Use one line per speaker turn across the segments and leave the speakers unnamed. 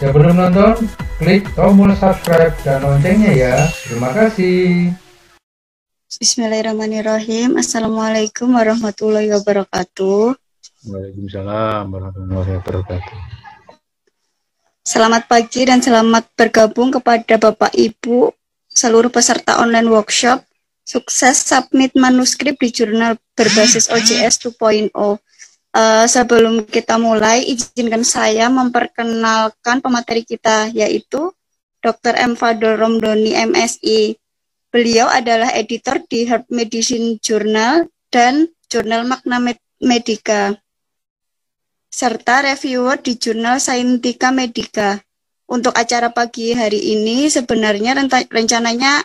Sebelum nonton, klik tombol subscribe dan loncengnya ya. Terima kasih.
Bismillahirrahmanirrahim. Assalamualaikum warahmatullahi wabarakatuh.
Waalaikumsalam warahmatullahi wabarakatuh.
Selamat pagi dan selamat bergabung kepada Bapak Ibu seluruh peserta online workshop sukses submit manuskrip di jurnal berbasis OJS 2.0. Sebelum kita mulai, izinkan saya memperkenalkan pemateri kita, yaitu Dr. M. Fadol Romdoni, MSI. Beliau adalah editor di Heart Medicine Journal dan Jurnal Magna Medica, serta reviewer di Jurnal Scientica Medica. Untuk acara pagi hari ini sebenarnya rencananya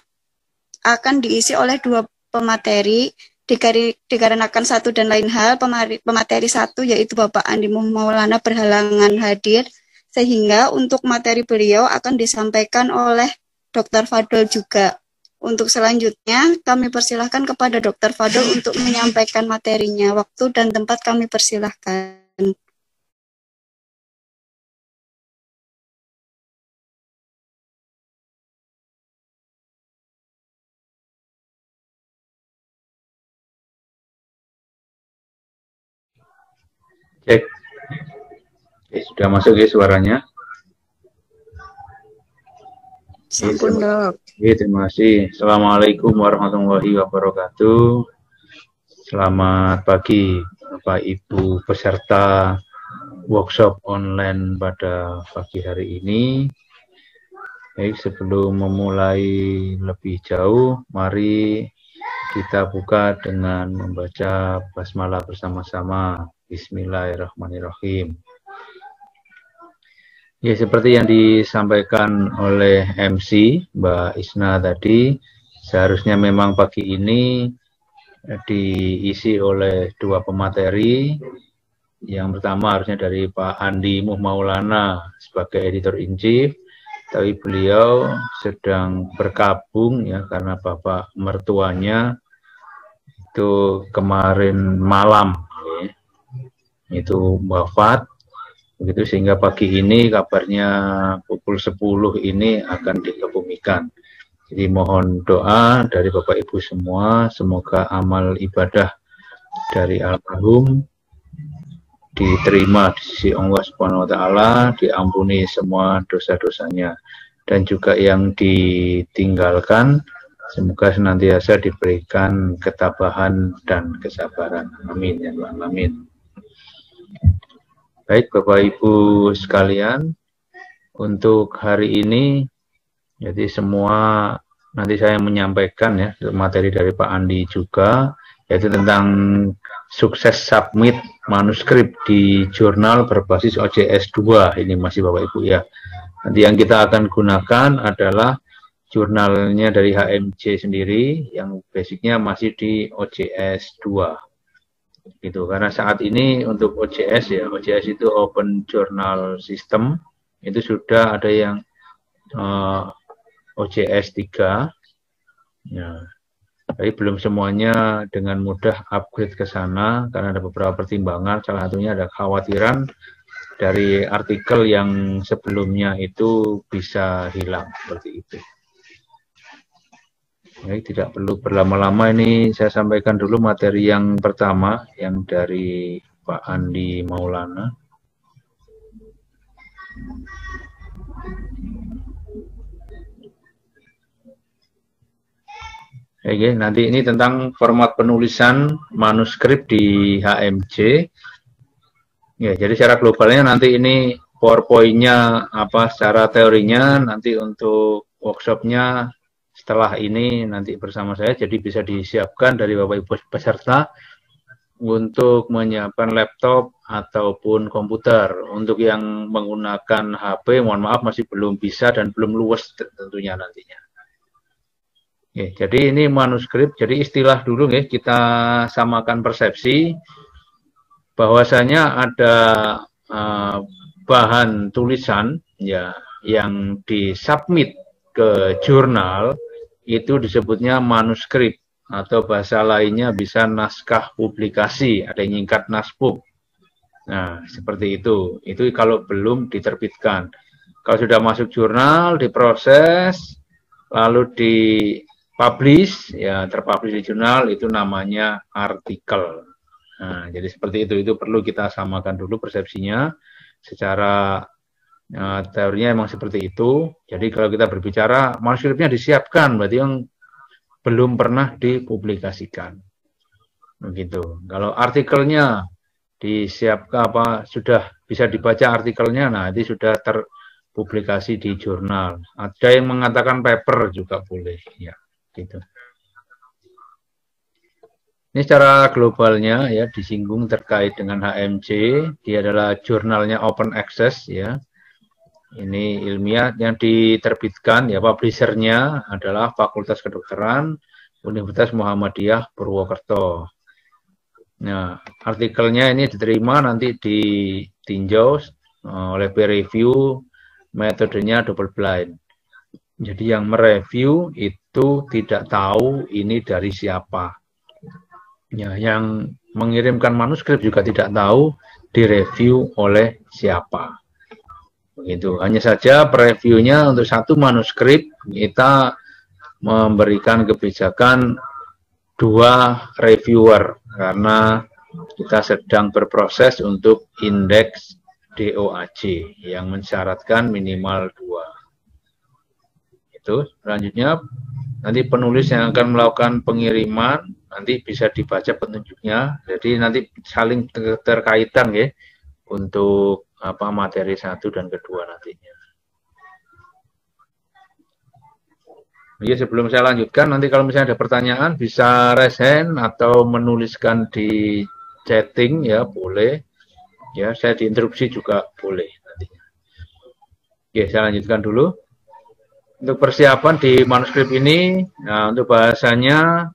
akan diisi oleh 2 pemateri, dikarenakan satu dan lain hal, pemateri satu yaitu Bapak Andi Maulana berhalangan hadir, sehingga untuk materi beliau akan disampaikan oleh Dr. Fadol juga. Untuk selanjutnya kami persilahkan kepada Dr. Fadol untuk menyampaikan materinya. Waktu dan tempat kami persilahkan.
Cek. Oke, sudah masuk ya suaranya?
Sampun, Dok.
Terima kasih. Assalamualaikum warahmatullahi wabarakatuh. Selamat pagi Bapak Ibu peserta workshop online pada pagi hari ini. Baik, sebelum memulai lebih jauh, mari kita buka dengan membaca basmalah bersama-sama. Bismillahirrahmanirrahim. Ya, seperti yang disampaikan oleh MC Mbak Isna tadi, seharusnya memang pagi ini diisi oleh 2 pemateri. Yang pertama harusnya dari Pak Andi Maulana sebagai editor-in-chief, tapi beliau sedang berkabung ya karena bapak mertuanya itu kemarin malam itu wafat, begitu, sehingga pagi ini kabarnya pukul 10 ini akan dikebumikan. Jadi mohon doa dari Bapak Ibu semua, semoga amal ibadah dari almarhum diterima di sisi Allah Subhanahu wa taala, diampuni semua dosa-dosanya, dan juga yang ditinggalkan semoga senantiasa diberikan ketabahan dan kesabaran. Amin ya Rabbal alamin. Baik Bapak Ibu sekalian, untuk hari ini jadi semua nanti saya menyampaikan ya materi dari Pak Andi juga, yaitu tentang sukses submit manuskrip di jurnal berbasis OJS 2. Ini masih Bapak Ibu ya. Nanti yang kita akan gunakan adalah jurnalnya dari HMJ sendiri yang basicnya masih di OJS 2. Gitu, karena saat ini untuk OJS ya, OJS itu Open Journal System, itu sudah ada yang OJS 3 ya, tapi belum semuanya dengan mudah upgrade ke sana karena ada beberapa pertimbangan. Salah satunya ada kekhawatiran dari artikel yang sebelumnya itu bisa hilang seperti itu. Baik, tidak perlu berlama-lama, ini saya sampaikan dulu materi yang pertama yang dari Pak Andi Maulana. Oke, nanti ini tentang format penulisan manuskrip di HMJ. Ya, jadi secara globalnya nanti ini PowerPoint-nya apa secara teorinya, nanti untuk workshopnya setelah ini nanti bersama saya, jadi bisa disiapkan dari Bapak Ibu peserta untuk menyiapkan laptop ataupun komputer. Untuk yang menggunakan HP, mohon maaf masih belum bisa dan belum luas tentunya nantinya. Oke, jadi ini manuskrip, jadi istilah dulu ya, kita samakan persepsi bahwasanya ada bahan tulisan ya yang disubmit ke jurnal itu disebutnya manuskrip, atau bahasa lainnya bisa naskah publikasi, ada yang nyingkat naspub. Nah, seperti itu. Itu kalau belum diterbitkan. Kalau sudah masuk jurnal, diproses, lalu dipublish, ya terpublish di jurnal, itu namanya artikel. Nah, jadi seperti itu perlu kita samakan dulu persepsinya. Secara teorinya emang seperti itu. Jadi kalau kita berbicara manuskripnya disiapkan, berarti yang belum pernah dipublikasikan. Begitu. Kalau artikelnya disiapkan sudah bisa dibaca artikelnya, nah itu sudah terpublikasi di jurnal. Ada yang mengatakan paper juga boleh, ya, gitu. Ini secara globalnya ya disinggung terkait dengan HMJ, dia adalah jurnalnya open access ya. Ini ilmiah yang diterbitkan ya, publishernya adalah Fakultas Kedokteran Universitas Muhammadiyah Purwokerto. Nah, artikelnya ini diterima nanti ditinjau oleh peer review, metodenya double blind. Jadi yang mereview itu tidak tahu ini dari siapa. Ya, yang mengirimkan manuskrip juga tidak tahu direview oleh siapa. Begitu. Hanya saja previewnya untuk satu manuskrip kita memberikan kebijakan 2 reviewer karena kita sedang berproses untuk indeks DOAJ yang mensyaratkan minimal 2. Itu selanjutnya nanti penulis yang akan melakukan pengiriman nanti bisa dibaca petunjuknya, jadi nanti saling terkaitan ya untuk materi 1 dan kedua nantinya. Jadi sebelum saya lanjutkan, nanti kalau misalnya ada pertanyaan bisa raise hand atau menuliskan di chatting ya, boleh. Ya, saya diinterupsi juga boleh nantinya. Oke, saya lanjutkan dulu. Untuk persiapan di manuskrip ini, nah untuk bahasanya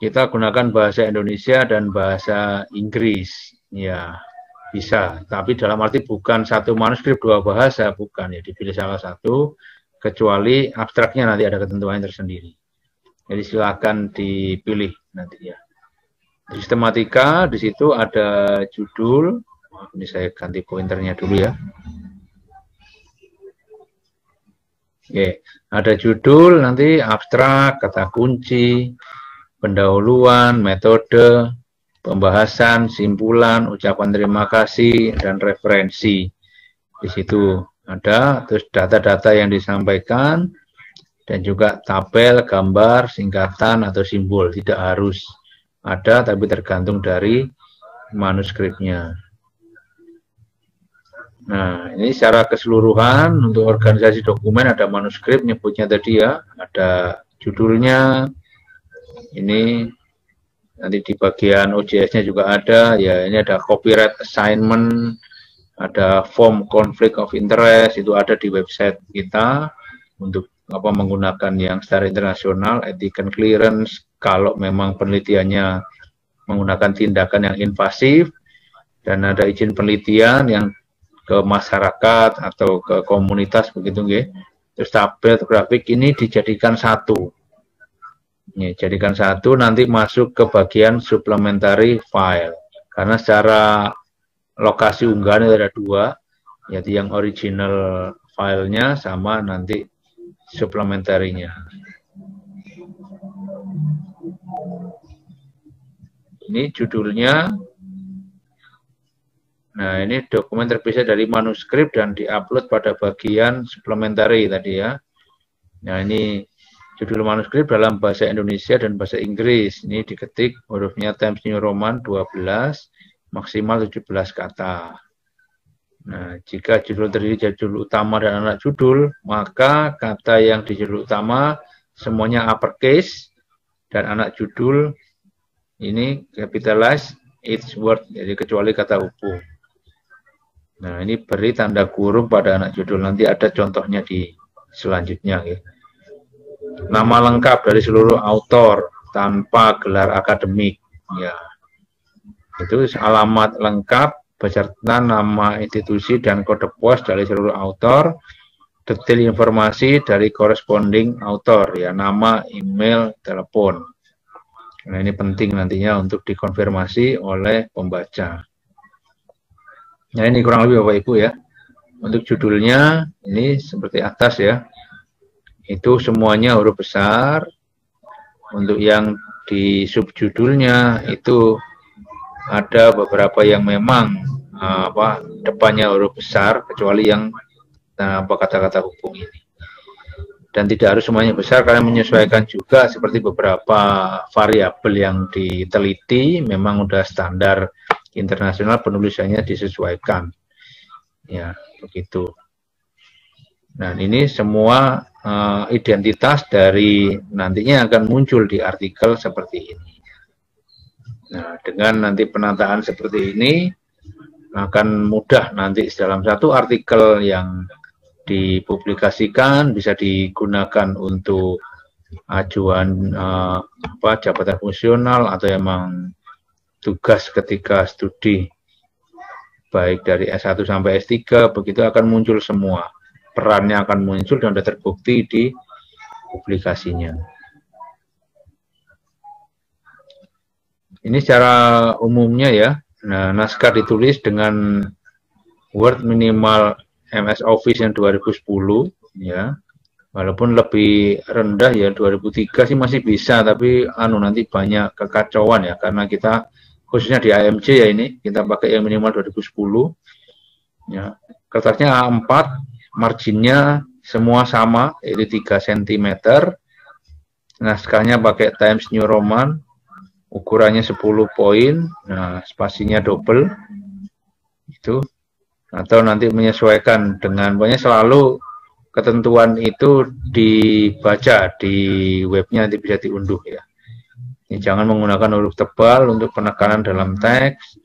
kita gunakan bahasa Indonesia dan bahasa Inggris. Ya, bisa. Tapi dalam arti bukan satu manuskrip 2 bahasa, bukan ya, dipilih salah satu. Kecuali abstraknya nanti ada ketentuan tersendiri. Jadi silakan dipilih nanti ya. Di sistematika di situ ada judul. Ini saya ganti pointernya dulu ya. Oke, ada judul nanti abstrak, kata kunci, pendahuluan, metode, pembahasan, simpulan, ucapan terima kasih dan referensi. Di situ ada terus data-data yang disampaikan dan juga tabel, gambar, singkatan atau simbol. Tidak harus ada tapi tergantung dari manuskripnya. Nah, ini secara keseluruhan untuk organisasi dokumen ada manuskrip nyebutnya tadi ya, ada judulnya. Ini nanti di bagian OJS-nya juga ada ya, ini ada copyright assignment, ada form conflict of interest, itu ada di website kita untuk menggunakan yang secara internasional, ethical clearance kalau memang penelitiannya menggunakan tindakan yang invasif, dan ada izin penelitian yang ke masyarakat atau ke komunitas begitu nggih. Terus tabel grafik ini dijadikan satu. Ini jadikan satu, nanti masuk ke bagian supplementary file. Karena secara lokasi unggahan ada 2, yaitu yang original filenya sama nanti supplementary-nya. Ini judulnya. Nah, ini dokumen terpisah dari manuskrip dan diupload pada bagian supplementary tadi ya. Nah, ini judul manuskrip dalam bahasa Indonesia dan bahasa Inggris. Ini diketik hurufnya Times New Roman 12, maksimal 17 kata. Nah, jika judul terdiri dari judul utama dan anak judul, maka kata yang di judul utama semuanya uppercase dan anak judul ini capitalize each word, jadi kecuali kata hubung. Nah, ini beri tanda kurung pada anak judul. Nanti ada contohnya di selanjutnya. Ya. Nama lengkap dari seluruh autor tanpa gelar akademik. Ya. Itu alamat lengkap beserta nama institusi dan kode pos dari seluruh autor. Detail informasi dari corresponding autor. Ya, nama, email, telepon. Nah, ini penting nantinya untuk dikonfirmasi oleh pembaca. Nah, ini kurang lebih Bapak Ibu ya. Untuk judulnya ini seperti atas ya, itu semuanya huruf besar. Untuk yang di subjudulnya itu ada beberapa yang memang depannya huruf besar, kecuali yang kata-kata hubung ini. Dan tidak harus semuanya besar, karena menyesuaikan juga seperti beberapa variabel yang diteliti memang udah standar internasional penulisannya disesuaikan. Ya, begitu. Nah, ini semua identitas dari nantinya akan muncul di artikel seperti ini. Nah, dengan nanti penataan seperti ini akan mudah nanti dalam satu artikel yang dipublikasikan bisa digunakan untuk ajuan jabatan fungsional atau emang tugas ketika studi baik dari S1 sampai S3, begitu akan muncul semua. Perannya akan muncul dan sudah terbukti di publikasinya. Ini secara umumnya ya. Nah, naskah ditulis dengan Word minimal MS Office yang 2010 ya. Walaupun lebih rendah ya 2003 sih masih bisa, tapi nanti banyak kekacauan ya, karena kita khususnya di AMC ya ini kita pakai yang minimal 2010 ya. Kertasnya A4, marginnya semua sama, yaitu 3 cm. Naskahnya pakai Times New Roman, ukurannya 10 poin, nah spasinya double itu, atau nanti menyesuaikan dengan, pokoknya selalu ketentuan itu dibaca di webnya, nanti bisa diunduh ya. Ini jangan menggunakan huruf tebal untuk penekanan dalam teks,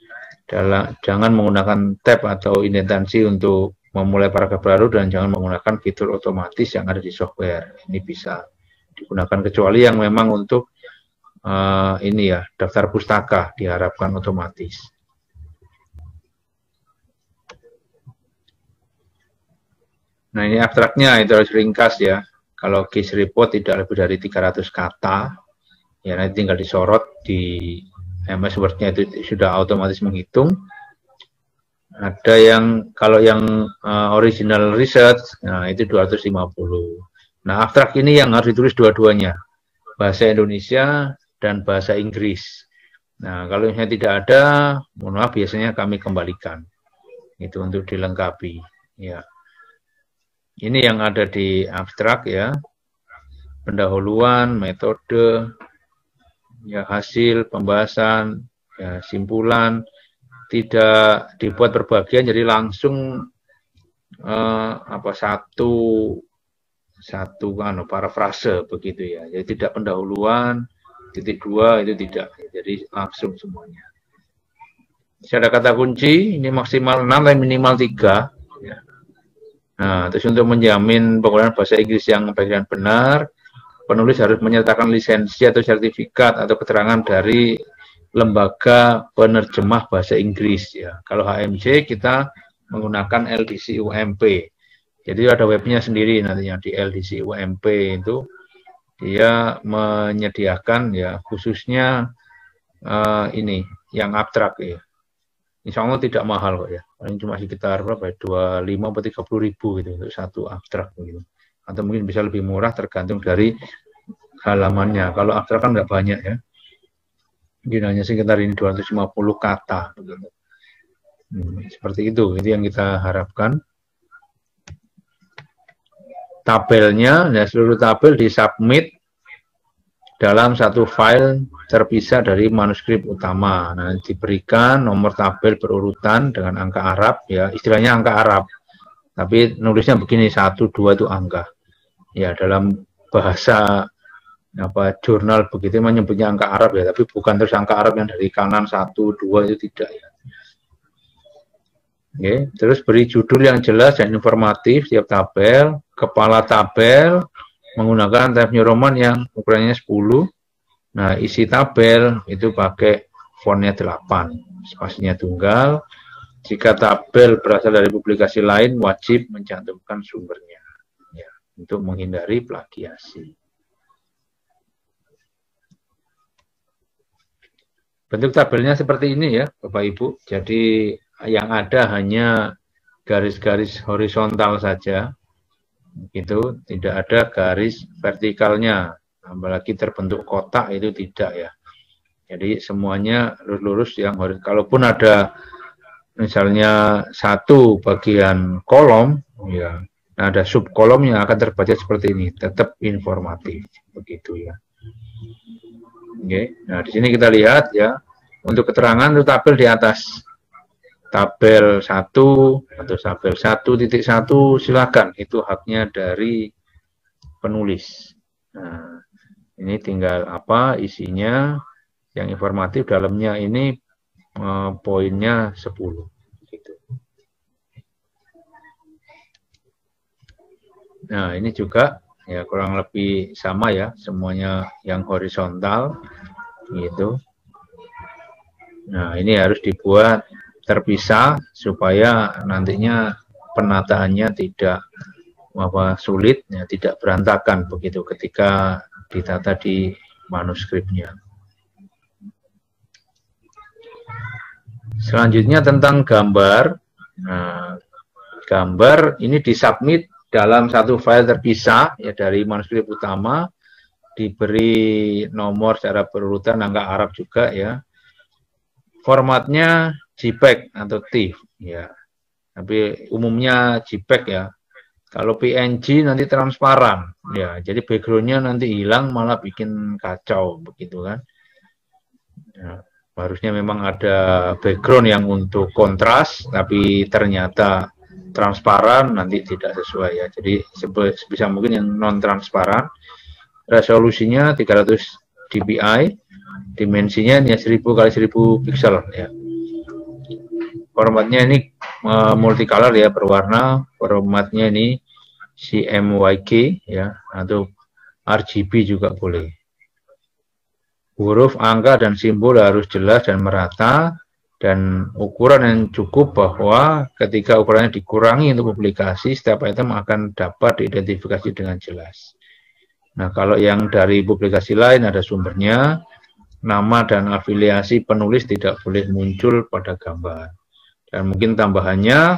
jangan menggunakan tab atau indentansi untuk memulai paragraf baru, dan jangan menggunakan fitur otomatis yang ada di software. Ini bisa digunakan kecuali yang memang untuk ini ya, daftar pustaka diharapkan otomatis. Nah, ini abstraknya, itu harus ringkas ya. Kalau case report tidak lebih dari 300 kata, ya nanti tinggal disorot di MS Word-nya, itu sudah otomatis menghitung. Ada yang, kalau yang original research, nah itu 250. Nah, abstrak ini yang harus ditulis dua-duanya, bahasa Indonesia dan bahasa Inggris. Nah, kalau misalnya tidak ada, mohon maaf, biasanya kami kembalikan. Itu untuk dilengkapi. Ya. Ini yang ada di abstrak ya. Pendahuluan, metode, ya hasil, pembahasan, ya simpulan, tidak dibuat berbagian, jadi langsung satu parafrase begitu ya. Jadi tidak pendahuluan, titik 2 itu tidak, jadi langsung semuanya. Ada kata kunci, ini maksimal 6 dan minimal 3 ya. Nah, terus untuk menjamin penggunaan bahasa Inggris yang baik dan benar, penulis harus menyertakan lisensi atau sertifikat atau keterangan dari lembaga penerjemah bahasa Inggris ya. Kalau HMJ kita menggunakan LDC UMP. Jadi ada webnya sendiri nantinya di LDC UMP, itu dia menyediakan ya khususnya ini yang abstrak ya. Insya Allah tidak mahal kok ya. Paling cuma sekitar berapa ya, 25 atau 30 ribu gitu untuk satu abstrak gitu. Atau mungkin bisa lebih murah tergantung dari halamannya. Kalau abstrak kan nggak banyak ya. Mungkin hanya sekitar ini 250 kata. Seperti itu yang kita harapkan. Tabelnya, ya seluruh tabel disubmit dalam satu file terpisah dari manuskrip utama. Nah, diberikan nomor tabel berurutan dengan angka Arab, ya istilahnya angka Arab. Tapi nulisnya begini, 1, 2 itu angka. Ya, dalam bahasa jurnal begitu menyebutnya angka Arab ya, tapi bukan terus angka Arab yang dari kanan 1, 2 itu tidak ya. Oke, terus beri judul yang jelas dan informatif tiap tabel, kepala tabel menggunakan Times New Roman yang ukurannya 10. Nah, isi tabel itu pakai fontnya 8, spasinya tunggal. Jika tabel berasal dari publikasi lain, wajib mencantumkan sumbernya ya, untuk menghindari plagiasi. Bentuk tabelnya seperti ini ya, Bapak Ibu. Jadi yang ada hanya garis-garis horizontal saja, itu tidak ada garis vertikalnya, apalagi terbentuk kotak itu tidak ya. Jadi semuanya lurus-lurus yang horizontal. Kalaupun ada misalnya satu bagian kolom, ya, ada subkolom yang akan terbaca seperti ini, tetap informatif, begitu ya. Oke, nah di sini kita lihat ya, untuk keterangan itu tabel di atas. Tabel 1 atau tabel 1.1 silakan, itu haknya dari penulis. Nah, ini tinggal apa isinya yang informatif, dalamnya ini poinnya 10 gitu. Nah, ini juga ya kurang lebih sama ya, semuanya yang horizontal gitu. Nah, ini harus dibuat terpisah supaya nantinya penataannya tidak sulit ya, tidak berantakan begitu ketika ditata di manuskripnya. Selanjutnya tentang gambar. Nah, gambar ini disubmit dalam satu file terpisah ya dari manuskrip utama, diberi nomor secara berurutan, angka Arab juga ya. Formatnya JPEG atau TIFF ya. Tapi umumnya JPEG ya. Kalau PNG nanti transparan ya. Jadi backgroundnya nanti hilang malah bikin kacau begitu kan. Ya, harusnya memang ada background yang untuk kontras tapi ternyata transparan nanti tidak sesuai ya. Jadi sebisa mungkin yang non transparan. Resolusinya 300 dpi, dimensinya ini 1000 kali 1000 pixel ya. Formatnya ini multicolor ya, berwarna. Formatnya ini CMYK ya, atau RGB juga boleh. Huruf, angka, dan simbol harus jelas dan merata, dan ukuran yang cukup bahwa ketika ukurannya dikurangi untuk publikasi, setiap item akan dapat diidentifikasi dengan jelas. Nah, kalau yang dari publikasi lain ada sumbernya, nama dan afiliasi penulis tidak boleh muncul pada gambar. Dan mungkin tambahannya,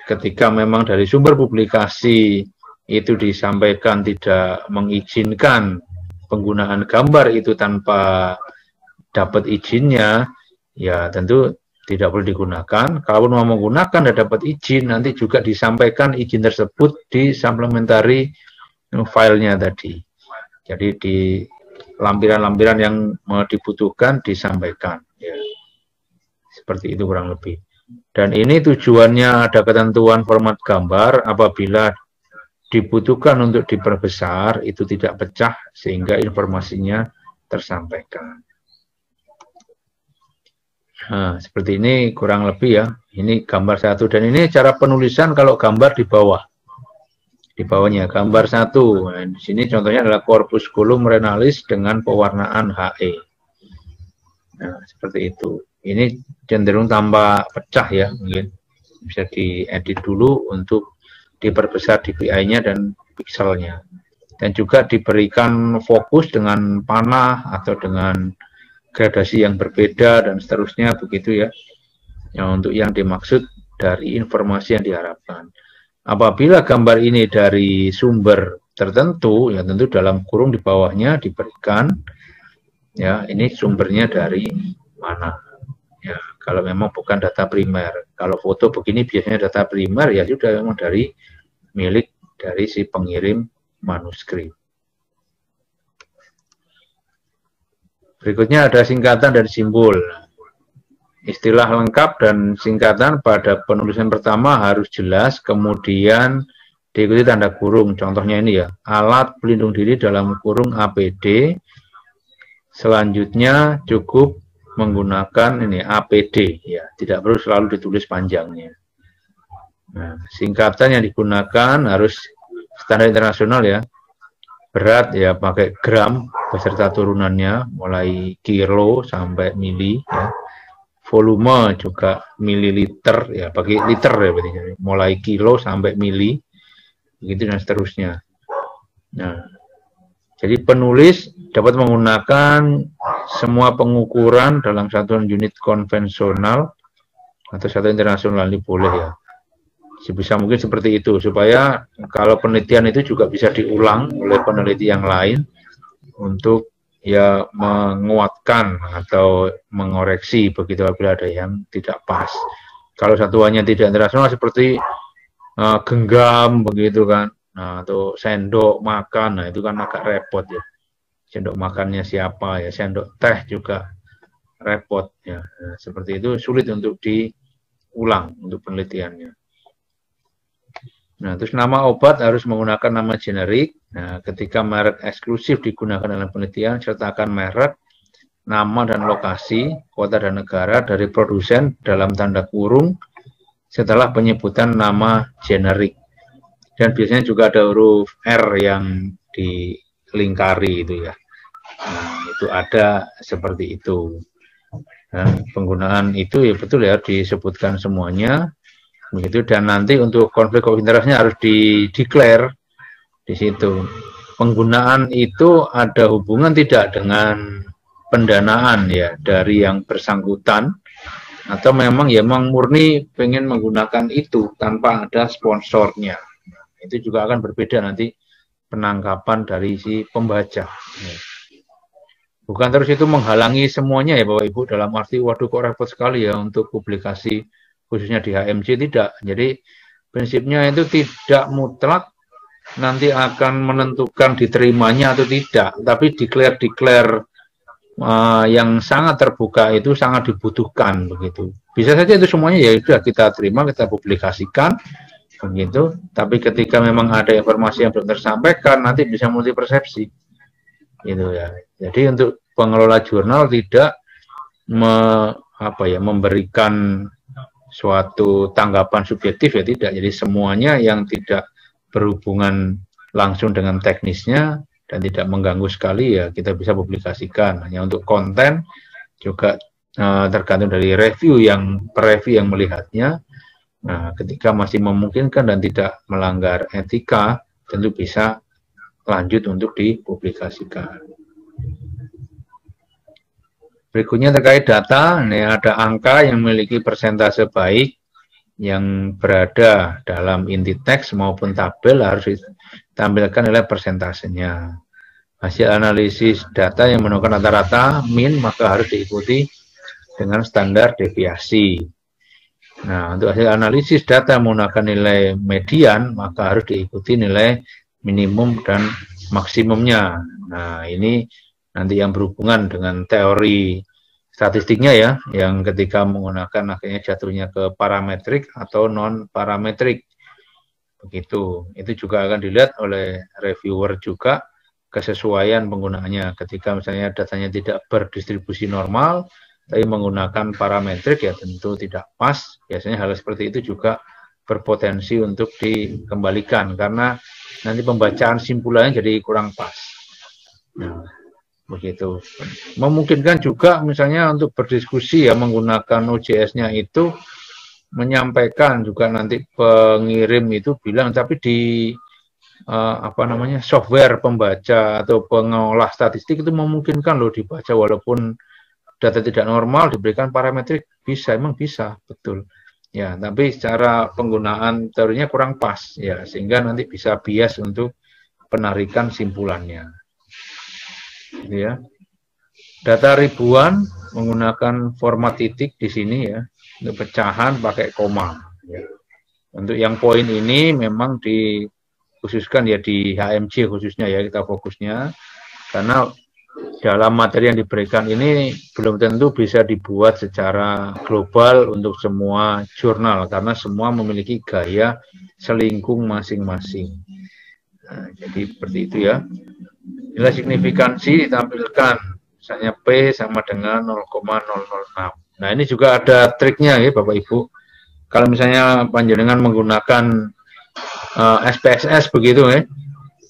ketika memang dari sumber publikasi itu disampaikan tidak mengizinkan penggunaan gambar itu tanpa dapat izinnya, ya tentu tidak boleh digunakan. Kalau mau menggunakan dan dapat izin, nanti juga disampaikan izin tersebut di supplementary filenya tadi. Jadi di lampiran-lampiran yang dibutuhkan disampaikan. Ya. Seperti itu kurang lebih. Dan ini tujuannya ada ketentuan format gambar apabila dibutuhkan untuk diperbesar, itu tidak pecah sehingga informasinya tersampaikan. Nah, seperti ini kurang lebih ya. Ini gambar 1 dan ini cara penulisan kalau gambar di bawah. Di bawahnya gambar 1. Nah, di sini contohnya adalah corpus column renalis dengan pewarnaan HE. Nah, seperti itu. Ini cenderung tambah pecah ya, mungkin bisa diedit dulu untuk diperbesar DPI-nya dan pikselnya. Dan juga diberikan fokus dengan panah atau dengan gradasi yang berbeda dan seterusnya begitu ya. Untuk yang dimaksud dari informasi yang diharapkan. Apabila gambar ini dari sumber tertentu, ya tentu dalam kurung di bawahnya diberikan, ya ini sumbernya dari mana. Ya, kalau memang bukan data primer. Kalau foto begini biasanya data primer, ya sudah memang dari milik dari si pengirim manuskrip. Berikutnya ada singkatan dan simbol. Istilah lengkap dan singkatan pada penulisan pertama harus jelas, kemudian diikuti tanda kurung. Contohnya ini ya, alat pelindung diri dalam kurung APD. Selanjutnya cukup menggunakan ini APD ya, tidak perlu selalu ditulis panjangnya. Nah, singkatan yang digunakan harus standar internasional ya. Berat ya pakai gram beserta turunannya mulai kilo sampai mili ya. Volume juga mililiter ya, pakai liter ya berarti. Mulai kilo sampai mili begitu dan seterusnya. Nah, jadi penulis dapat menggunakan semua pengukuran dalam satuan unit konvensional atau satuan internasional ini boleh ya. Sebisa mungkin seperti itu, supaya kalau penelitian itu juga bisa diulang oleh peneliti yang lain untuk ya menguatkan atau mengoreksi begitu apabila ada yang tidak pas. Kalau satuannya tidak internasional seperti genggam begitu kan, nah, atau sendok makan, nah itu kan agak repot ya. Sendok makannya siapa ya, sendok teh juga repot ya. Nah, seperti itu sulit untuk diulang untuk penelitiannya. Nah, terus nama obat harus menggunakan nama generik. Nah, ketika merek eksklusif digunakan dalam penelitian, sertakan merek, nama dan lokasi, kota dan negara dari produsen dalam tanda kurung setelah penyebutan nama generik. Dan biasanya juga ada huruf R yang dilingkari itu ya. Nah, itu ada seperti itu. Dan penggunaan itu ya betul ya disebutkan semuanya. Begitu, dan nanti untuk konflik of interest-nya harus di-declare di situ. Penggunaan itu ada hubungan tidak dengan pendanaan ya dari yang bersangkutan, atau memang ya memang murni pengen menggunakan itu tanpa ada sponsornya. Itu juga akan berbeda nanti penangkapan dari si pembaca. Bukan terus itu menghalangi semuanya ya Bapak Ibu, dalam arti waduh kok repot sekali ya untuk publikasi khususnya di HMC, tidak. Jadi prinsipnya itu tidak mutlak nanti akan menentukan diterimanya atau tidak, tapi declare yang sangat terbuka itu sangat dibutuhkan begitu. Bisa saja itu semuanya ya sudah kita terima, kita publikasikan begitu, tapi ketika memang ada informasi yang belum tersampaikan nanti bisa multi persepsi gitu ya. Jadi untuk pengelola jurnal tidak memberikan suatu tanggapan subjektif ya, tidak. Jadi semuanya yang tidak berhubungan langsung dengan teknisnya dan tidak mengganggu sekali ya kita bisa publikasikan. Hanya untuk konten juga tergantung dari review yang melihatnya. Nah, ketika masih memungkinkan dan tidak melanggar etika, tentu bisa lanjut untuk dipublikasikan. Berikutnya terkait data, ini ada angka yang memiliki persentase baik yang berada dalam inti teks maupun tabel harus ditampilkan oleh persentasenya. Hasil analisis data yang menunjukkan rata-rata min maka harus diikuti dengan standar deviasi. Nah, untuk hasil analisis data menggunakan nilai median maka harus diikuti nilai minimum dan maksimumnya. Nah, ini nanti yang berhubungan dengan teori statistiknya ya, yang ketika menggunakan akhirnya jatuhnya ke parametrik atau non parametrik. Begitu. Itu juga akan dilihat oleh reviewer juga kesesuaian penggunaannya. Ketika misalnya datanya tidak berdistribusi normal tapi menggunakan parametrik ya tentu tidak pas. Biasanya hal seperti itu juga berpotensi untuk dikembalikan karena nanti pembacaan simpulannya jadi kurang pas. Nah, begitu. Memungkinkan juga misalnya untuk berdiskusi ya menggunakan OJS-nya itu menyampaikan juga nanti pengirim itu bilang tapi di software pembaca atau pengolah statistik itu memungkinkan loh dibaca walaupun data tidak normal diberikan parametrik, bisa, emang bisa, betul. Ya, tapi secara penggunaan teorinya kurang pas ya, sehingga nanti bisa bias untuk penarikan simpulannya. Ya. Data ribuan menggunakan format titik di sini ya, untuk pecahan pakai koma. Ya. Untuk yang poin ini memang dikhususkan ya di HMC khususnya ya, kita fokusnya karena dalam materi yang diberikan ini belum tentu bisa dibuat secara global untuk semua jurnal karena semua memiliki gaya selingkung masing-masing. Nah, jadi seperti itu ya. Nilai signifikansi ditampilkan, misalnya P sama dengan 0,006. Nah, ini juga ada triknya ya Bapak Ibu. Kalau misalnya panjenengan menggunakan SPSS begitu ya,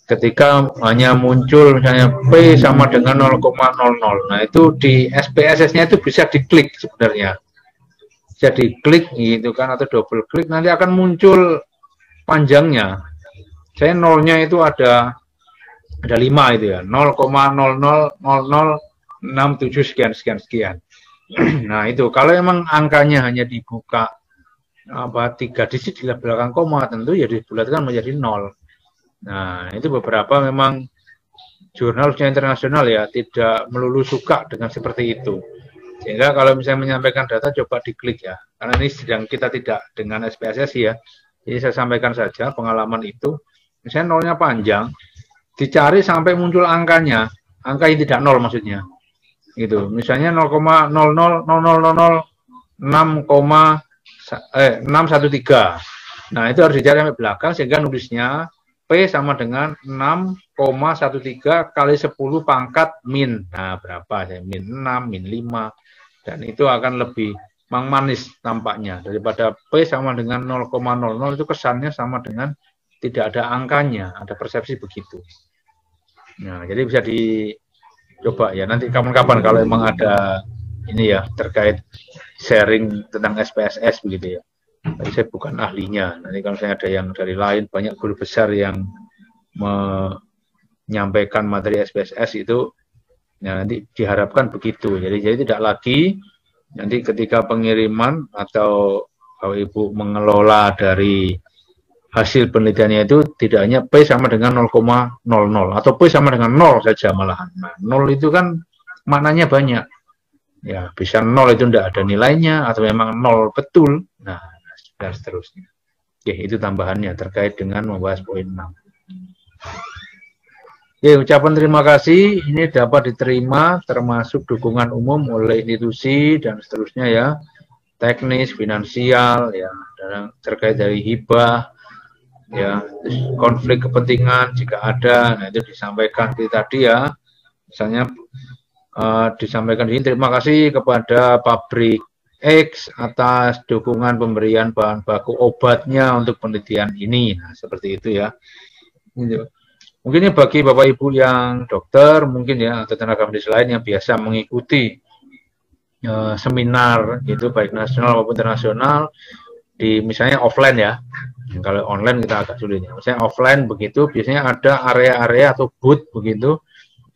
ketika hanya muncul misalnya P sama dengan 0,00. Nah, itu di SPSS-nya itu bisa diklik sebenarnya. Bisa diklik gitu kan atau double klik nanti akan muncul panjangnya. Saya nolnya itu ada 5 itu ya. 0,000067 sekian. Nah, itu kalau emang angkanya hanya dibuka 3 digit di belakang koma, tentu ya dibulatkan menjadi 0. Nah, itu beberapa memang jurnal internasional ya tidak melulu suka dengan seperti itu. Sehingga kalau misalnya menyampaikan data coba diklik ya. Karena ini sedang kita tidak dengan SPSSI ya. Jadi saya sampaikan saja pengalaman itu. Misalnya nolnya panjang, dicari sampai muncul angkanya. Angka yang tidak nol maksudnya. Gitu. Misalnya 0,000006,613. Nah, itu harus dicari sampai belakang sehingga nulisnya P sama dengan 6,13 kali 10 pangkat min. Nah, berapa? Min 6, min 5. Dan itu akan lebih manis tampaknya. Daripada P sama dengan 0,00 itu kesannya sama dengan tidak ada angkanya. Ada persepsi begitu. Nah, jadi bisa dicoba ya. Nanti kapan-kapan kalau memang ada ini ya terkait sharing tentang SPSS begitu ya. Tapi saya bukan ahlinya. Nanti kalau saya ada yang dari lain, banyak guru besar yang menyampaikan materi SPSS itu, ya nanti diharapkan begitu. Jadi tidak lagi nanti ketika pengiriman atau kalau Ibu mengelola dari hasil penelitiannya itu tidak hanya P sama dengan 0,00 atau P sama dengan 0 saja malahan. Nah, 0 itu kan maknanya banyak. Ya, bisa 0 itu tidak ada nilainya atau memang 0 betul. Nah, dan seterusnya. Oke, itu tambahannya terkait dengan membahas poin 6. Oke, ucapan terima kasih ini dapat diterima termasuk dukungan umum oleh institusi dan seterusnya ya, teknis, finansial ya, dan terkait dari hibah ya, konflik kepentingan jika ada, nah itu disampaikan tadi ya, misalnya disampaikan ini terima kasih kepada pabrik X atas dukungan pemberian bahan baku obatnya untuk penelitian ini, nah seperti itu ya. Mungkin ini bagi Bapak Ibu yang dokter mungkin ya atau tenaga medis lain yang biasa mengikuti seminar itu baik nasional maupun internasional di misalnya offline ya. Kalau online kita agak sulit ya. Misalnya offline begitu biasanya ada area-area atau booth begitu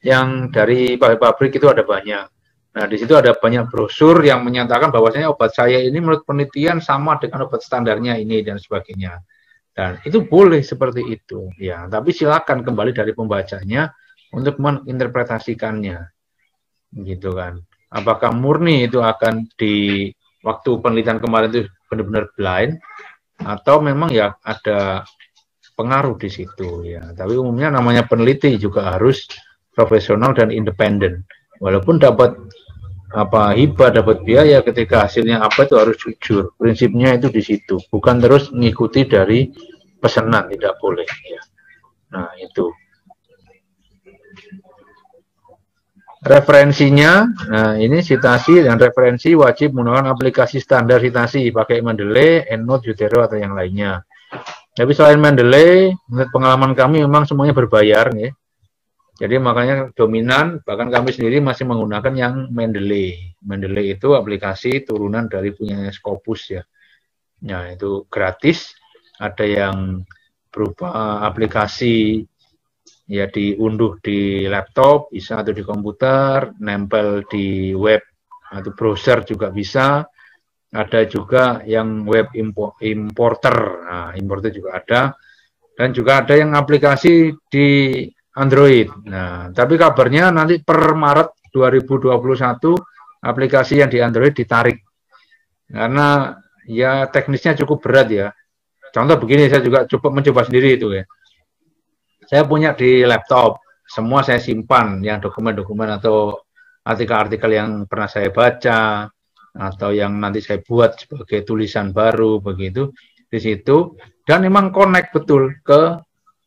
yang dari pabrik-pabrik itu ada banyak. Nah, di situ ada banyak brosur yang menyatakan bahwasanya obat saya ini menurut penelitian sama dengan obat standarnya ini dan sebagainya. Dan itu boleh seperti itu, ya. Tapi silakan kembali dari pembacanya untuk menginterpretasikannya, gitu kan. Apakah murni itu akan di waktu penelitian kemarin itu benar-benar blind, atau memang ya ada pengaruh di situ, ya. Tapi umumnya namanya peneliti juga harus profesional dan independen. Walaupun dapat hibah, dapat biaya, ketika hasilnya apa itu harus jujur. Prinsipnya itu di situ, bukan terus mengikuti dari pesanan, tidak boleh ya. Nah, itu referensinya. Nah, ini citasi dan referensi wajib menggunakan aplikasi standar citasi, pakai Mendeley, EndNote, Zotero atau yang lainnya. Tapi selain Mendeley, menurut pengalaman kami memang semuanya berbayar ya. Jadi makanya dominan, bahkan kami sendiri masih menggunakan yang Mendeley. Mendeley itu aplikasi turunan dari punya Scopus ya. Nah, itu gratis, ada yang berupa aplikasi ya diunduh di laptop, bisa atau di komputer, nempel di web atau browser juga bisa. Ada juga yang web importer, nah, importer juga ada. Dan juga ada yang aplikasi di Android. Nah, tapi kabarnya nanti per Maret 2021 aplikasi yang di Android ditarik. Karena ya teknisnya cukup berat ya. Contoh begini, saya juga mencoba sendiri itu ya. Saya punya di laptop, semua saya simpan yang dokumen-dokumen atau artikel-artikel yang pernah saya baca atau yang nanti saya buat sebagai tulisan baru begitu di situ, dan memang connect betul ke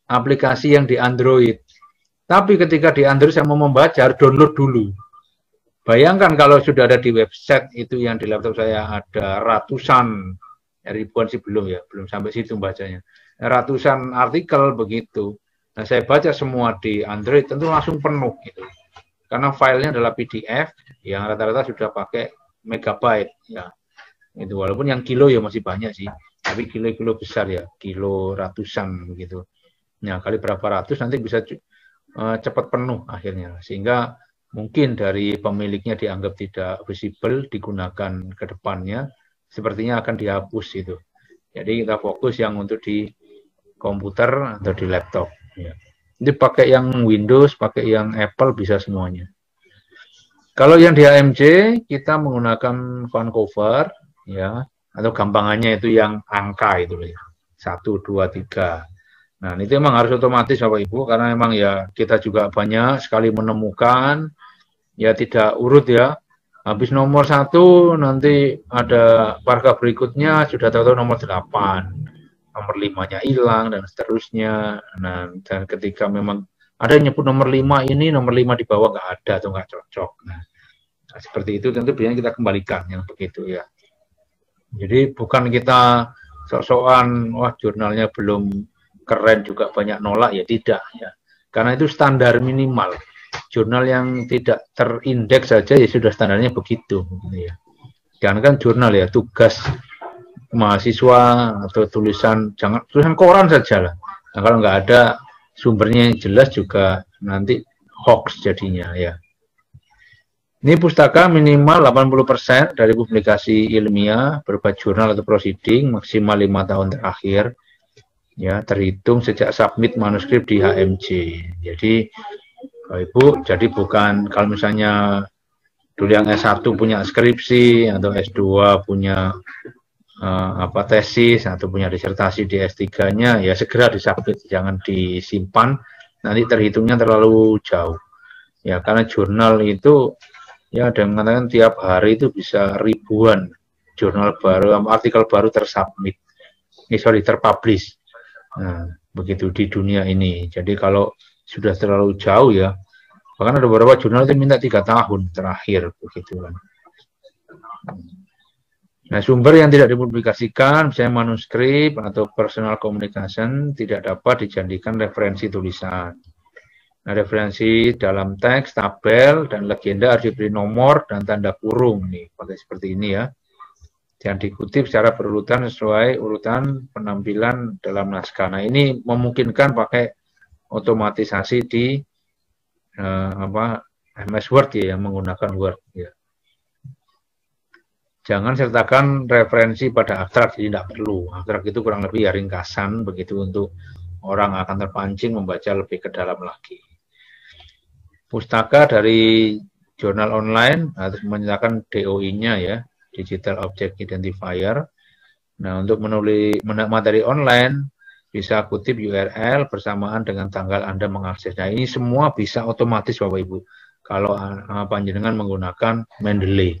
aplikasi yang di Android. Tapi ketika di Android saya mau membaca, harus download dulu. Bayangkan kalau sudah ada di website itu yang di laptop saya ada ratusan, ribuan sih belum ya, belum sampai situ bacanya. Ratusan artikel begitu. Nah, saya baca semua di Android tentu langsung penuh gitu. Karena filenya adalah PDF yang rata-rata sudah pakai megabyte ya. Itu walaupun yang kilo ya masih banyak sih, tapi kilo-kilo besar ya, kilo ratusan begitu. Nah, kali berapa ratus nanti bisa cepat penuh akhirnya, sehingga mungkin dari pemiliknya dianggap tidak visible, digunakan ke depannya, sepertinya akan dihapus itu. Jadi kita fokus yang untuk di komputer atau di laptop. Ya. Jadi pakai yang Windows, pakai yang Apple bisa semuanya. Kalau yang di AMC kita menggunakan Vancouver, ya, atau gampangannya itu yang angka itu ya, 1, 2, 3. Nah, itu memang harus otomatis Bapak Ibu, karena memang ya kita juga banyak sekali menemukan, ya tidak urut ya. Habis nomor 1, nanti ada paragraf berikutnya sudah tahu nomor 8. Nomor 5-nya hilang, dan seterusnya. Nah, dan ketika memang ada yang nyebut nomor 5 ini, nomor 5 di bawah nggak ada atau nggak cocok. Nah, seperti itu tentu biasanya kita kembalikan yang begitu ya. Jadi bukan kita sok-sokan, wah jurnalnya belum keren juga banyak nolak, ya tidak ya. Karena itu standar minimal. Jurnal yang tidak terindeks saja ya sudah standarnya begitu ya. Jangan kan jurnal ya, tugas mahasiswa atau tulisan, jangan tulisan koran saja lah. Nah, kalau nggak ada sumbernya yang jelas juga nanti hoax jadinya ya. Ini pustaka minimal 80% dari publikasi ilmiah berupa jurnal atau proceeding maksimal 5 tahun terakhir ya, terhitung sejak submit manuskrip di HMJ. Jadi Ibu, jadi bukan kalau misalnya dulu yang S1 punya skripsi atau S2 punya tesis atau punya disertasi di S3-nya, ya segera disubmit, jangan disimpan, nanti terhitungnya terlalu jauh. Ya, karena jurnal itu ya ada yang mengatakan tiap hari itu bisa ribuan jurnal baru, artikel baru tersubmit. Terpublish. Nah, begitu di dunia ini. Jadi kalau sudah terlalu jauh ya, bahkan ada beberapa jurnal itu minta 3 tahun terakhir begitu kan. Nah, sumber yang tidak dipublikasikan, misalnya manuskrip atau personal communication, tidak dapat dijadikan referensi tulisan. Nah, referensi dalam teks, tabel, dan legenda harus diberi nomor dan tanda kurung nih, pakai seperti ini ya. Dan dikutip secara berurutan sesuai urutan penampilan dalam naskah. Nah, ini memungkinkan pakai otomatisasi di MS Word ya, yang menggunakan Word ya. Jangan sertakan referensi pada abstrak, jadi tidak perlu. Abstrak itu kurang lebih ya ringkasan begitu untuk orang akan terpancing membaca lebih ke dalam lagi. Pustaka dari jurnal online harus menyertakan DOI-nya ya, Digital Object Identifier. Nah, untuk menulis materi online bisa kutip URL bersamaan dengan tanggal Anda mengakses. Nah, ini semua bisa otomatis Bapak Ibu kalau panjenengan menggunakan Mendeley.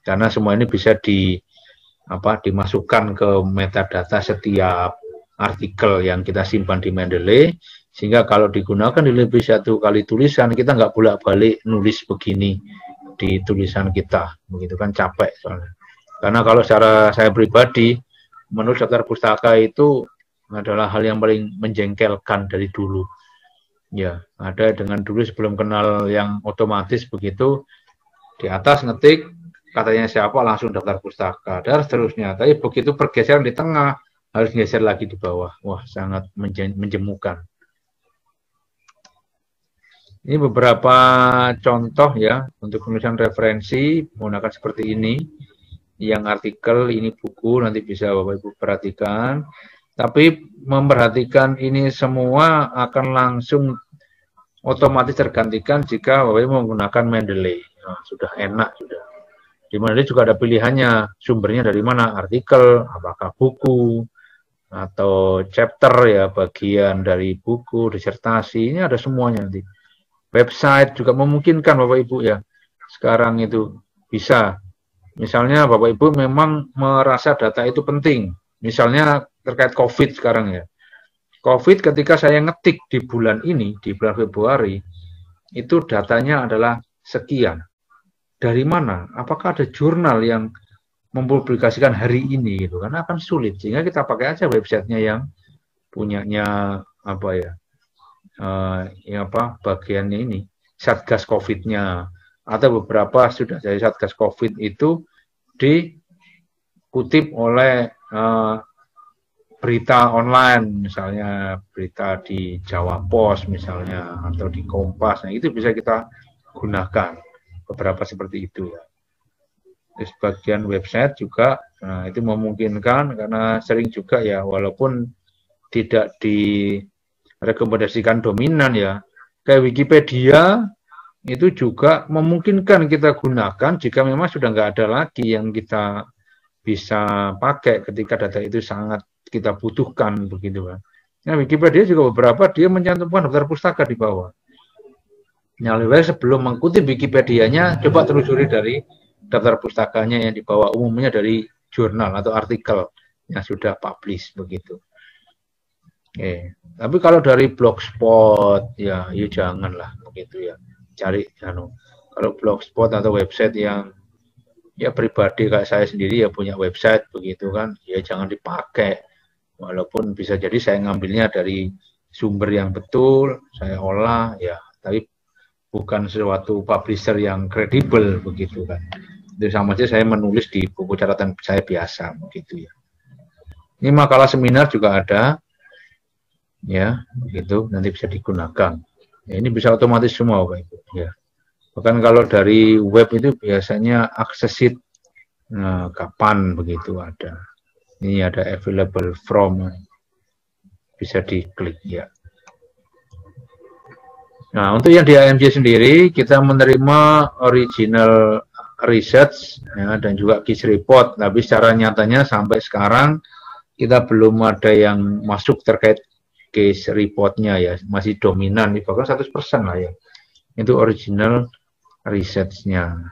Karena semua ini bisa dimasukkan ke metadata setiap artikel yang kita simpan di Mendeley, sehingga kalau digunakan di lebih satu kali tulisan, kita nggak bolak-balik nulis begini di tulisan kita, begitu kan capek soalnya. Karena kalau secara saya pribadi, menulis daftar pustaka itu adalah hal yang paling menjengkelkan dari dulu. Ya, ada dengan dulu sebelum kenal yang otomatis begitu, di atas ngetik, katanya siapa langsung daftar pustaka dan seterusnya. Tapi begitu pergeseran di tengah harus geser lagi di bawah. Wah, sangat menjemukan. Ini beberapa contoh ya untuk penulisan referensi menggunakan seperti ini. Yang artikel ini buku nanti bisa Bapak Ibu perhatikan. Tapi memperhatikan ini semua akan langsung otomatis tergantikan jika Bapak Ibu menggunakan Mendeley. Nah, sudah enak sudah. Di mana juga ada pilihannya, sumbernya dari mana, artikel, apakah buku, atau chapter ya, bagian dari buku, disertasi, ini ada semuanya nanti. Website juga memungkinkan Bapak Ibu ya, sekarang itu bisa. Misalnya Bapak Ibu memang merasa data itu penting, misalnya terkait COVID sekarang ya. COVID ketika saya ngetik di bulan ini, di bulan Februari, itu datanya adalah sekian. Dari mana? Apakah ada jurnal yang mempublikasikan hari ini gitu? Karena akan sulit, sehingga kita pakai aja websitenya yang punyanya bagiannya ini Satgas COVID-nya, atau beberapa sudah dari Satgas COVID itu dikutip oleh berita online, misalnya berita di Jawa Pos misalnya, atau di Kompas. Nah, itu bisa kita gunakan beberapa seperti itu ya. Di sebagian website juga Nah, itu memungkinkan karena sering juga ya, walaupun tidak direkomendasikan dominan ya, kayak Wikipedia itu juga memungkinkan kita gunakan jika memang sudah nggak ada lagi yang kita bisa pakai ketika data itu sangat kita butuhkan begitu kan. Nah, Wikipedia juga beberapa dia mencantumkan daftar pustaka di bawah. Nah, lebih baik sebelum mengutip Wikipedia-nya, coba telusuri dari daftar pustakanya yang dibawa, umumnya dari jurnal atau artikel yang sudah publish begitu. Oke. Tapi kalau dari blogspot ya janganlah begitu ya. Cari kalau blogspot atau website yang ya pribadi kayak saya sendiri ya punya website begitu kan, ya jangan dipakai. Walaupun bisa jadi saya ngambilnya dari sumber yang betul, saya olah ya, tapi bukan suatu publisher yang kredibel begitu kan. Itu sama aja saya menulis di buku catatan saya biasa begitu ya. Ini makalah seminar juga ada, ya begitu, nanti bisa digunakan. Ya, ini bisa otomatis semua Bapak Ibu. Ya. Bahkan kalau dari web itu biasanya aksesit, nah, kapan begitu ada. Ini ada available from, bisa diklik ya. Nah, untuk yang di AMJ sendiri, kita menerima original research ya, dan juga case report. Tapi secara nyatanya sampai sekarang kita belum ada yang masuk terkait case reportnya ya, masih dominan, bahkan 100% lah ya. Itu original research-nya.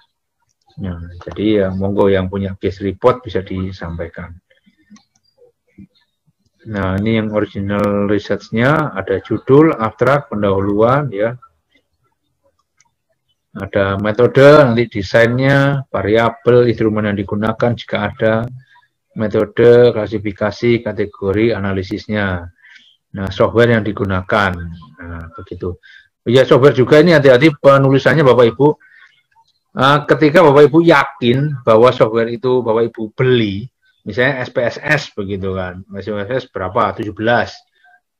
Ya, jadi ya monggo yang punya case report bisa disampaikan. Nah, ini yang original research-nya, ada judul, abstrak, pendahuluan ya. Ada metode, nanti desainnya, variabel, instrumen yang digunakan jika ada, metode, klasifikasi, kategori, analisisnya. Nah, software yang digunakan. Nah, begitu. Ya, software juga ini hati-hati penulisannya Bapak Ibu. Ketika Bapak Ibu yakin bahwa software itu Bapak Ibu beli, misalnya SPSS begitu kan, SPSS berapa? 17.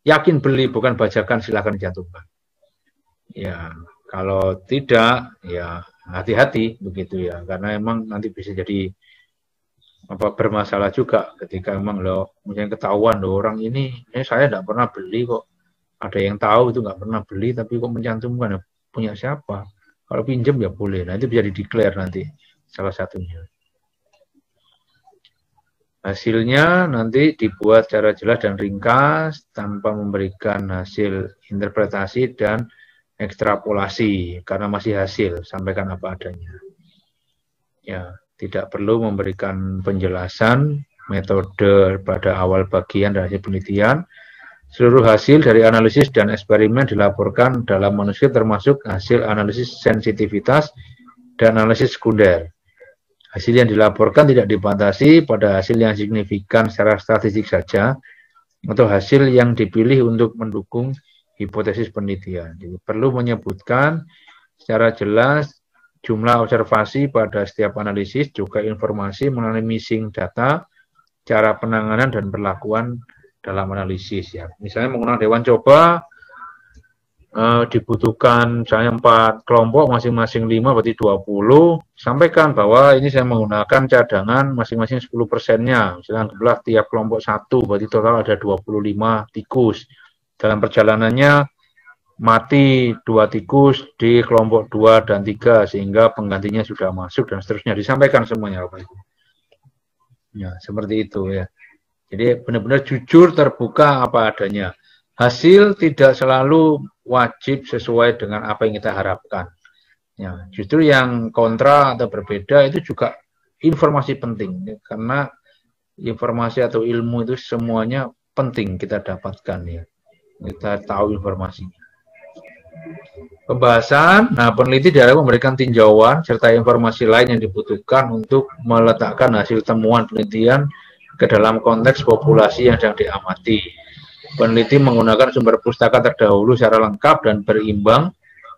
Yakin beli, bukan bajakan, silakan dicantumkan. Ya, kalau tidak, ya hati-hati begitu ya, karena emang nanti bisa jadi bermasalah juga ketika emang misalnya ketahuan orang ini saya tidak pernah beli kok, ada yang tahu itu nggak pernah beli tapi kok mencantumkan, punya siapa? Kalau pinjam ya boleh, nah itu bisa dideklar nanti salah satunya. Hasilnya nanti dibuat secara jelas dan ringkas tanpa memberikan hasil interpretasi dan ekstrapolasi, karena masih hasil, sampaikan apa adanya. Ya, tidak perlu memberikan penjelasan metode pada awal bagian dari hasil penelitian. Seluruh hasil dari analisis dan eksperimen dilaporkan dalam manuskrip termasuk hasil analisis sensitivitas dan analisis sekunder. Hasil yang dilaporkan tidak dibatasi pada hasil yang signifikan secara statistik saja atau hasil yang dipilih untuk mendukung hipotesis penelitian. Jadi, perlu menyebutkan secara jelas jumlah observasi pada setiap analisis, juga informasi mengenai missing data, cara penanganan dan perlakuan dalam analisis ya. Misalnya menggunakan dewan coba dibutuhkan misalnya 4 kelompok, masing-masing 5 berarti 20, sampaikan bahwa ini saya menggunakan cadangan masing-masing 10%-nya. Misalnya anggaplah tiap kelompok 1 berarti total ada 25 tikus. Dalam perjalanannya mati 2 tikus di kelompok 2 dan 3 sehingga penggantinya sudah masuk dan seterusnya, disampaikan semuanya Bapak Ibu. Ya, seperti itu ya. Jadi benar-benar jujur, terbuka apa adanya. Hasil tidak selalu wajib sesuai dengan apa yang kita harapkan. Ya, justru yang kontra atau berbeda itu juga informasi penting ya, karena informasi atau ilmu itu semuanya penting kita dapatkan ya. Kita tahu informasinya. Pembahasan, nah peneliti diharapkan memberikan tinjauan serta informasi lain yang dibutuhkan untuk meletakkan hasil temuan penelitian ke dalam konteks populasi yang sedang diamati. Peneliti menggunakan sumber pustaka terdahulu secara lengkap dan berimbang,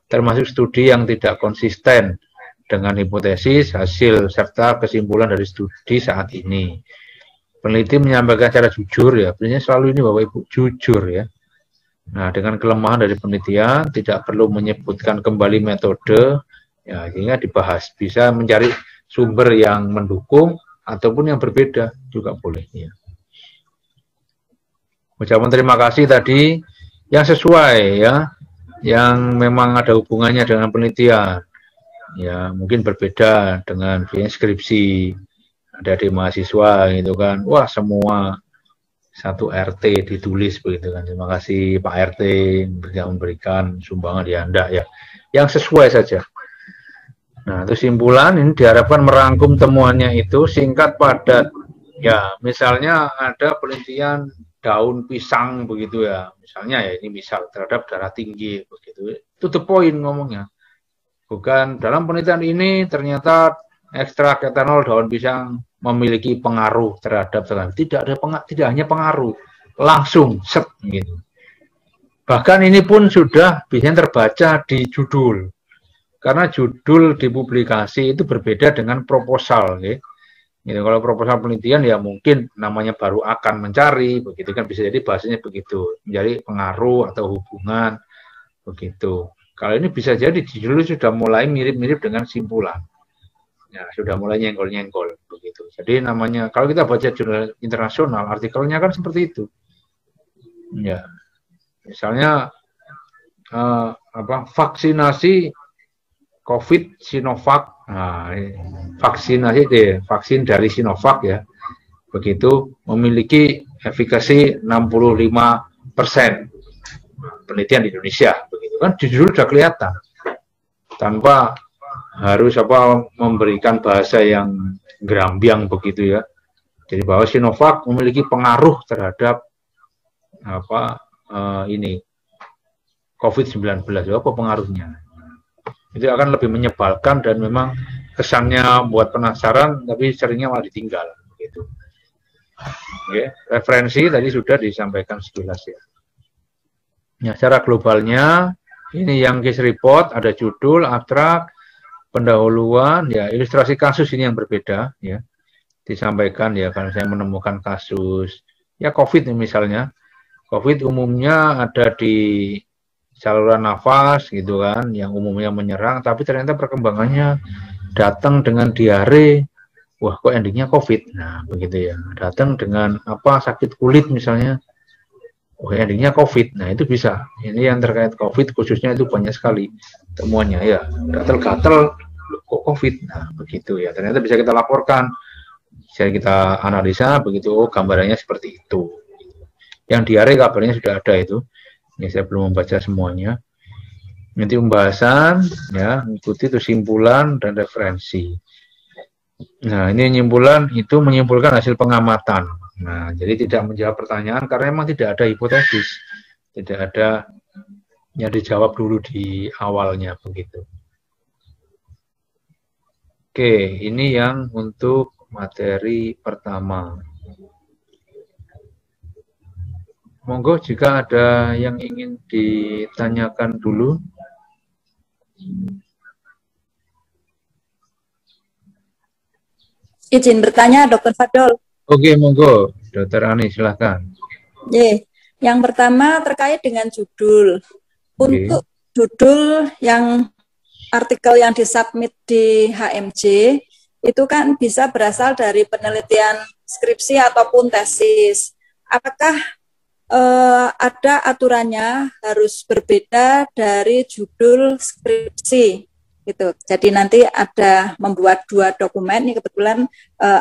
termasuk studi yang tidak konsisten dengan hipotesis, hasil, serta kesimpulan dari studi saat ini. Peneliti menyampaikan secara jujur ya, sebenarnya selalu ini Bapak Ibu, jujur ya. Nah, dengan kelemahan dari penelitian, tidak perlu menyebutkan kembali metode, ya, sehingga dibahas. Bisa mencari sumber yang mendukung, ataupun yang berbeda juga boleh. Ya. Ucapan terima kasih tadi yang sesuai ya, yang memang ada hubungannya dengan penelitian. Ya, mungkin berbeda dengan skripsi. Ada di mahasiswa gitu kan. Wah, semua satu RT ditulis begitu kan. Terima kasih Pak RT memberikan sumbangan di Anda ya. Yang sesuai saja. Nah, itu simpulan ini diharapkan merangkum temuannya itu singkat padat. Ya, misalnya ada penelitian daun pisang begitu ya. Misalnya ya ini misal terhadap darah tinggi begitu. Itu the point ngomongnya. Bukan dalam penelitian ini ternyata ekstrak etanol daun pisang memiliki pengaruh terhadap tidak hanya pengaruh, langsung set gitu. Bahkan ini pun sudah bisa terbaca di judul. Karena judul di publikasi itu berbeda dengan proposal, gitu. Gitu, kalau proposal penelitian ya mungkin namanya baru akan mencari, begitu kan bisa jadi bahasanya begitu, menjadi pengaruh atau hubungan, begitu. Kalau ini bisa jadi judul sudah mulai mirip-mirip dengan simpulan. Ya, sudah mulai nyenggol-nyenggol begitu. Jadi namanya kalau kita baca jurnal internasional, artikelnya kan seperti itu. Ya. Misalnya vaksinasi COVID Sinovac. Nah, vaksin dari Sinovac ya. Begitu memiliki efikasi 65%. Penelitian di Indonesia begitu kan judul sudah kelihatan. Tanpa harus memberikan bahasa yang gerambiang begitu ya. Jadi bahwa Sinovac memiliki pengaruh terhadap ini COVID-19. Apa pengaruhnya? Itu akan lebih menyebalkan dan memang kesannya buat penasaran, tapi seringnya malah ditinggal. Begitu. Oke, referensi tadi sudah disampaikan sekilas ya. Ya, secara globalnya ini yang case report ada judul, abstrak, pendahuluan, ya ilustrasi kasus ini yang berbeda ya disampaikan ya kalau saya menemukan kasus ya COVID misalnya. COVID umumnya ada di saluran nafas gitu kan, yang umumnya menyerang, tapi ternyata perkembangannya datang dengan diare, wah kok endingnya COVID. Nah begitu ya, datang dengan sakit kulit misalnya, wah endingnya COVID. Nah itu bisa, ini yang terkait COVID khususnya itu banyak sekali temuannya ya, gatal-gatal kok COVID. Nah begitu ya, ternyata bisa kita laporkan, bisa kita analisa begitu, gambarannya seperti itu. Yang diare kabarnya sudah ada itu. Ya, saya belum membaca semuanya. Nanti pembahasan, ya, mengikuti itu simpulan dan referensi. Nah, ini simpulan itu menyimpulkan hasil pengamatan. Nah, jadi tidak menjawab pertanyaan karena memang tidak ada hipotesis, tidak ada yang dijawab dulu di awalnya begitu. Oke, ini yang untuk materi pertama. Monggo jika ada yang ingin ditanyakan dulu.
Izin bertanya, Dr. Fadol.
Oke, monggo, Dr. Ani, silahkan.
Yang pertama terkait dengan judul. Untuk judul yang artikel yang disubmit di HMJ, itu kan bisa berasal dari penelitian skripsi ataupun tesis. Apakah ada aturannya harus berbeda dari judul skripsi gitu. Jadi nanti ada membuat 2 dokumen. Ini kebetulan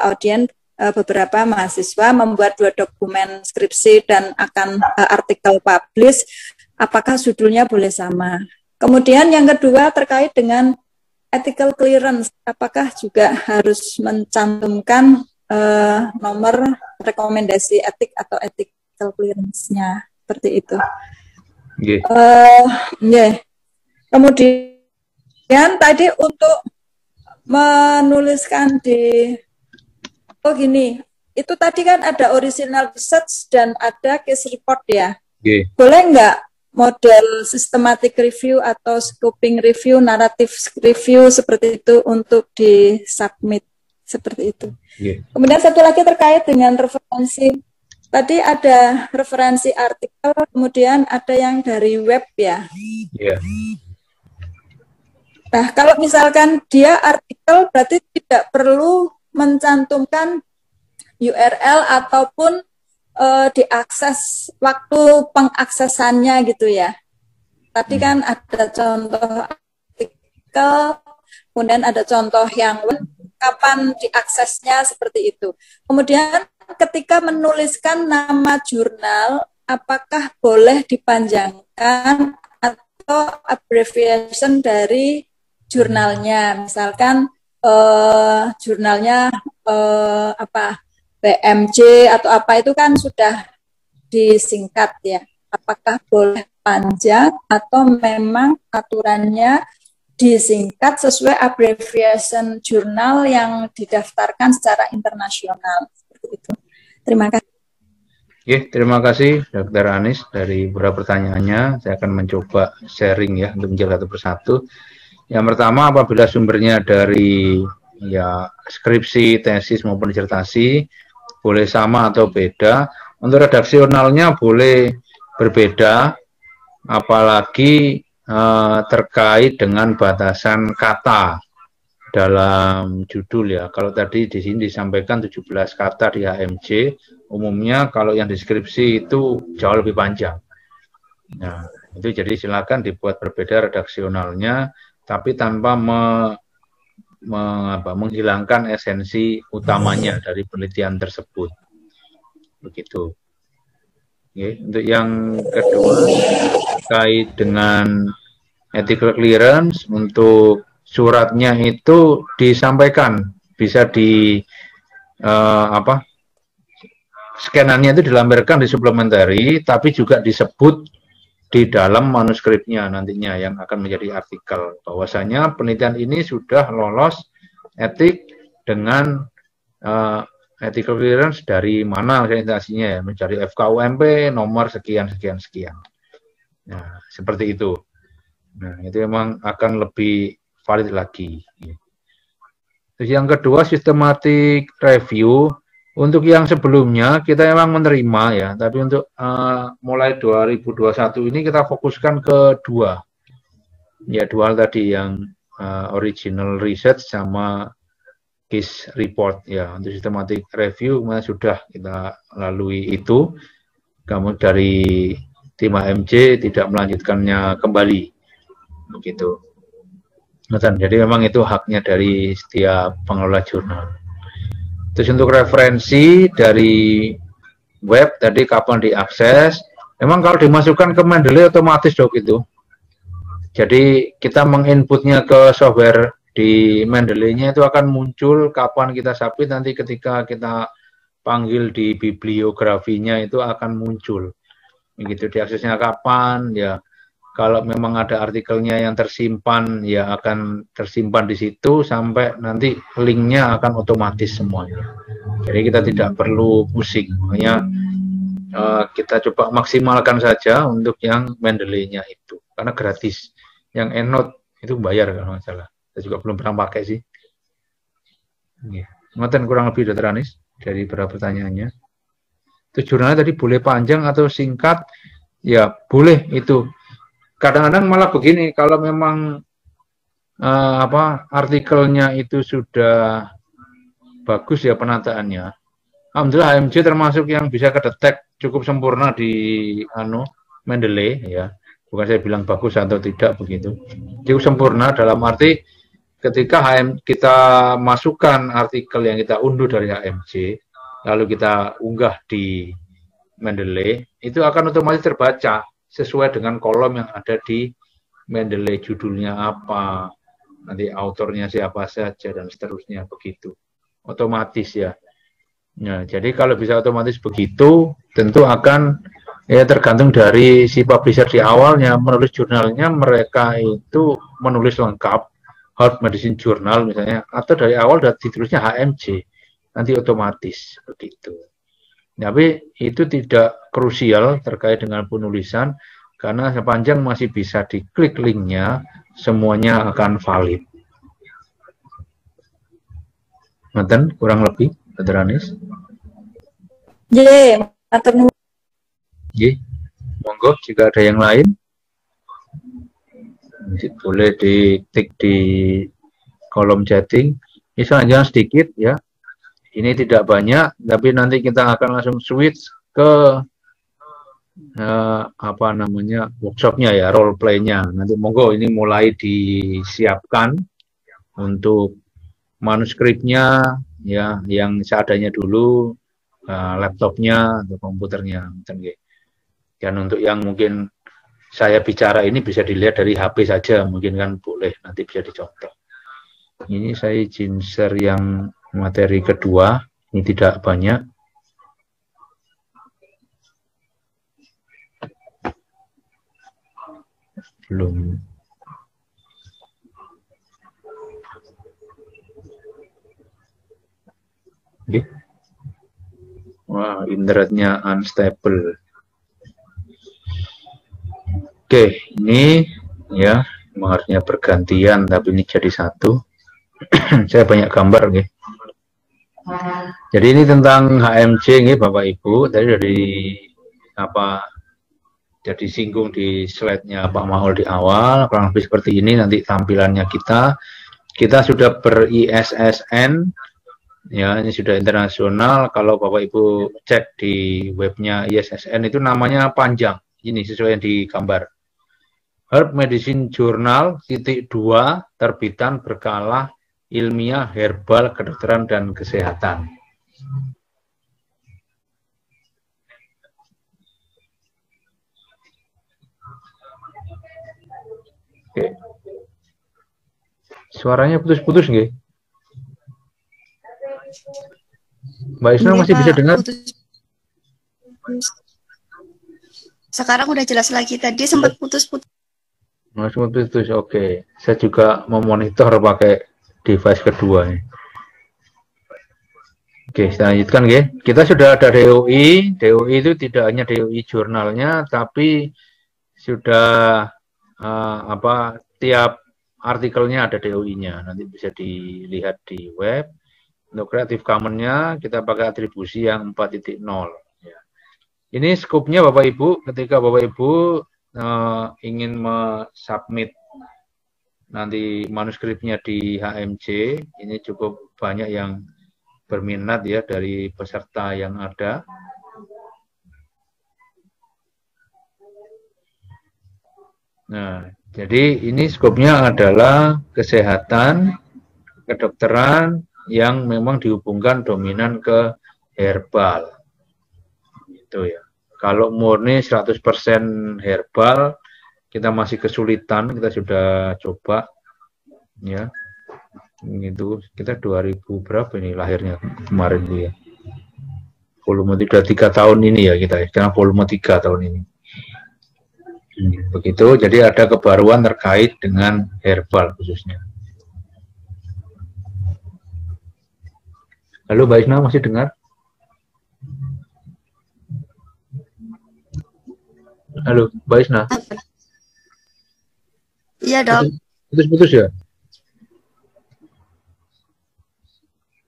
audien beberapa mahasiswa membuat 2 dokumen skripsi dan akan artikel publish. Apakah judulnya boleh sama? Kemudian yang kedua terkait dengan ethical clearance. Apakah juga harus mencantumkan nomor rekomendasi etik atau etik clearance-nya seperti itu. Kemudian tadi untuk menuliskan di itu tadi kan ada original research dan ada case report ya. Boleh nggak model systematic review atau scoping review, narrative review seperti itu untuk di submit seperti itu. Kemudian satu lagi terkait dengan referensi. Tadi ada referensi artikel, kemudian ada yang dari web ya. Nah, kalau misalkan dia artikel berarti tidak perlu mencantumkan URL ataupun diakses waktu pengaksesannya gitu ya. Tadi kan ada contoh artikel, kemudian ada contoh yang kapan diaksesnya seperti itu. Kemudian ketika menuliskan nama jurnal, apakah boleh dipanjangkan atau abbreviation dari jurnalnya, misalkan jurnalnya apa BMJ atau apa itu kan sudah disingkat ya. Apakah boleh panjang atau memang aturannya disingkat sesuai abbreviation jurnal yang didaftarkan secara internasional seperti itu. Terima kasih.
Oke, terima kasih Dr. Anis dari beberapa pertanyaannya. Saya akan mencoba sharing ya untuk menjawab satu persatu. Yang pertama, apabila sumbernya dari ya skripsi, tesis maupun disertasi, boleh sama atau beda. Untuk redaksionalnya boleh berbeda, apalagi terkait dengan batasan kata dalam judul ya. Kalau tadi di sini disampaikan 17 kata di HMJ, umumnya kalau yang deskripsi itu jauh lebih panjang. Nah, itu jadi silakan dibuat berbeda redaksionalnya, tapi tanpa menghilangkan esensi utamanya dari penelitian tersebut. Begitu. Oke, untuk yang kedua terkait dengan ethical clearance, untuk suratnya itu disampaikan bisa di scanannya itu dilampirkan di supplementary, tapi juga disebut di dalam manuskripnya nantinya yang akan menjadi artikel bahwasanya penelitian ini sudah lolos etik dengan ethical clearance dari mana instansinya ya, mencari FKUMP nomor sekian sekian sekian. Nah, seperti itu. Nah, itu memang akan lebih valid lagi. Terus yang kedua, systematic review. Untuk yang sebelumnya kita memang menerima ya, tapi untuk mulai 2021 ini kita fokuskan ke dua. Ya, dua hal tadi yang original research sama case report ya. Untuk systematic review sudah kita lalui itu. Kamu dari tim HMJ tidak melanjutkannya kembali. Begitu. Jadi memang itu haknya dari setiap pengelola jurnal. Terus untuk referensi dari web tadi kapan diakses, memang kalau dimasukkan ke Mendeley otomatis dok itu. Jadi kita menginputnya ke software di Mendeley-nya itu akan muncul kapan kita submit, nanti ketika kita panggil di bibliografinya itu akan muncul. Begitu diaksesnya kapan ya. Kalau memang ada artikelnya yang tersimpan, ya akan tersimpan di situ sampai nanti linknya akan otomatis semuanya. Jadi kita tidak perlu pusing. Makanya kita coba maksimalkan saja untuk yang Mendeley-nya itu, karena gratis. Yang EndNote itu bayar kalau nggak salah. Saya juga belum pernah pakai sih. Ngoten kurang lebih Dr. Anis dari beberapa pertanyaannya. Itu jurnalnya tadi boleh panjang atau singkat? Ya boleh itu. Kadang-kadang malah begini, kalau memang artikelnya itu sudah bagus ya penataannya, alhamdulillah HMJ termasuk yang bisa kedetek cukup sempurna di Mendeley ya. Bukan saya bilang bagus atau tidak begitu, cukup sempurna dalam arti ketika kita masukkan artikel yang kita unduh dari HMJ lalu kita unggah di Mendeley, itu akan otomatis terbaca sesuai dengan kolom yang ada di Mendeley, judulnya apa, nanti autornya siapa saja, dan seterusnya begitu. Otomatis ya. Nah, jadi kalau bisa otomatis begitu, tentu akan ya tergantung dari si publisher di awalnya menulis jurnalnya, mereka itu menulis lengkap, Heart Medicine Journal misalnya, atau dari awal sudah ditulisnya HMJ, nanti otomatis begitu. Tapi itu tidak krusial terkait dengan penulisan, karena sepanjang masih bisa diklik linknya, semuanya akan valid. Ngoten kurang lebih, Dr. Anis. Monggo jika ada yang lain, boleh diketik di kolom chatting. Ini saja sedikit ya, ini tidak banyak, tapi nanti kita akan langsung switch ke apa namanya workshopnya ya, role play-nya. Nanti monggo ini mulai disiapkan untuk manuskripnya ya, yang seadanya dulu, laptopnya atau komputernya. Dan untuk yang mungkin saya bicara ini bisa dilihat dari HP saja, mungkin kan boleh, nanti bisa dicontoh. Ini saya izin share yang materi kedua, ini tidak banyak. Belum. Oke. Wah, internetnya unstable. Oke, ini ya, harusnya bergantian, tapi ini jadi satu. Saya banyak gambar, oke. Jadi ini tentang HMJ, nih, Bapak Ibu. Tadi dari apa? Jadi singgung di slide-nya Pak Mahol di awal, kurang lebih seperti ini nanti tampilannya kita. Kita sudah ber-ISSN, ya ini sudah internasional. Kalau Bapak Ibu cek di webnya ISSN itu namanya panjang, ini sesuai yang di gambar. Herb Medicine Journal _2 terbitan berkala ilmiah herbal kedokteran dan kesehatan. Oke. Suaranya putus-putus nggih? Mbak Isna masih bisa dengar?
Sekarang udah jelas lagi, tadi sempat putus-putus.
Masih putus, oke. Saya juga memonitor pakai device kedua nih. Oke, kita lanjutkan ya. Kita sudah ada DOI. DOI itu tidak hanya DOI jurnalnya, tapi sudah tiap artikelnya ada DOI-nya. Nanti bisa dilihat di web. Untuk Creative Commons-nya kita pakai atribusi yang 4.0. Ya. Ini skopnya Bapak Ibu. Ketika Bapak Ibu ingin submit nanti manuskripnya di HMJ, ini cukup banyak yang berminat ya dari peserta yang ada. Nah, jadi ini skopnya adalah kesehatan, kedokteran yang memang dihubungkan dominan ke herbal. Itu ya. Kalau murni 100% herbal, kita masih kesulitan, kita sudah coba ya. Itu kita 2000 berapa ini lahirnya kemarin itu ya. Volume 3 tahun ini ya kita, sekarang volume 3 tahun ini. Begitu, jadi ada kebaruan terkait dengan herbal khususnya. Halo Mbak Isna, masih dengar? Halo Mbak Isna?
Iya dok.
Putus-putus ya?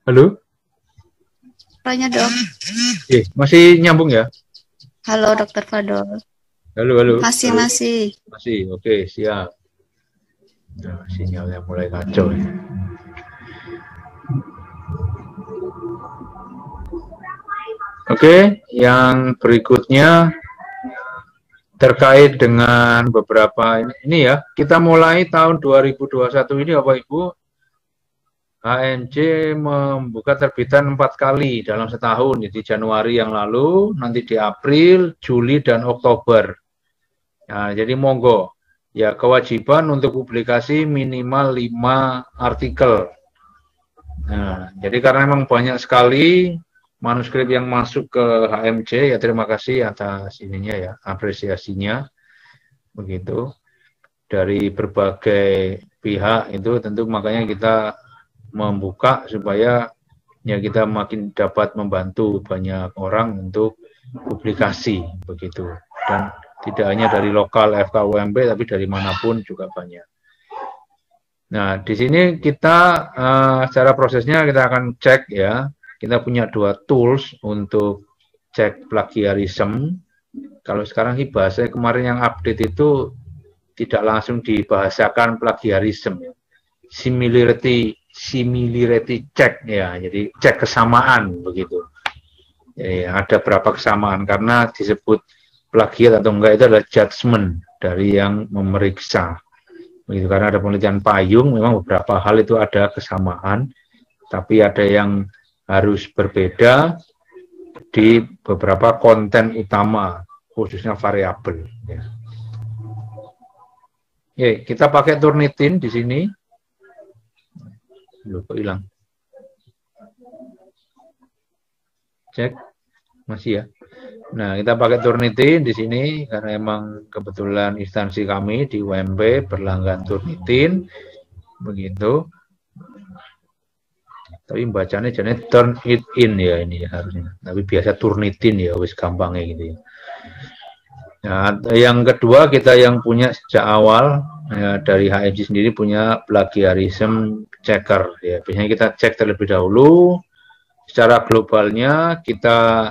Halo?
Suaranya dok.
Masih nyambung ya?
Halo Dokter Fadol.
Halo.
Masih.
Oke, siap. Nah, sinyalnya mulai kacau. Oke, yang berikutnya terkait dengan beberapa ini ya. Kita mulai tahun 2021 ini Bapak Ibu, HMJ membuka terbitan 4 kali dalam setahun. Jadi Januari yang lalu, nanti di April, Juli, dan Oktober. Nah, jadi monggo, ya kewajiban untuk publikasi minimal 5 artikel. Nah, jadi karena memang banyak sekali manuskrip yang masuk ke HMJ, ya terima kasih atas ininya ya, apresiasinya. Begitu. Dari berbagai pihak itu tentu makanya kita membuka supaya ya kita makin dapat membantu banyak orang untuk publikasi begitu. Dan tidak hanya dari lokal FKUMP, tapi dari manapun juga banyak. Nah, di sini kita secara prosesnya kita akan cek ya. Kita punya 2 tools untuk cek plagiarisme. Kalau sekarang sih bahasa kemarin yang update itu tidak langsung dibahasakan plagiarisme. Similarity similarity check ya, jadi cek kesamaan begitu. Jadi ada berapa kesamaan, karena disebut plagiat atau enggak itu adalah judgement dari yang memeriksa. Begitu, karena ada penelitian payung, memang beberapa hal itu ada kesamaan, tapi ada yang harus berbeda di beberapa konten utama, khususnya variabel. Ya. Oke, kita pakai Turnitin di sini. Loh, kok hilang? Cek, masih ya. Nah, kita pakai Turnitin di sini karena emang kebetulan instansi kami di UMP berlangganan Turnitin, begitu. Tapi bacanya jadi turn it in ya ini ya harusnya. Tapi biasa Turnitin ya, wis gampangnya gitu ya. Nah, yang kedua kita yang punya sejak awal ya, dari HMC sendiri punya plagiarism checker ya. Biasanya kita cek terlebih dahulu secara globalnya, kita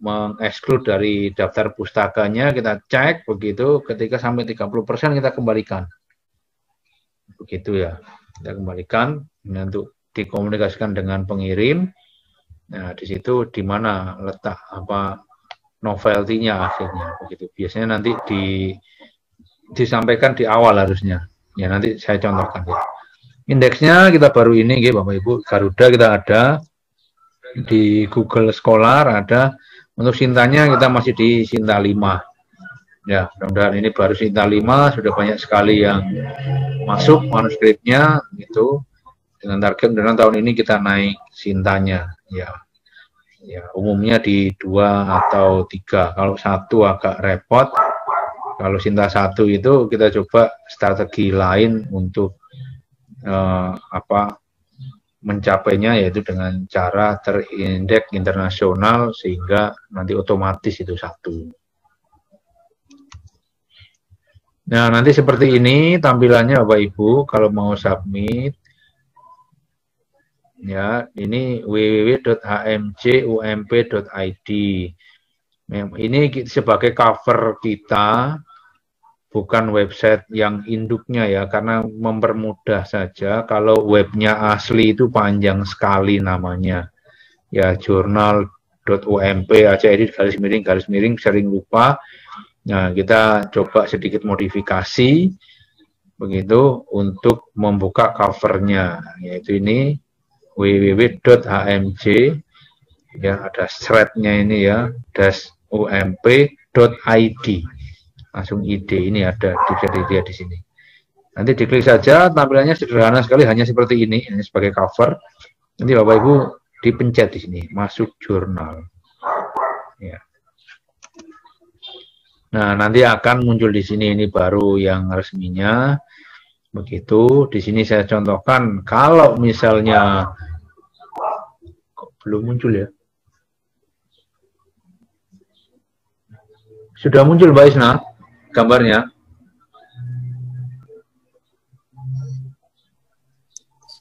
mengeksklud dari daftar pustakanya, kita cek begitu, ketika sampai 30% kita kembalikan. Begitu ya. Kita kembalikan untuk dikomunikasikan dengan pengirim. Nah, di situ di mana letak novelty-nya akhirnya begitu. Biasanya nanti disampaikan di awal harusnya. Ya nanti saya contohkan ya. Indeksnya kita baru ini Bapak Ibu, Garuda kita ada, di Google Scholar ada, untuk Sintanya kita masih di Sinta 5. Ya, mudah-mudahan ini baru Sinta 5, sudah banyak sekali yang masuk manuskripnya gitu. Dengan target mudah-mudahan tahun ini kita naik Sintanya ya. Ya, umumnya di 2 atau 3. Kalau 1 agak repot. Kalau Sinta 1 itu kita coba strategi lain untuk mencapainya, yaitu dengan cara terindeks internasional sehingga nanti otomatis itu 1. Nah, nanti seperti ini tampilannya Bapak Ibu kalau mau submit. Ya, ini www.hmcump.id. Ini sebagai cover kita, bukan website yang induknya ya, karena mempermudah saja. Kalau webnya asli itu panjang sekali namanya. Ya, jurnal.ump aja edit garis miring sering lupa. Nah, kita coba sedikit modifikasi begitu untuk membuka covernya, yaitu ini www.hmc ya, ada thread-nya ini ya, -ump.id, langsung ide ini ada, bisa dilihat di sini. Nanti diklik saja, tampilannya sederhana sekali, hanya seperti ini sebagai cover. Nanti Bapak Ibu dipencet di sini, masuk jurnal. Ya. Nah, nanti akan muncul di sini, ini baru yang resminya. Begitu, di sini saya contohkan, kalau misalnya kok belum muncul ya? Sudah muncul Mbak Isna gambarnya?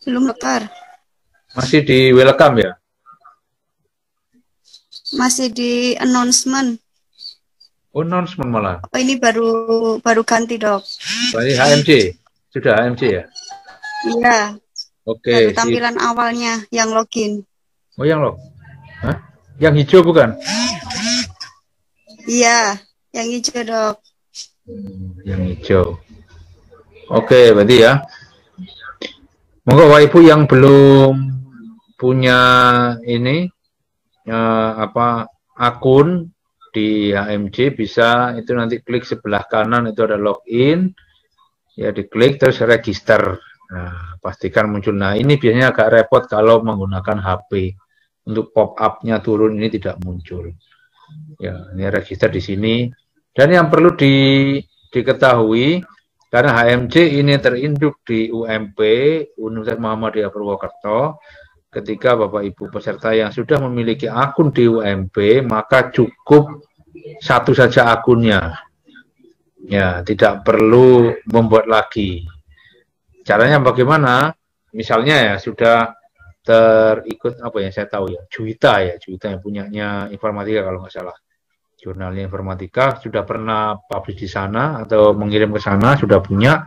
Belum lekar.
Masih di welcome ya?
Masih di announcement.
Oh, announcement malah.
Oh, ini baru ganti, Dok.
Ini HMC. Sudah HMC ya?
Iya.
Oke.
Baru tampilan awalnya yang login.
Oh, yang log. Hah? Yang hijau bukan?
Iya, yang hijau, Dok.
Yang hijau. Oke, berarti ya. Monggo Bapak Ibu yang belum punya ini akun di HMC bisa itu nanti klik sebelah kanan itu ada login. Ya, diklik terus register. Nah, pastikan muncul. Nah, ini biasanya agak repot kalau menggunakan HP. Untuk pop-up-nya turun ini tidak muncul. Ya, ini register di sini. Dan yang perlu diketahui, karena HMC ini terinduk di UMP, Universitas Muhammadiyah Purwokerto, ketika Bapak Ibu peserta yang sudah memiliki akun di UMP, maka cukup satu saja akunnya. Ya, tidak perlu membuat lagi. Caranya bagaimana? Misalnya ya sudah terikut saya tahu ya, Juwita yang punyanya informatika kalau nggak salah. Jurnalnya informatika sudah pernah publish di sana atau mengirim ke sana, sudah punya.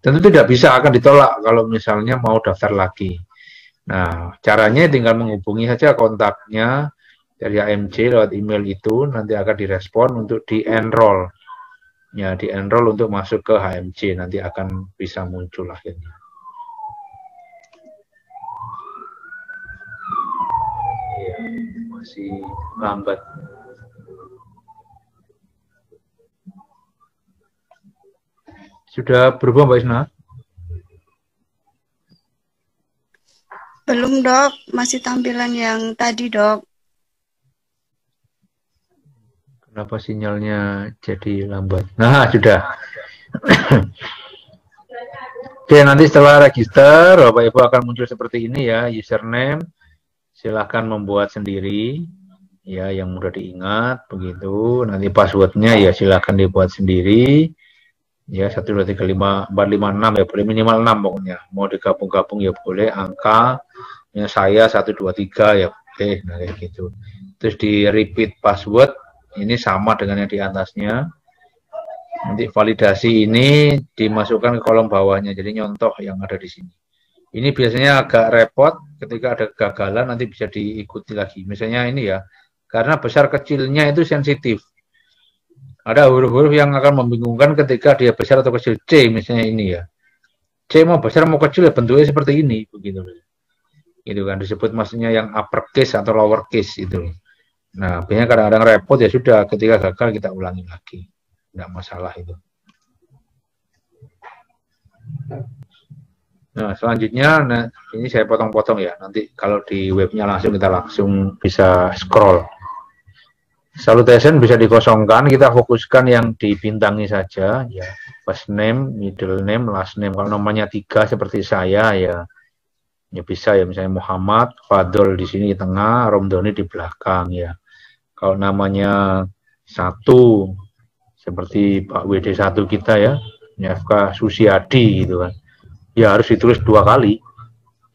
Tentu tidak bisa, akan ditolak kalau misalnya mau daftar lagi. Nah, caranya tinggal menghubungi saja kontaknya dari HMJ lewat email itu, nanti akan direspon untuk di-enroll. Ya, di-enroll untuk masuk ke HMJ, nanti akan bisa muncul akhirnya. Ya, masih lambat. Sudah berubah Mbak Isna?
Belum, Dok. Masih tampilan yang tadi, Dok.
Kenapa sinyalnya jadi lambat? Nah, sudah. Oke, nanti setelah register, Bapak Ibu akan muncul seperti ini ya, username. Silahkan membuat sendiri, ya, yang mudah diingat, begitu. Nanti passwordnya ya silahkan dibuat sendiri. Ya, 1, 2, 3, 5, 4, 5, 6 ya, boleh minimal 6 pokoknya. Mau digabung-gabung ya boleh, angka ya saya 1, 2, 3 ya boleh, nah kayak gitu. Terus di repeat password, ini sama dengan yang di atasnya. Nanti validasi ini dimasukkan ke kolom bawahnya, jadi nyontoh yang ada di sini. Ini biasanya agak repot, ketika ada kegagalan nanti bisa diikuti lagi. Misalnya ini ya, karena besar kecilnya itu sensitif. Ada huruf-huruf yang akan membingungkan ketika dia besar atau kecil. C misalnya ini ya. C mau besar mau kecil ya bentuknya seperti ini, begitu. Itu kan disebut maksudnya yang uppercase atau lowercase itu. Nah, biasanya kadang-kadang repot ya sudah, ketika gagal kita ulangi lagi. Enggak masalah itu. Nah, selanjutnya nah, ini saya potong-potong ya. Nanti kalau di webnya kita langsung bisa scroll. Salutation bisa dikosongkan, kita fokuskan yang dibintangi saja, ya. First name, middle name, last name. Kalau namanya 3 seperti saya, ya bisa ya, misalnya Muhammad, Fadol di sini di tengah, Romdoni di belakang, ya. Kalau namanya 1, seperti Pak WD1 kita ya, FK Susiadi gitu kan, ya harus ditulis 2 kali,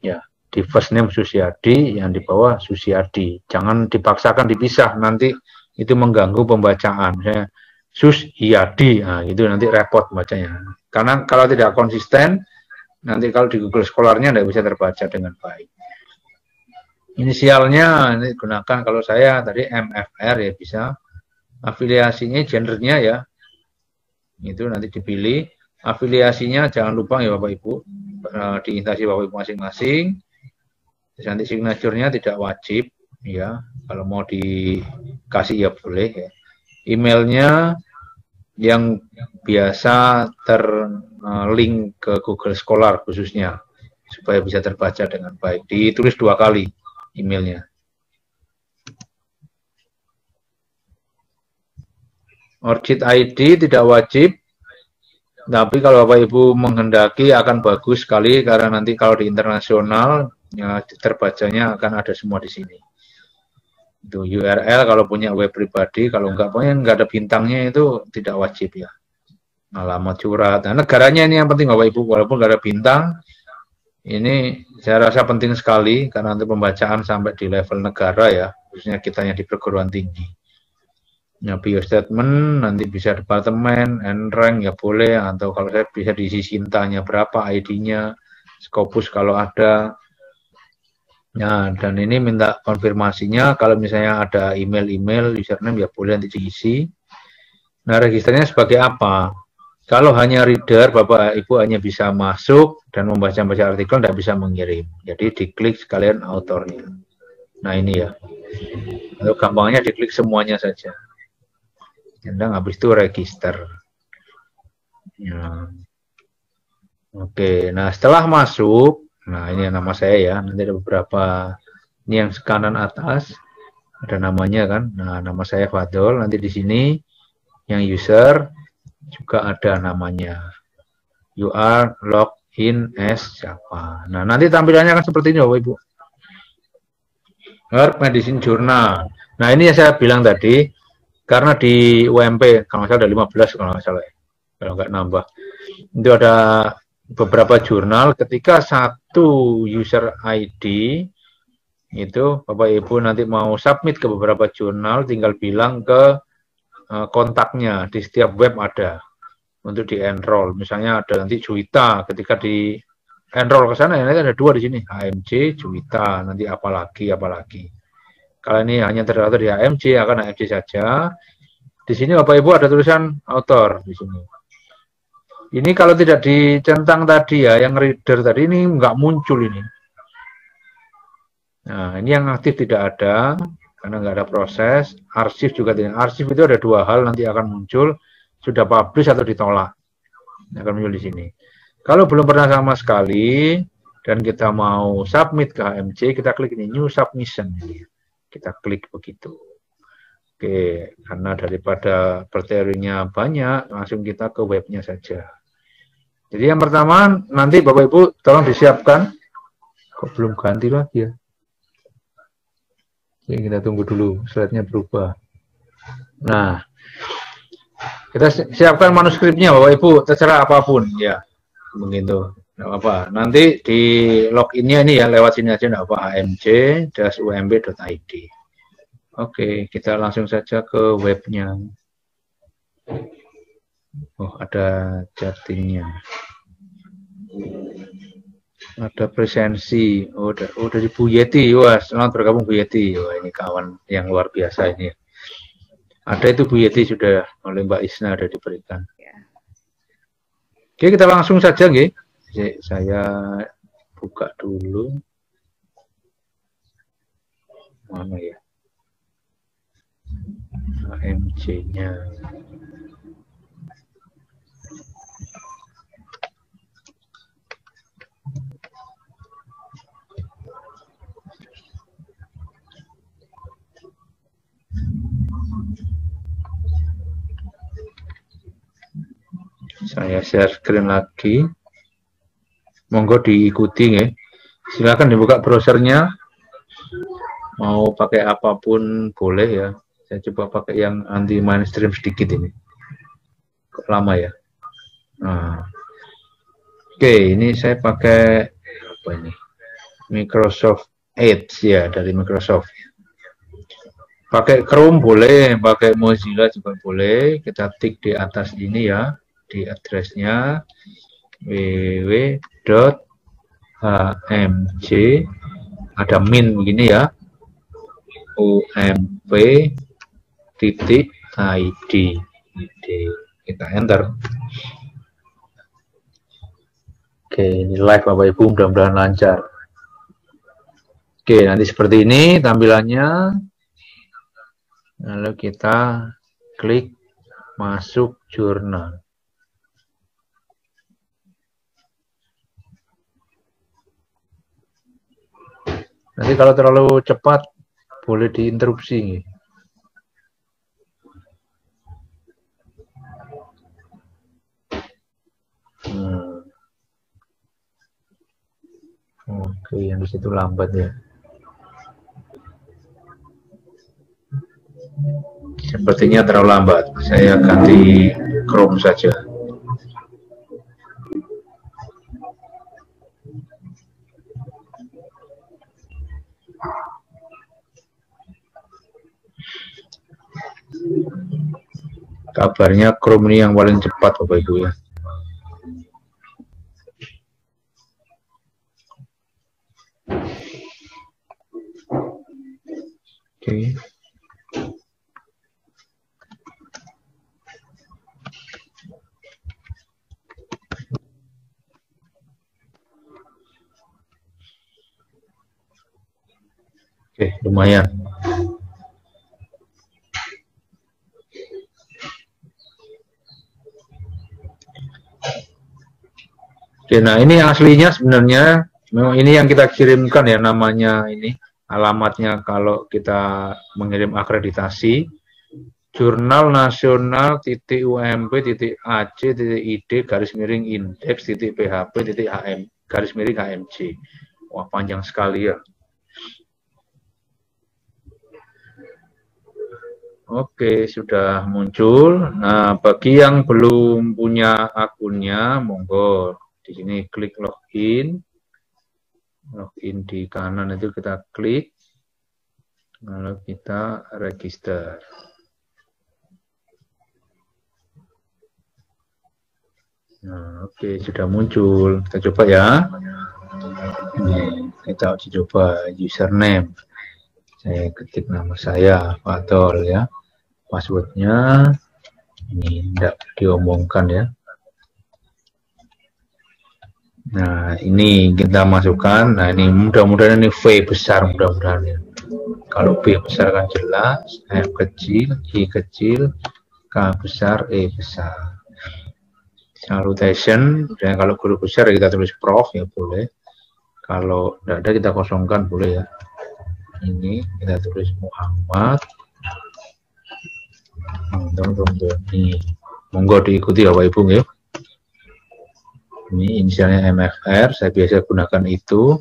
ya. Di first name Susiadi, yang di bawah Susiadi. Jangan dipaksakan dipisah, nanti itu mengganggu pembacaan. Misalnya Sus Iyadi, nah itu nanti repot bacanya. Karena kalau tidak konsisten, nanti kalau di Google Scholar-nya tidak bisa terbaca dengan baik. Inisialnya ini gunakan, kalau saya tadi MFR ya bisa. Afiliasinya, gendernya ya, itu nanti dipilih. Afiliasinya jangan lupa ya Bapak Ibu, di instansi Bapak Ibu masing-masing. Nanti signaturnya tidak wajib. Ya, kalau mau dikasih ya boleh ya. Emailnya yang biasa terlink ke Google Scholar khususnya supaya bisa terbaca dengan baik. Ditulis 2 kali emailnya. Orchid ID tidak wajib, tapi kalau Bapak Ibu menghendaki akan bagus sekali karena nanti kalau di internasional ya, terbacanya akan ada semua di sini. Itu URL kalau punya web pribadi, kalau enggak ada bintangnya itu tidak wajib ya. Alamat curhat. Nah, negaranya ini yang penting Bapak Ibu, walaupun enggak ada bintang, ini saya rasa penting sekali karena untuk pembacaan sampai di level negara ya, khususnya kita yang di perguruan tinggi. Ya, bio statement nanti bisa departemen, rank ya boleh, atau kalau saya bisa diisi cintanya berapa, ID-nya, Scopus kalau ada. Nah, dan ini minta konfirmasinya, kalau misalnya ada email username ya boleh nanti diisi. Nah, registernya sebagai apa? Kalau hanya reader, Bapak Ibu hanya bisa masuk dan membaca-baca artikel, tidak bisa mengirim. Jadi diklik sekalian autornya. Nah, ini ya. Untuk gampangnya diklik semuanya saja. Dan habis itu register. Ya. Oke, nah setelah masuk, nah ini nama saya ya, nanti ada beberapa, ini yang kanan atas, ada namanya kan, nah nama saya Fadol, nanti di sini yang user juga ada namanya, you are logged in as siapa. Nah nanti tampilannya akan seperti ini Bapak Ibu. Heart Medicine Journal, nah ini yang saya bilang tadi, karena di UMP, kalau nggak salah ada 15 kalau nggak salah ya, kalau nggak nambah, itu ada beberapa jurnal, ketika satu user ID itu Bapak Ibu nanti mau submit ke beberapa jurnal, tinggal bilang ke kontaknya, di setiap web ada. untuk di-enroll. Misalnya ada nanti Juwita, ketika di-enroll ke sana, nanti ada 2 di sini, HMJ, Juwita, nanti apalagi. Kalau ini hanya terdaftar di HMJ, akan HMJ saja. Di sini Bapak Ibu ada tulisan author di sini. Ini kalau tidak dicentang tadi ya, yang reader tadi ini nggak muncul ini. Nah, ini yang aktif tidak ada, karena nggak ada proses. Arsip juga tidak. Arsip itu ada 2 hal nanti akan muncul, sudah publish atau ditolak. Akan muncul di sini. Kalau belum pernah sama sekali, dan kita mau submit ke HMJ, kita klik ini, New Submission. Kita klik begitu. Oke, karena daripada berteorinya banyak, langsung kita ke webnya saja. Jadi yang pertama, nanti Bapak Ibu tolong disiapkan. Kok belum ganti lagi ya? Jadi kita tunggu dulu, slide-nya berubah. Nah, kita siapkan manuskripnya Bapak Ibu, terserah apapun ya. Begitu. Nggak apa. Nanti di login-nya ini ya, lewat sini aja nggak apa, amj-umb.id. Oke, kita langsung saja ke webnya. Oh, ada chattingnya. Ada presensi. Oh, dari Bu Yeti. Wah, selamat bergabung Bu Yeti. Wah, ini kawan yang luar biasa ini. Ada itu Bu Yeti sudah oleh Mbak Isna ada diberikan. Oke, kita langsung saja, nggih. Saya buka dulu. Mana ya? AMC-nya. Saya share screen lagi. Monggo diikuti ya. Silakan dibuka browsernya. Mau pakai apapun boleh ya. Saya coba pakai yang anti mainstream sedikit ini. Kok lama ya? Nah. Oke, ini saya pakai apa ini? Microsoft Edge ya, dari Microsoft. Pakai Chrome boleh, pakai Mozilla juga boleh. Kita tik di atas ini ya, di address-nya www.hmj ada min begini ya, ump.id. Kita enter. Oke, ini live Bapak Ibu, mudah-mudahan lancar. Oke, nanti seperti ini tampilannya. Lalu kita klik masuk jurnal. Nanti kalau terlalu cepat boleh diinterupsi. Oke, yang di situ lambat ya. Sepertinya terlalu lambat. Saya ganti Chrome saja. Kabarnya Chrome ini yang paling cepat Bapak Ibu ya. Oke. Oke, lumayan. Oke, nah ini aslinya sebenarnya, memang ini yang kita kirimkan ya, namanya ini, alamatnya kalau kita mengirim akreditasi, Jurnal Nasional .ump.ac.id /index.php.hm Wah, panjang sekali ya. Oke, sudah muncul. Nah, bagi yang belum punya akunnya, monggo di sini klik login. Login di kanan itu kita klik. Lalu kita register. Nah, oke, sudah muncul. Kita coba ya. Ini, kita coba username. Saya ketik nama saya, Fadol ya. Passwordnya ini tidak diomongkan ya. Nah, ini kita masukkan. Nah, ini mudah-mudahan ini V besar mudah-mudahan ya. Kalau B besar kan jelas, F kecil, I kecil, K besar, E besar. Salutation, dan kalau guru besar ya kita tulis prof ya boleh. Kalau tidak ada kita kosongkan boleh ya. Ini kita tulis Muhammad. Ini monggo diikuti Bapak Ibu ya. Ini inisialnya MFR, saya biasa gunakan itu.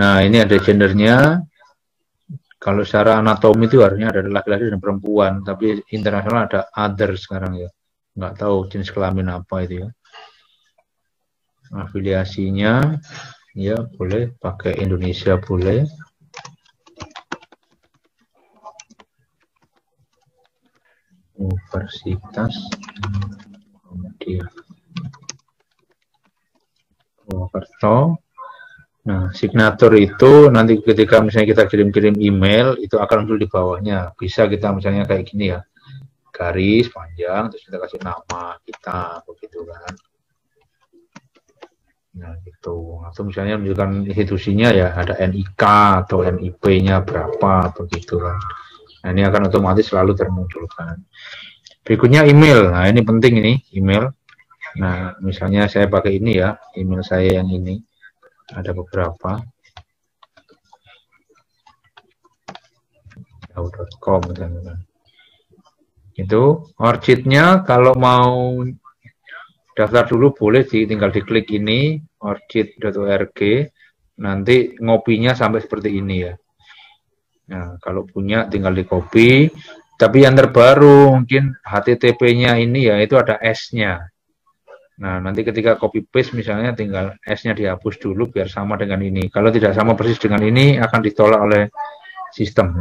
Nah, ini ada gendernya. Kalau secara anatomi itu harusnya ada laki-laki dan perempuan, tapi internasional ada other sekarang ya. Nggak tahu jenis kelamin apa itu ya. Afiliasinya ya boleh pakai Indonesia boleh. Universitas kemudian Purwokerto. Nah, signatur itu nanti ketika misalnya kita kirim-kirim email itu akan muncul di bawahnya. Bisa kita misalnya kayak gini ya, garis panjang terus kita kasih nama kita begitu kan. Nah gitu. Atau misalnya menunjukkan institusinya ya ada NIK atau NIP-nya berapa begitu kan. Nah ini akan otomatis selalu termunculkan. Berikutnya email. Nah ini penting ini email. Nah misalnya saya pakai ini ya, email saya yang ini. Ada beberapa. yahoo.com misalnya. Itu orchidnya kalau mau daftar dulu boleh tinggal diklik ini orchid.org, nanti ngopinya sampai seperti ini ya. Nah kalau punya tinggal di copy, tapi yang terbaru mungkin HTTP-nya ini ya itu ada S-nya. Nah nanti ketika copy paste misalnya tinggal S-nya dihapus dulu biar sama dengan ini. Kalau tidak sama persis dengan ini akan ditolak oleh sistem.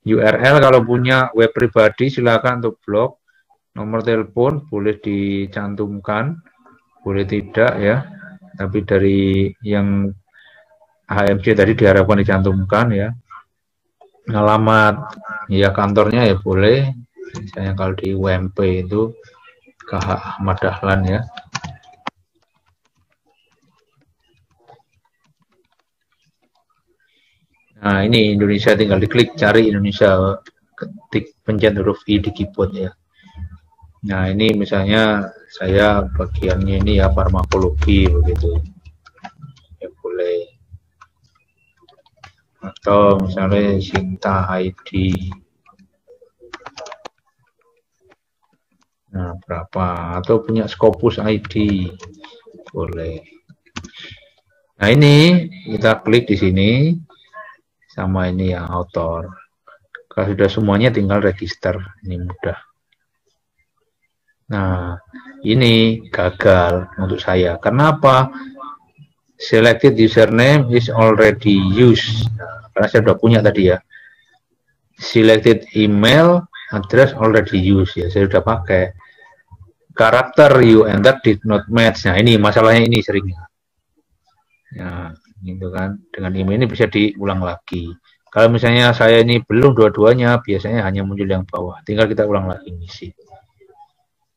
URL kalau punya web pribadi silakan untuk blog. Nomor telepon boleh dicantumkan, boleh tidak ya. Tapi dari yang HMJ tadi diharapkan dicantumkan ya. Alamat ya kantornya ya boleh. Misalnya kalau di UMP itu KH Ahmad Dahlan ya. Nah ini Indonesia tinggal diklik cari Indonesia, ketik pencet huruf I di keyboard ya. Nah ini misalnya saya bagiannya ini ya farmakologi begitu ya boleh. Atau misalnya Sinta ID. Nah, berapa? Atau punya Scopus ID. Boleh. Nah, ini kita klik di sini sama ini ya author. Kalau sudah semuanya tinggal register. Ini mudah. Nah, ini gagal untuk saya. Kenapa? Selected username is already used. Nah, karena saya sudah punya tadi ya. Selected email address already used ya. Saya sudah pakai. Karakter you enter did not match. Nah, ini masalahnya ini seringnya. Ya, gitu kan. Dengan email ini bisa diulang lagi. Kalau misalnya saya ini belum dua-duanya, biasanya hanya muncul yang bawah. Tinggal kita ulang lagi ngisi.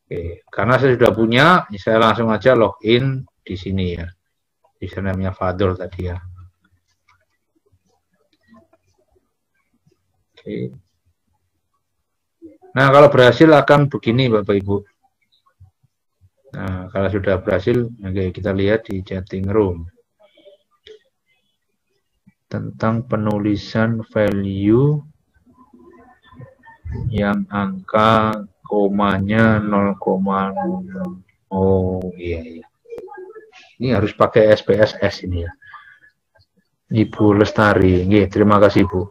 Oke, karena saya sudah punya, saya langsung aja login di sini ya. Username-nya Fadol tadi ya. Oke. Nah, kalau berhasil akan begini Bapak Ibu. Nah, kalau sudah berhasil, oke, kita lihat di chatting room. Tentang penulisan value yang angka komanya 0,0. Oh iya. Ini harus pakai SPSS ini ya. Ibu Lestari. Oke, terima kasih Bu.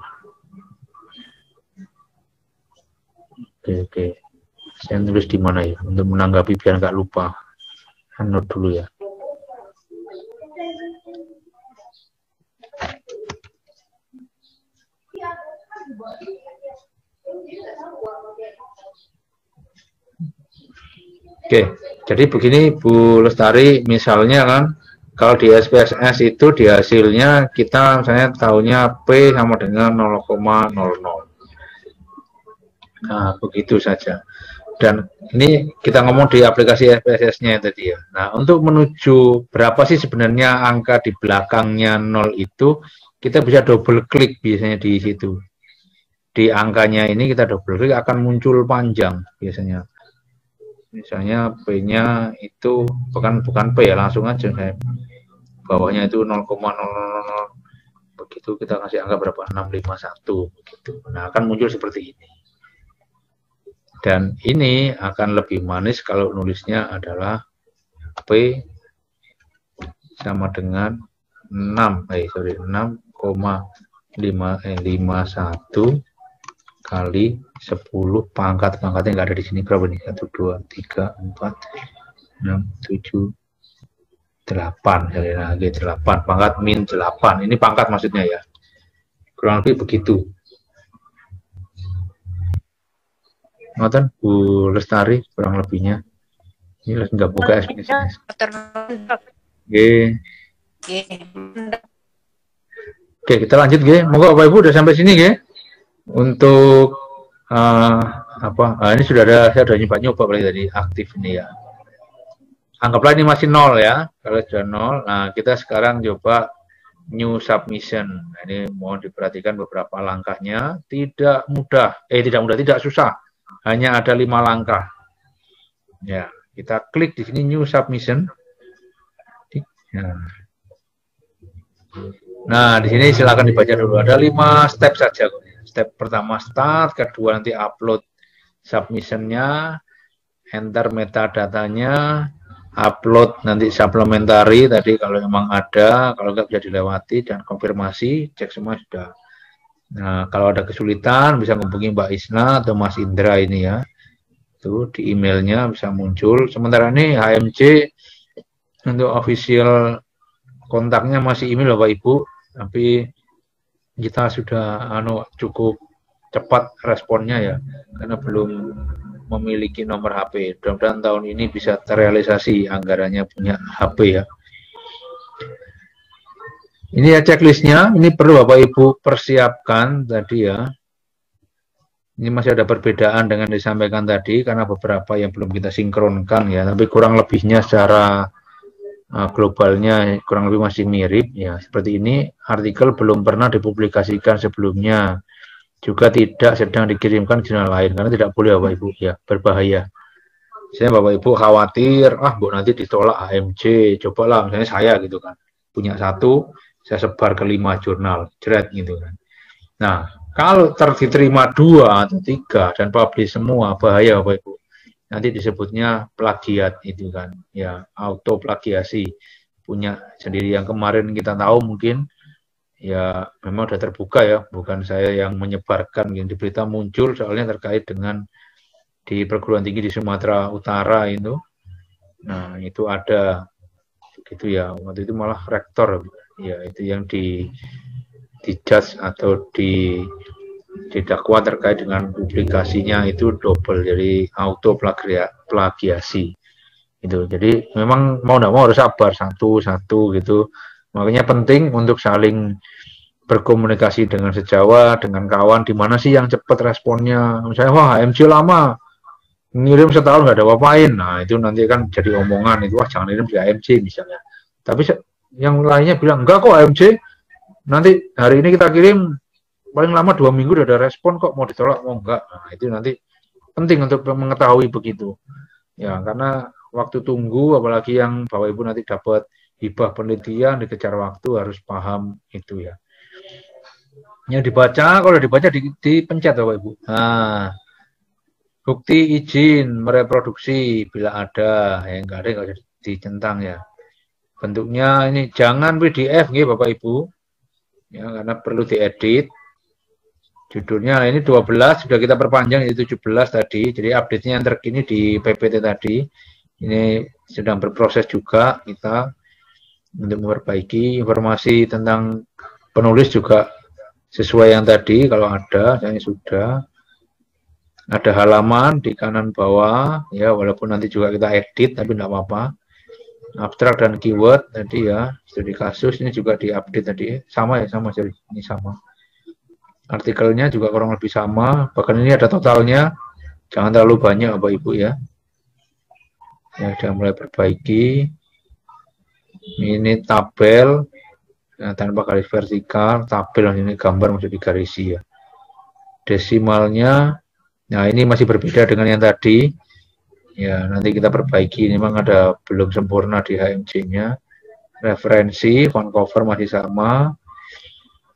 Oke. Saya tulis di mana ya untuk menanggapi biar nggak lupa. Note dulu ya. Oke, Jadi begini Bu Lestari, misalnya kan kalau di SPSS itu di hasilnya kita misalnya tahunya P sama dengan 0,00. Nah, begitu saja. Dan ini kita ngomong di aplikasi SPSS-nya tadi ya. Nah, untuk menuju berapa sih sebenarnya angka di belakangnya 0 itu, kita bisa double klik biasanya di situ. Di angkanya ini kita double klik akan muncul panjang biasanya. Misalnya P-nya itu bukan P ya, langsung aja saya bawahnya itu 0,000 begitu kita kasih angka berapa 651 begitu. Nah, akan muncul seperti ini. Dan ini akan lebih manis kalau nulisnya adalah P sama dengan 6,51 kali 10 pangkatnya nggak ada di sini berapa nih 1 2 3 4 6 7 8 sekali lagi 8 pangkat min 8 ini pangkat maksudnya ya kurang lebih begitu. Ngoten Bu Lestari kurang lebihnya ini nggak buka SPSS. Oke kita lanjut monggo Bapak Ibu udah sampai sini untuk ini sudah ada, saya sudah nyoba lagi tadi aktif ini ya. Anggaplah ini masih 0 ya. Kalau sudah 0, nah kita sekarang coba new submission. Nah, ini mohon diperhatikan beberapa langkahnya. Tidak susah. Hanya ada 5 langkah. Ya, kita klik di sini new submission. Nah, di sini silakan dibaca dulu. Ada 5 step saja. Step pertama start, kedua nanti upload submission-nya, enter metadatanya, upload nanti supplementary tadi kalau memang ada, kalau nggak bisa dilewati, dan konfirmasi, cek semua sudah. Nah, kalau ada kesulitan bisa menghubungi Mbak Isna atau Mas Indra ini ya. Itu di emailnya bisa muncul. Sementara ini HMC untuk official kontaknya masih email Bapak Ibu, tapi kita sudah cukup cepat responnya ya, karena belum memiliki nomor HP. Mudah-mudahan tahun ini bisa terrealisasi anggarannya punya HP ya. Ini ya checklistnya, ini perlu Bapak Ibu persiapkan tadi ya. Ini masih ada perbedaan dengan disampaikan tadi, karena beberapa yang belum kita sinkronkan ya, tapi kurang lebihnya secara globalnya kurang lebih masih mirip ya. Seperti ini, artikel belum pernah dipublikasikan sebelumnya, juga tidak sedang dikirimkan jurnal lain, karena tidak boleh Bapak Ibu ya, berbahaya. Saya Bapak Ibu khawatir, Bu nanti ditolak HMC, cobalah misalnya saya gitu kan, punya 1, saya sebar ke 5 jurnal, jeret gitu kan. Nah, kalau diterima 2 atau 3 dan publish semua, bahaya Bapak Ibu. Nanti disebutnya plagiat itu kan, ya auto plagiasi punya sendiri. Yang kemarin kita tahu mungkin ya memang sudah terbuka ya, bukan saya yang menyebarkan, yang di berita muncul soalnya terkait dengan di perguruan tinggi di Sumatera Utara itu. Nah itu ada begitu ya, waktu itu malah rektor ya itu yang dijudge atau didakwa terkait dengan publikasinya itu double, jadi auto plagiasi itu. Jadi memang mau tidak mau harus sabar satu-satu gitu. Makanya penting untuk saling berkomunikasi dengan sejawat, dengan kawan, di mana sih yang cepat responnya. Misalnya wah HMC lama ngirim setahun nggak ada apa-apain, nah itu nanti kan jadi omongan itu, wah jangan ngirim di HMC misalnya. Tapi yang lainnya bilang enggak kok HMC, nanti hari ini kita kirim paling lama 2 minggu udah ada respon kok, mau ditolak mau enggak. Nah, itu nanti penting untuk mengetahui begitu ya, karena waktu tunggu, apalagi yang Bapak Ibu nanti dapat hibah penelitian, dikejar waktu, harus paham itu ya. Yang dibaca, kalau dibaca dipencet Bapak Ibu. Nah, bukti izin mereproduksi bila ada, yang enggak ada nggak usah dicentang ya. Bentuknya ini jangan PDF gitu Bapak Ibu ya, karena perlu diedit. Judulnya ini 12 sudah kita perpanjang itu 17 tadi, jadi update-nya yang terkini di PPT tadi. Ini sedang berproses juga kita untuk memperbaiki informasi tentang penulis juga sesuai yang tadi kalau ada, saya sudah. Ada halaman di kanan bawah, ya walaupun nanti juga kita edit, tapi tidak apa-apa. Abstrak dan keyword tadi ya, studi kasus ini juga diupdate tadi, sama ya, sama jadi ini sama. Artikelnya juga kurang lebih sama, bahkan ini ada totalnya, jangan terlalu banyak Bapak Ibu ya. Ya sudah mulai perbaiki. Ini tabel, ya, tanpa garis vertikal, tabel ini gambar masih digarisi ya. Desimalnya, nah ini masih berbeda dengan yang tadi. Ya, nanti kita perbaiki. Ini memang ada belum sempurna di HMC-nya. Referensi, font cover masih sama.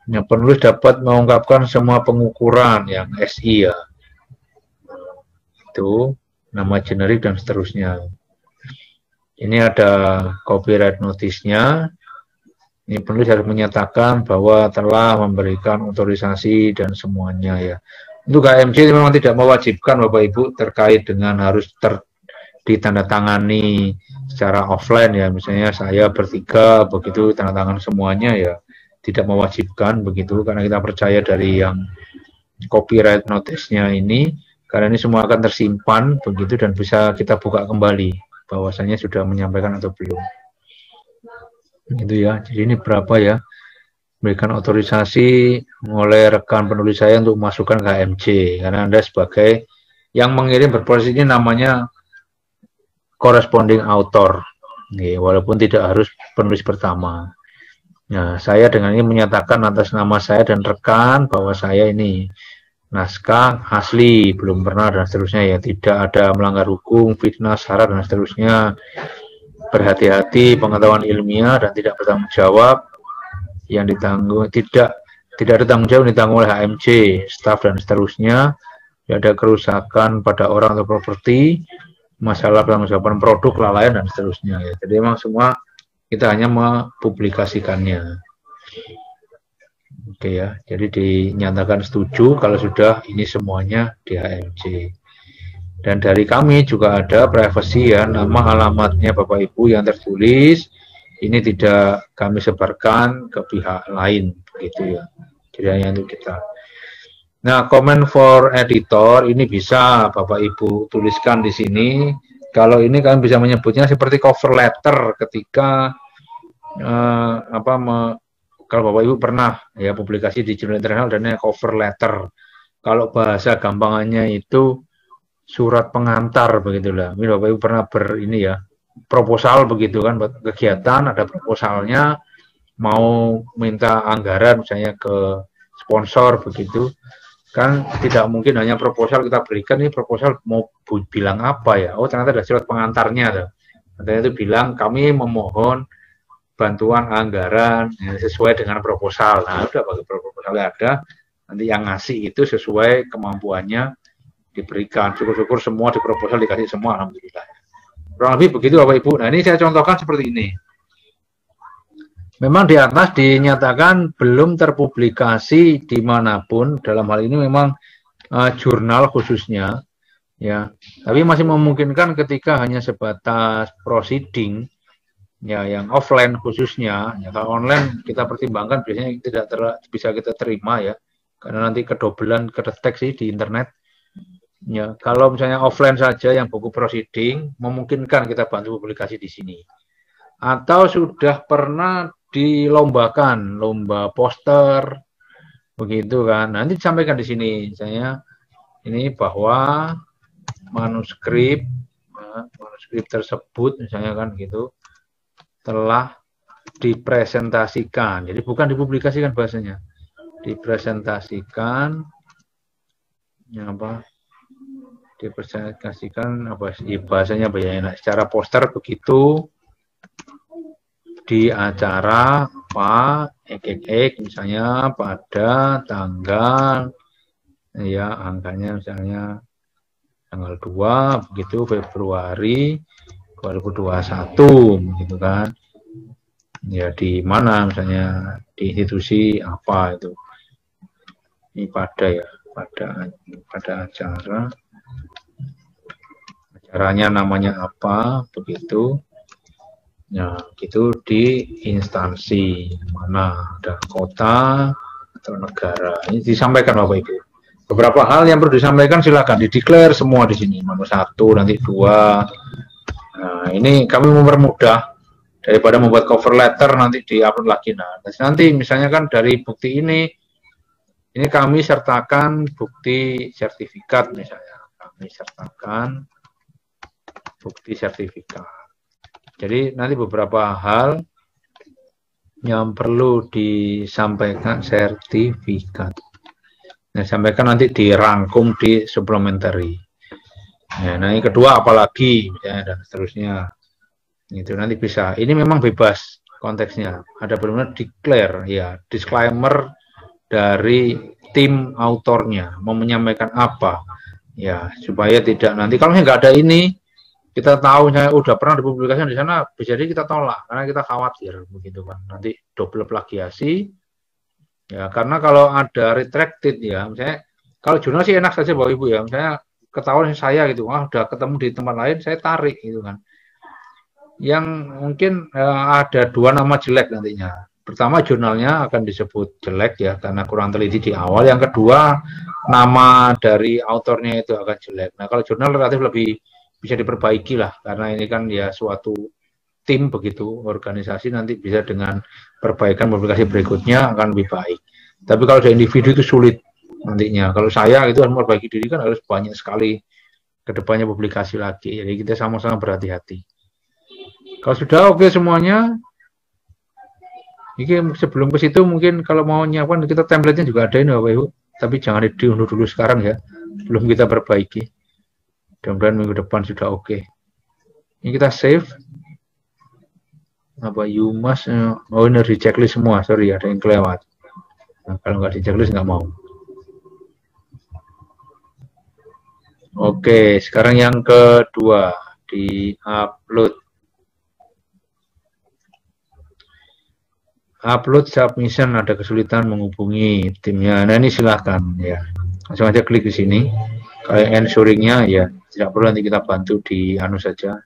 Yang penulis dapat mengungkapkan semua pengukuran yang SI ya. Itu nama generik dan seterusnya. Ini ada copyright notice-nya. Ini penulis harus menyatakan bahwa telah memberikan otorisasi dan semuanya ya. Untuk HMC memang tidak mewajibkan Bapak Ibu terkait dengan harus ditandatangani secara offline ya. Misalnya saya bertiga begitu tanda tangan semuanya ya. Tidak mewajibkan begitu karena kita percaya dari yang copyright notice-nya ini karena ini semua akan tersimpan begitu dan bisa kita buka kembali bahwasanya sudah menyampaikan atau belum. Gitu ya. Jadi ini berapa ya? Berikan otorisasi oleh rekan penulis saya untuk masukkan ke HMC karena Anda sebagai yang mengirim berproses ini namanya corresponding author. Nih, walaupun tidak harus penulis pertama. Nah, saya dengan ini menyatakan atas nama saya dan rekan bahwa saya ini naskah asli, belum pernah dan seterusnya ya, tidak ada melanggar hukum, fitnah, syarat dan seterusnya. Berhati-hati, pengetahuan ilmiah dan tidak bertanggung jawab yang ditanggung tidak ada tanggung jawab ditanggung oleh HMC, staf dan seterusnya. Tidak ada kerusakan pada orang atau properti, masalah pertanggungjawaban produk, kelalaian dan seterusnya ya. Jadi memang semua kita hanya mempublikasikannya. Oke ya, jadi dinyatakan setuju kalau sudah ini semuanya di HMC. Dan dari kami juga ada privacy ya, nama alamatnya Bapak Ibu yang tertulis ini tidak kami sebarkan ke pihak lain begitu ya. Jadi hanya untuk kita. Nah, comment for editor ini bisa Bapak Ibu tuliskan di sini. Kalau ini kalian bisa menyebutnya seperti cover letter ketika kalau Bapak Ibu pernah ya publikasi di jurnal internasional dan cover letter. Kalau bahasa gampangannya itu surat pengantar begitulah. Ini Bapak Ibu pernah ini ya, proposal begitu kan, buat kegiatan ada proposalnya, mau minta anggaran misalnya ke sponsor begitu kan, tidak mungkin hanya proposal kita berikan, ini proposal mau bilang apa ya, oh ternyata ada surat pengantarnya tuh. Ternyata itu bilang kami memohon bantuan anggaran ya, sesuai dengan proposal. Nah udah bagi proposalnya ada, nanti yang ngasih itu sesuai kemampuannya diberikan. Syukur-syukur semua di proposal dikasih semua, alhamdulillah. Kurang lebih begitu Bapak Ibu. Nah ini saya contohkan seperti ini. Memang di atas dinyatakan belum terpublikasi dimanapun, dalam hal ini memang jurnal khususnya, ya. Tapi masih memungkinkan ketika hanya sebatas proceeding, ya yang offline khususnya. Ya, kalau online kita pertimbangkan biasanya tidak bisa kita terima ya, karena nanti kedobelan kedeteksi di internet. Ya, kalau misalnya offline saja yang buku proceeding, memungkinkan kita bantu publikasi di sini. Atau sudah pernah dilombakan, lomba poster, begitu kan. Nanti disampaikan di sini, misalnya ini bahwa manuskrip tersebut, misalnya kan gitu, telah dipresentasikan. Jadi bukan dipublikasikan bahasanya, dipresentasikan, ya apa? Dipresentasikan apa sih bahasanya banyak secara poster begitu di acara apa misalnya pada tanggal ya angkanya misalnya tanggal 2 begitu Februari 2021 gitu kan ya, di mana misalnya di institusi apa itu, ini pada acaranya namanya apa begitu ya, gitu di instansi mana, ada kota atau negara, ini disampaikan Bapak Ibu. beberapa hal yang perlu disampaikan silakan di-declare semua di sini. Nomor 1, nanti 2. Nah, ini kami mempermudah daripada membuat cover letter nanti di-upload lagi. Nah, nanti misalnya kan dari bukti ini kami sertakan bukti sertifikat misalnya. Kami sertakan bukti sertifikat. Jadi nanti beberapa hal yang perlu disampaikan sertifikat. Nah, sampaikan nanti dirangkum di supplementary. Nah, ini kedua apalagi misalnya dan seterusnya. Itu nanti bisa. Ini memang bebas konteksnya. Ada benar-benar declare ya, disclaimer dari tim autornya mau menyampaikan apa. Ya, supaya tidak nanti kalau nggak ada ini kita tahu saya udah pernah dipublikasikan di sana, bisa jadi kita tolak karena kita khawatir begitu kan. Nanti double plagiasi. Ya, karena kalau ada retracted ya, misalnya kalau jurnal sih enak saja Bapak Ibu ya, misalnya ketahuan saya gitu, udah ketemu di tempat lain, saya tarik gitu kan. Yang mungkin ada 2 nama jelek nantinya. Pertama jurnalnya akan disebut jelek ya, karena kurang teliti di awal. Yang kedua nama dari autornya itu akan jelek. Nah kalau jurnal relatif lebih bisa diperbaiki lah, karena ini kan ya suatu tim begitu, organisasi nanti bisa dengan perbaikan publikasi berikutnya akan lebih baik. Tapi kalau ada individu itu sulit nantinya. Kalau saya itu kan memperbaiki diri kan harus banyak sekali kedepannya publikasi lagi. Jadi kita sama-sama berhati-hati. Kalau sudah oke semuanya, ini sebelum ke situ mungkin kalau mau nyiapkan kita template-nya juga ada ini Bapak Ibu. Tapi jangan diunduh dulu sekarang ya, belum kita perbaiki. Mudah-mudahan minggu depan sudah oke. Ini kita save. Apa you must oh ini di checklist semua, sorry ada yang kelewat. Nah, kalau nggak di checklist nggak mau. Oke, sekarang yang kedua di upload submission, ada kesulitan menghubungi timnya. Nah ini silahkan ya, langsung aja klik di sini. Kalau ensuringnya ya tidak perlu, nanti kita bantu di anu saja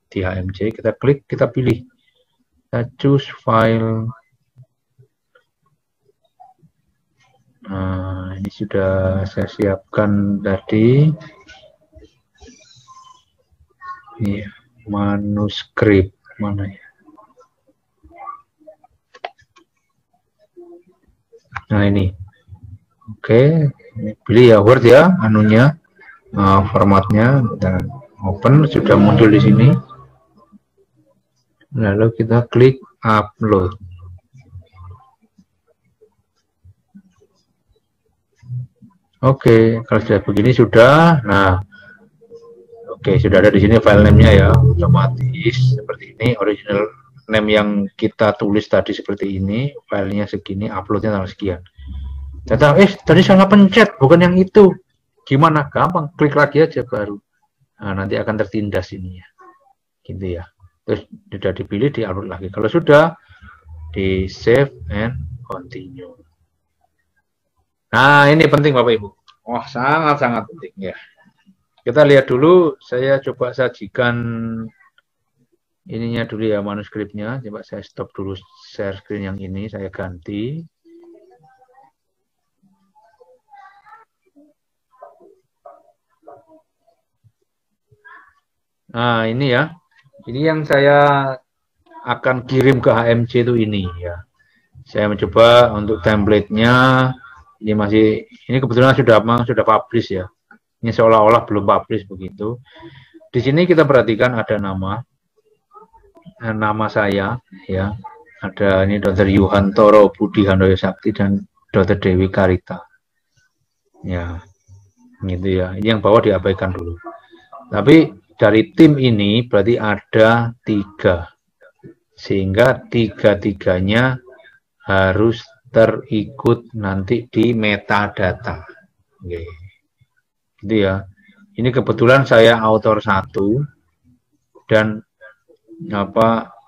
di HMJ. Kita klik, kita pilih. Kita choose file. Nah, ini sudah saya siapkan tadi. Iya, manuskrip mana ya? Nah ini, oke, pilih ya Word ya, anunya, formatnya, kita open, sudah muncul di sini. Lalu kita klik upload. Oke, kalau sudah begini sudah. Nah, oke, sudah ada di sini file name-nya ya, otomatis seperti ini. Original name yang kita tulis tadi seperti ini, filenya segini, uploadnya tanggal sekian. Ternyata, tadi salah pencet, bukan yang itu. Gimana? Gampang, klik lagi aja baru. Nah, nanti akan tertindas ini ya, gitu ya. Terus sudah dipilih, di-upload lagi. Kalau sudah, di save and continue. Nah, ini penting Bapak Ibu. Wah, sangat-sangat penting ya. Kita lihat dulu, saya coba sajikan ininya dulu ya, manuskripnya. Coba saya stop dulu share screen yang ini, saya ganti. Nah, ini ya. Ini yang saya akan kirim ke HMJ itu ini ya. Saya mencoba untuk template-nya. Ini kebetulan sudah publish ya. Ini seolah-olah belum publish begitu. Di sini kita perhatikan ada nama saya ya. Ada ini Dr. Yuhantoro Budi Handoyo Sakti dan Dr. Dewi Karita. Ya. Gitu ya. Ini yang bawah diabaikan dulu. Tapi dari tim ini berarti ada 3. Sehingga 3-tiganya harus terikut nanti di metadata. Oke. Gitu ya. Ini kebetulan saya author 1 dan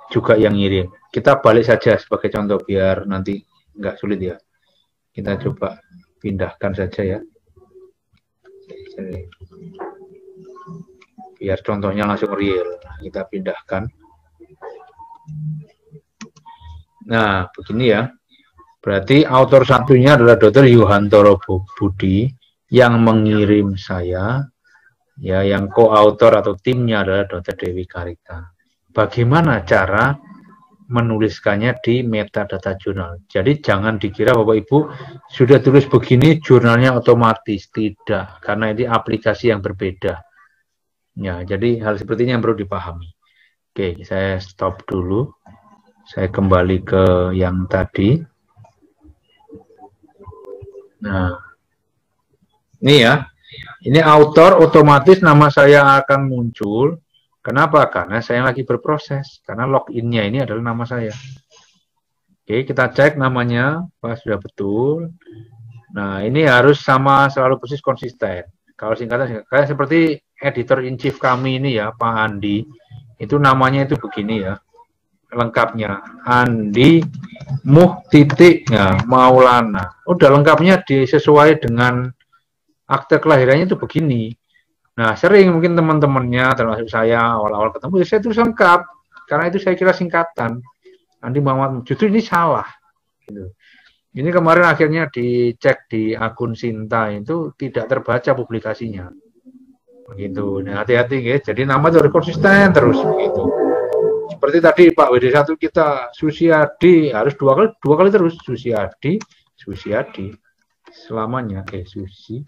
juga yang ngirim. Kita balik saja sebagai contoh biar nanti nggak sulit ya. Kita coba pindahkan saja ya. Biar contohnya langsung real. Kita pindahkan. Nah, begini ya. Berarti autor satunya adalah Dr. Yuhantoro Budi. yang mengirim saya, ya, yang co-author atau timnya adalah Dr. Dewi Karita. Bagaimana cara menuliskannya di metadata jurnal? Jadi jangan dikira Bapak Ibu sudah tulis begini jurnalnya otomatis, tidak, karena ini aplikasi yang berbeda. Ya, jadi hal seperti ini yang perlu dipahami. Oke, saya stop dulu. Saya kembali ke yang tadi. Nah, ini ya. Ini author, otomatis nama saya akan muncul. Kenapa? Karena saya lagi berproses. Karena login-nya ini adalah nama saya. Oke, kita cek namanya. Apa sudah betul? Nah, ini harus sama, selalu persis konsisten. Kalau singkatan, kayak seperti editor in chief kami ini ya, Pak Andi. Itu namanya itu begini ya. Lengkapnya. Andi Maulana. Udah lengkapnya disesuai dengan akte kelahirannya itu begini. Nah, sering mungkin teman-temannya, termasuk saya, awal-awal ketemu, ya saya tulis lengkap. Karena itu saya kira singkatan. Andi Muhammad, justru ini salah. Gitu. Ini kemarin akhirnya dicek di akun Sinta, itu tidak terbaca publikasinya. Begitu. Nah, hati-hati, ya. Jadi nama itu harus konsisten terus. Begitu. Seperti tadi Pak WD1 kita, Susiadi, harus dua kali terus. Susiadi, selamanya. Susi.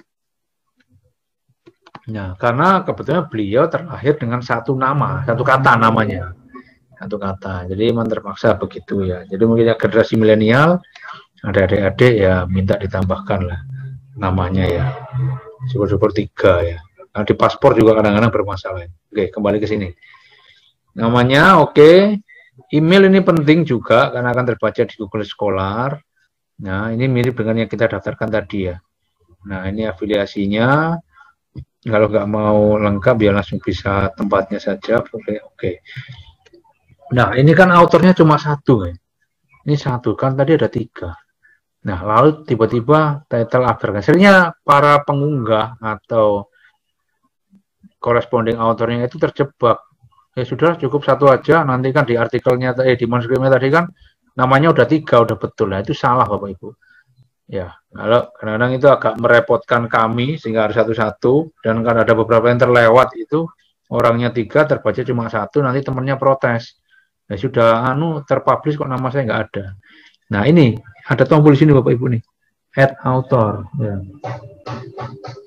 Nah, karena kebetulan beliau terlahir dengan satu nama, satu kata namanya. Satu kata. Jadi memang terpaksa begitu ya. Jadi mungkin generasi milenial, ada adik-adik ya minta ditambahkan lah namanya ya. Syukur-syukur 3 ya. Nah, di paspor juga kadang-kadang bermasalah. Oke, kembali ke sini. Namanya oke. Email ini penting juga karena akan terbaca di Google Scholar. Nah, ini mirip dengan yang kita daftarkan tadi ya. Nah, ini afiliasinya. Kalau nggak mau lengkap ya langsung bisa tempatnya saja. Oke. Nah, ini kan autornya cuma satu ya. Ini satu, kan tadi ada 3. Nah, lalu tiba-tiba title after. Seringnya para pengunggah atau corresponding autornya itu terjebak. Ya sudah, cukup satu aja. Nanti kan di artikelnya, di manuskripnya tadi kan namanya udah 3, udah betul. Nah, itu salah Bapak Ibu. Ya, kalau kadang-kadang itu agak merepotkan kami sehingga harus satu-satu, dan kan ada beberapa yang terlewat itu orangnya 3 terbaca cuma 1, nanti temennya protes. Ya sudah terpublish kok nama saya nggak ada. Nah, ini ada tombol di sini Bapak Ibu nih. Add author. Ya.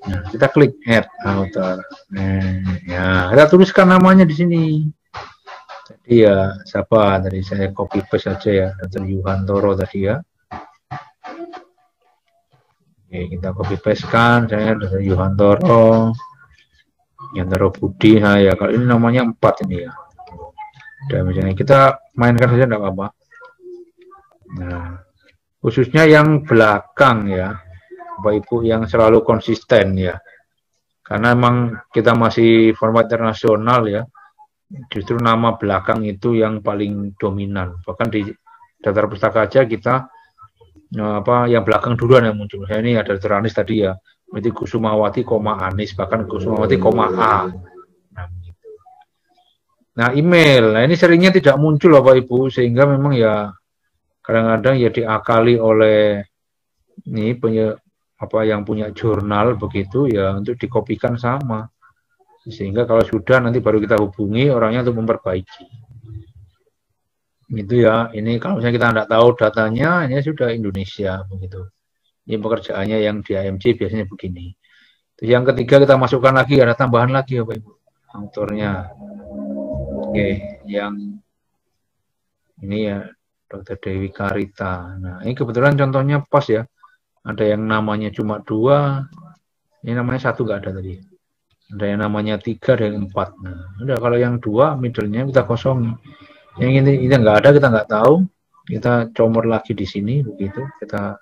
Nah, kita klik add author. Ya, kita tuliskan namanya di sini. Jadi ya, siapa tadi saya copy paste saja ya, Dr. Yuhantoro tadi ya. Oke, kita copy paste kan, saya dari Yuhantoro Budi, ya kalau ini namanya 4 ini ya. Dan misalnya kita mainkan saja enggak apa-apa. Nah, khususnya yang belakang ya, Bapak Ibu, yang selalu konsisten ya. Karena memang kita masih format internasional ya. Justru nama belakang itu yang paling dominan. Bahkan di daftar pustaka aja kita yang belakang duluan yang muncul. Saya ini ada Dr. Anis tadi ya, berarti Kusumawati, Anis, bahkan Kusumawati, A. Nah, email. Nah, ini seringnya tidak muncul Bapak Ibu, sehingga memang ya kadang-kadang ya diakali oleh ini yang punya jurnal begitu ya, untuk dikopikan sama. Sehingga kalau sudah nanti baru kita hubungi orangnya untuk memperbaiki. Gitu ya, ini kalau misalnya kita tidak tahu datanya, ini sudah Indonesia begitu. Ini pekerjaannya yang di AMC biasanya begini. Terus yang ketiga kita masukkan lagi, ada tambahan lagi ya Pak Ibu, autornya. Oke, yang ini ya Dr. Dewi Karita. Nah, ini kebetulan contohnya pas ya. Ada yang namanya cuma 2, ini namanya 1 nggak ada tadi. Ada yang namanya 3, ada yang 4. Nah, udah kalau yang 2 middle-nya kita kosong. Yang ini nggak ada, kita nggak tahu, kita comot lagi di sini begitu, kita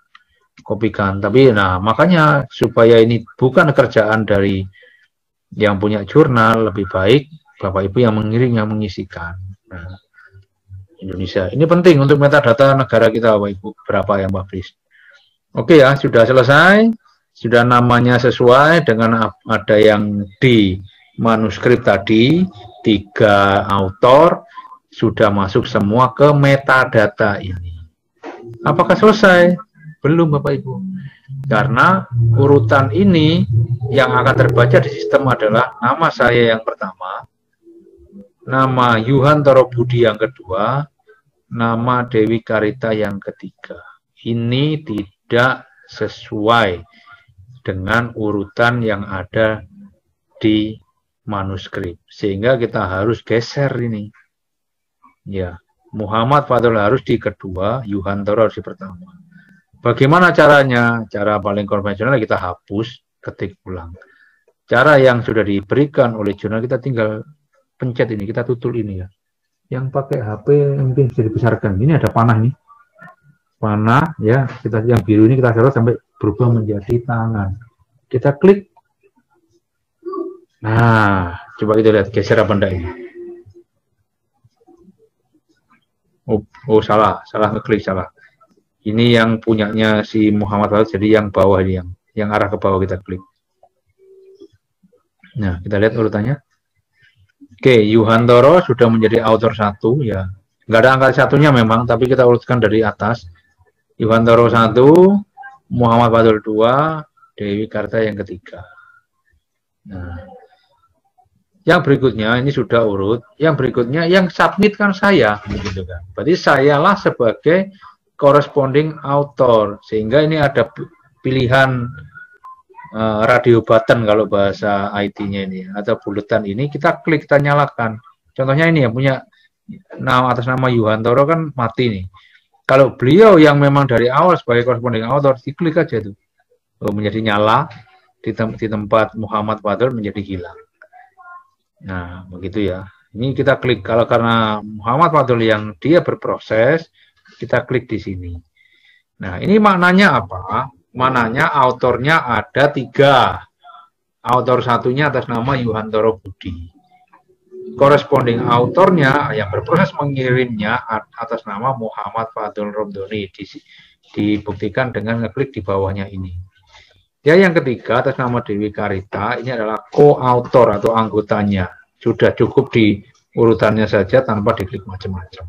kopikan. Tapi nah, makanya supaya ini bukan kerjaan dari yang punya jurnal, lebih baik Bapak Ibu yang mengirim, yang mengisikan. Nah, Indonesia ini penting untuk metadata negara kita Bapak Ibu, berapa yang publish. Oke ya, sudah selesai, sudah namanya sesuai dengan ada yang di manuskrip tadi, 3 autor, sudah masuk semua ke metadata ini. Apakah selesai? Belum Bapak Ibu. Karena urutan ini yang akan terbaca di sistem adalah nama saya yang pertama, nama Yuhantoro Budi yang kedua, nama Dewi Karita yang ketiga. Ini tidak sesuai dengan urutan yang ada di manuskrip. Sehingga kita harus geser ini. Ya, Muhammad Fadl harus di kedua, Yuhantoro harus di pertama. Bagaimana caranya? Cara paling konvensional kita hapus, ketik ulang. Cara yang sudah diberikan oleh jurnal kita tinggal pencet ini, kita tutul ini ya. Yang pakai HP mungkin bisa dibesarkan. Ini ada panah nih. Panah ya, kita yang biru ini kita sorot sampai berubah menjadi tangan. Kita klik. Nah, coba kita lihat geser apa enggak ini. Oh salah ngeklik salah. Ini yang punyanya si Muhammad Fadl, jadi yang bawah ini yang arah ke bawah kita klik. Nah, kita lihat urutannya. Oke, Yuhantoro sudah menjadi author 1 ya. Enggak ada angka satunya memang, tapi kita urutkan dari atas. Yuhantoro 1, Muhammad Fadl 2, Dewi Karta yang ketiga. Nah, yang berikutnya ini sudah urut. Yang berikutnya yang submit kan saya, begitu kan. Berarti sayalah sebagai corresponding author. Sehingga ini ada pilihan radio button kalau bahasa IT-nya ini atau buletan ini kita klik, kita nyalakan. Contohnya ini yang punya nama atas nama Yuhantoro kan mati nih. Kalau beliau yang memang dari awal sebagai corresponding author, diklik aja tuh. Menjadi nyala di tempat Muhammad Fadl menjadi hilang. Nah, begitu ya. Ini kita klik. Kalau karena Muhammad Fadl yang dia berproses, kita klik di sini. Nah, ini maknanya apa? Maknanya autornya ada 3. Autor satunya atas nama Yuhantoro Budi. Corresponding autornya yang berproses mengirimnya atas nama Muhammad Fadl Romdoni. Dibuktikan dengan ngeklik di bawahnya ini. Ya, yang ketiga atas nama Dewi Karita, ini adalah co-author atau anggotanya. Sudah cukup di urutannya saja tanpa diklik macam-macam.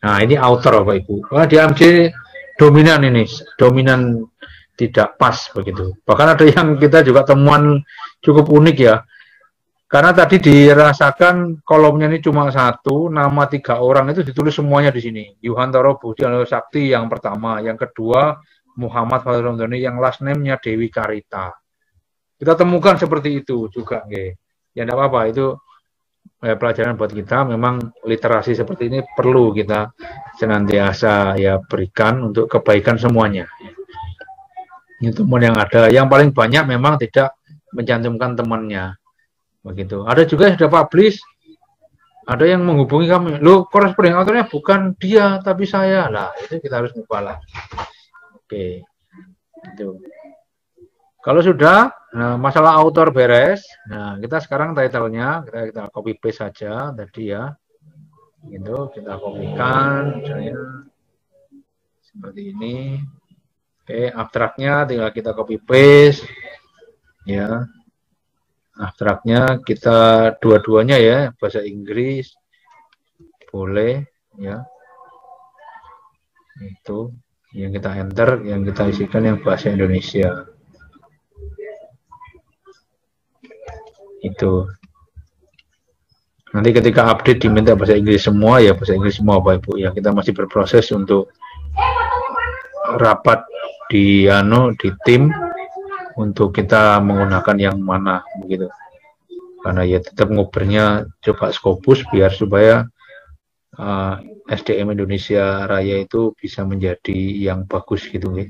Nah, ini author Bapak Ibu. Karena di AMC dominan ini, dominan tidak pas begitu. Bahkan ada yang kita juga temuan cukup unik ya. Karena tadi dirasakan kolomnya ini cuma 1, nama 3 orang itu ditulis semuanya di sini. Yuhantoro Budi Sakti yang pertama, yang kedua Muhammad Fadl Romdoni, yang last name-nya Dewi Karita. Kita temukan seperti itu juga, nggih. Ya enggak apa-apa, itu pelajaran buat kita. Memang literasi seperti ini perlu kita senantiasa ya berikan untuk kebaikan semuanya. Ini teman yang ada, yang paling banyak memang tidak mencantumkan temannya. Begitu. Ada juga yang sudah publish, ada yang menghubungi kami, lo corresponding autornya bukan dia tapi saya. Lah, itu kita harus mubalah. Oke, itu. Kalau sudah, nah, masalah author beres. Nah, kita sekarang title-nya kita copy paste saja tadi ya. Gitu, kita kopikan misalnya seperti ini. Oke, abstraknya tinggal kita copy paste. Ya. Abstraknya kita dua-duanya ya, bahasa Inggris. Boleh ya. Itu yang kita enter, yang kita isikan yang bahasa Indonesia. Itu. Nanti ketika update diminta bahasa Inggris semua ya, bahasa Inggris semua Bapak Ibu ya. Kita masih berproses untuk rapat di tim untuk kita menggunakan yang mana begitu. Karena ya tetap ngopernya coba Scopus biar supaya SDM Indonesia Raya itu bisa menjadi yang bagus gitu ya.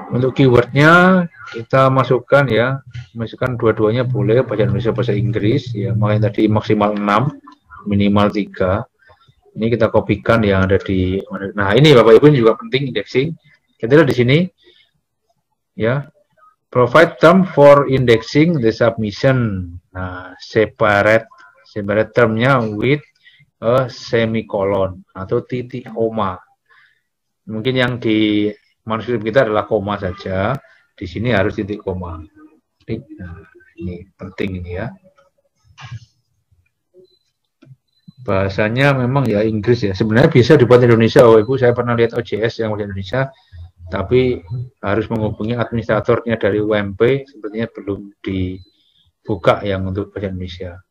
Untuk keywordnya kita masukkan ya, masukkan dua-duanya boleh, bahasa Indonesia bahasa Inggris ya, makanya tadi maksimal 6 minimal 3. Ini kita kopikan yang ada di, nah ini Bapak Ibu juga penting indexing. Kita lihat di sini ya, provide term for indexing the submission. Nah, separate termnya with a semicolon atau titik koma. Mungkin yang di manuskrip kita adalah koma saja, di sini harus titik koma. Nah, ini penting ini ya. Bahasanya memang ya Inggris ya. Sebenarnya bisa dibuat Indonesia, oh Ibu. Saya pernah lihat OJS yang bahasa Indonesia tapi harus menghubungi administratornya dari UMP, sepertinya belum dibuka yang untuk bahasa Indonesia.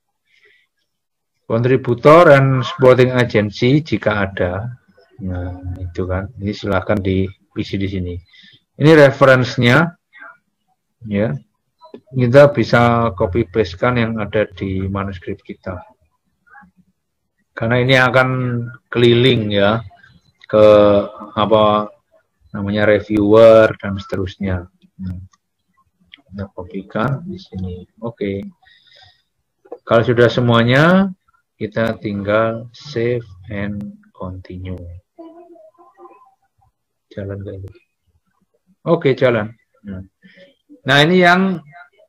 Kontributor dan supporting agency jika ada, nah itu kan, ini silahkan diisi di sini. Ini referensinya, ya, kita bisa copy paste kan yang ada di manuskrip kita. Karena ini akan keliling ya ke apa namanya reviewer dan seterusnya. Kita kopikan di sini. Oke. Kalau sudah semuanya, kita tinggal save and continue. Jalan kayak gitu. Oke, jalan. Nah, ini yang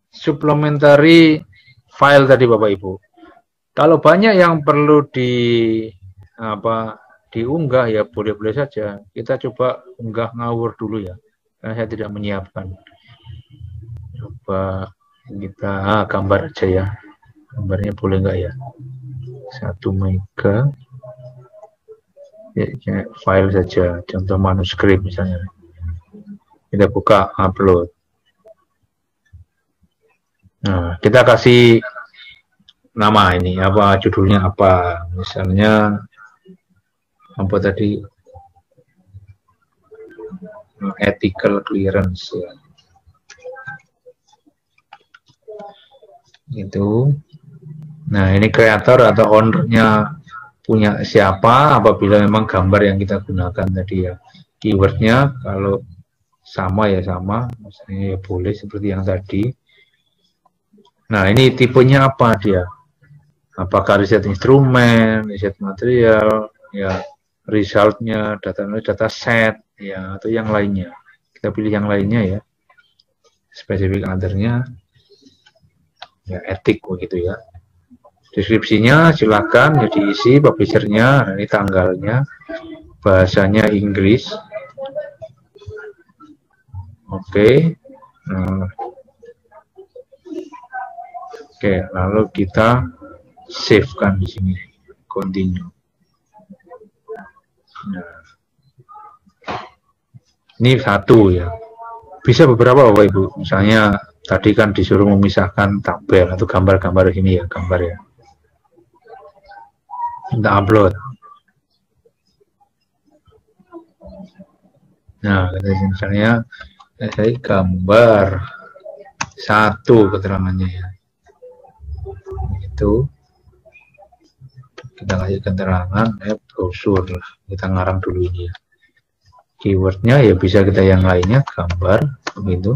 supplementary file tadi Bapak Ibu. Kalau banyak yang perlu diunggah ya boleh-boleh saja. Kita coba unggah ngawur dulu ya. Karena saya tidak menyiapkan. Coba kita gambar aja ya. Gambarnya boleh nggak ya? 1 mega. Ya, file saja. Contoh manuskrip misalnya. Kita buka upload. Nah, kita kasih nama ini apa, judulnya apa, misalnya apa tadi, ethical clearance ya. Gitu. Nah, ini kreator atau ownernya punya siapa, apabila memang gambar yang kita gunakan tadi ya. Keywordnya kalau sama ya sama, misalnya ya boleh seperti yang tadi. Nah, ini tipenya apa dia? Apakah riset instrumen, riset material, ya resultnya, data set, ya atau yang lainnya. Kita pilih yang lainnya ya. Spesifik othernya, ya etik begitu ya. Deskripsinya silakan ya diisi, publishernya, ini tanggalnya, bahasanya Inggris. Oke. Nah. Oke, lalu kita save kan di sini, continue. Nah, ini satu ya. Bisa beberapa Bapak Ibu. Misalnya tadi kan disuruh memisahkan tabel atau gambar-gambar ini ya, gambar ya. Kita upload. Nah, misalnya saya gambar 1 keterangannya ya. Itu kita kasih keterangan brosur lah, kita ngarang dulu ini ya. Keywordnya ya bisa kita yang lainnya, gambar begitu,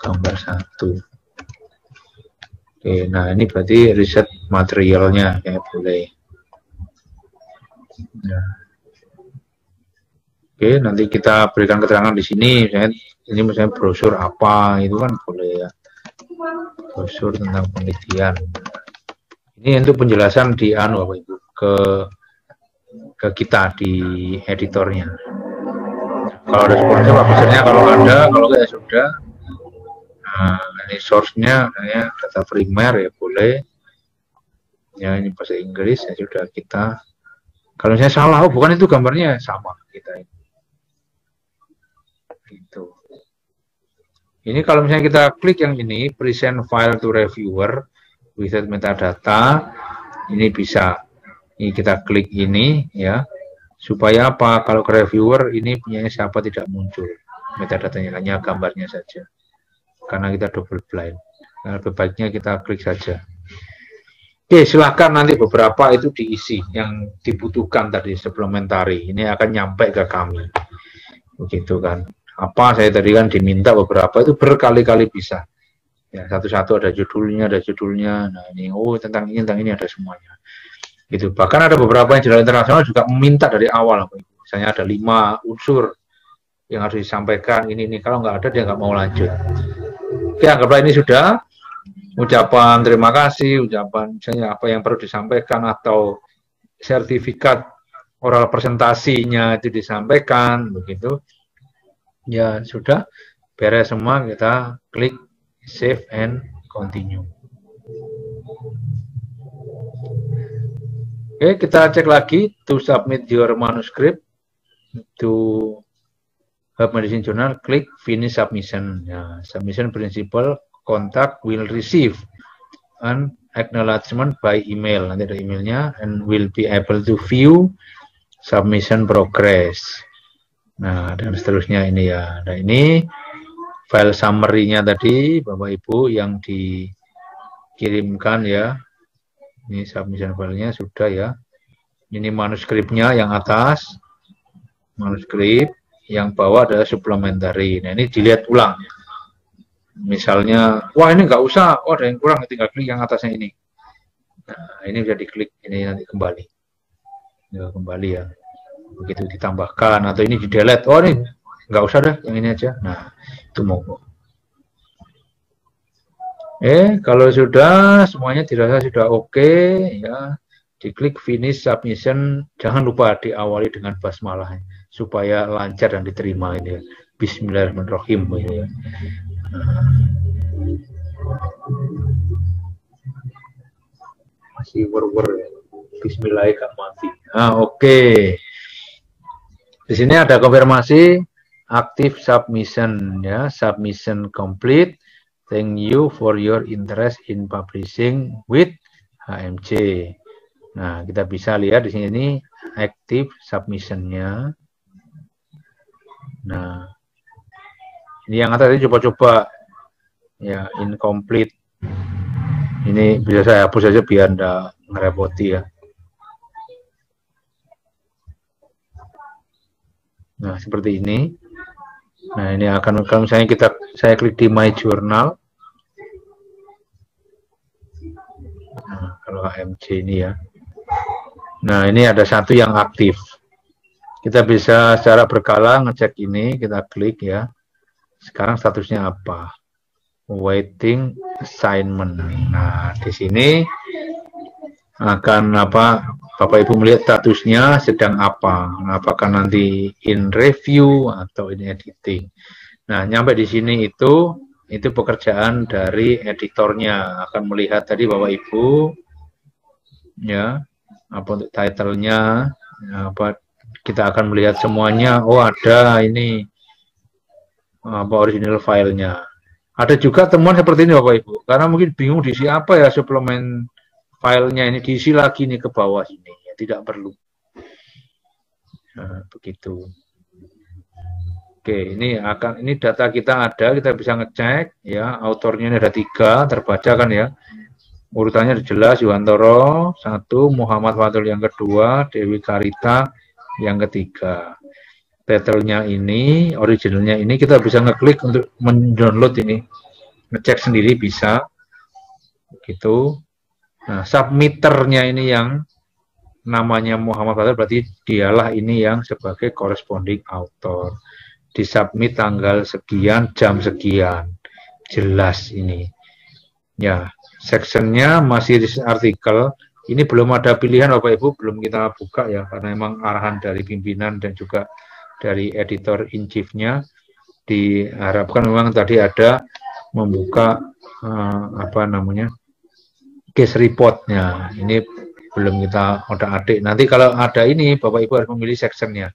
gambar 1. Oke, nah ini berarti riset materialnya ya, boleh. Nah. Oke, nanti kita berikan keterangan di sini, ini misalnya brosur apa, itu kan boleh ya. Brosur tentang penelitian. Ini untuk penjelasan di Bapak Ibu ke kita di editornya. Kalau ada sponsor, publishernya kalau ada, kalau tidak sudah. Nah, ini source-nya, data primer ya boleh. Ya ini bahasa Inggris ya sudah kita. Kalau saya salah, oh bukan itu gambarnya sama kita ini. Gitu. Ini kalau misalnya kita klik yang ini, present file to reviewer without metadata, ini bisa. Ini kita klik ini ya, supaya apa? Kalau ke reviewer ini punya siapa tidak muncul metadatanya, hanya gambarnya saja. Karena kita double blind. Nah, lebih baiknya kita klik saja. Oke, silakan nanti beberapa itu diisi yang dibutuhkan tadi supplementary. Ini akan nyampe ke kami. Begitu kan. Apa saya tadi kan diminta beberapa itu berkali-kali bisa. Ya, satu-satu ada judulnya. Nah, ini tentang ini ada semuanya. Gitu. Bahkan ada beberapa yang jurnal internasional juga meminta dari awal. Misalnya ada 5 unsur yang harus disampaikan ini. Kalau nggak ada dia nggak mau lanjut. Oke, anggaplah ini sudah. Ucapan terima kasih, ucapan misalnya apa yang perlu disampaikan atau sertifikat oral presentasinya itu disampaikan, begitu. Ya sudah, beres semua, kita klik save and continue. Oke, Oke, kita cek lagi to submit your manuscript to Hub Medicine Journal, klik finish submission. Ya, submission principal contact will receive an acknowledgement by email. Nanti ada emailnya and will be able to view submission progress. Nah, dan seterusnya ini ya. Nah, ini file summary-nya tadi Bapak Ibu yang dikirimkan ya. Ini submission filenya sudah ya. Ini manuskripnya yang atas. Manuskrip yang bawah adalah supplementary. Nah, ini dilihat ulang. Misalnya, wah ini nggak usah, oh ada yang kurang, tinggal klik yang atasnya ini. Nah, ini bisa diklik, ini nanti kembali. Ya, kembali ya. Begitu ditambahkan, atau ini di-delete, oh ini nggak usah dah, yang ini aja. Nah, itu monggo. Kalau sudah, semuanya dirasa sudah oke, ya, diklik finish submission, jangan lupa diawali dengan basmalah supaya lancar dan diterima ini ya. Bismillahirrahmanirrahim ini ya. Masih wer-wer ya. Bismillahirrahmanirrahim. Oke. Di sini ada konfirmasi active submission ya, submission complete. Thank you for your interest in publishing with HMJ. Nah, kita bisa lihat di sini active submission-nya. Nah, ini yang atas ini coba-coba ya, incomplete. Ini bisa saya hapus saja biar enggak ngerepoti ya. Nah, seperti ini. Nah, ini akan, kalau misalnya saya klik di My Journal. Nah, kalau HMJ ini ya. Nah, ini ada satu yang aktif. Kita bisa secara berkala ngecek ini, kita klik ya. Sekarang statusnya apa? Waiting assignment. Nah, di sini akan apa? Bapak Ibu melihat statusnya sedang apa? Apakah nanti in review atau in editing? Nah, nyampe di sini itu pekerjaan dari editornya, akan melihat tadi Bapak Ibu ya, apa untuk title-nya, apa kita akan melihat semuanya. Oh, ada ini apa original filenya. Ada juga temuan seperti ini Bapak Ibu, karena mungkin bingung diisi apa ya suplemen filenya, ini diisi lagi nih ke bawah sini ya, tidak perlu. Nah, begitu. Oke, ini data kita ada, kita bisa ngecek ya, autornya ini ada 3, terbaca kan ya. Urutannya jelas, Yuwantoro 1, Muhammad Fatul yang kedua, Dewi Karita yang ketiga. Title-nya ini, originalnya ini, kita bisa ngeklik untuk mendownload ini, ngecek sendiri bisa, gitu. Nah, submitternya ini yang namanya Muhammad Fatul, berarti dialah ini yang sebagai corresponding author. Disubmit tanggal sekian, jam sekian, jelas ini. Ya, sectionnya masih di artikel. Ini belum ada pilihan Bapak Ibu, belum kita buka ya, karena memang arahan dari pimpinan dan juga dari editor in chief-nya diharapkan memang tadi ada membuka apa namanya case report-nya. Ini belum kita otak-atik. Nanti kalau ada ini Bapak Ibu harus memilih section-nya.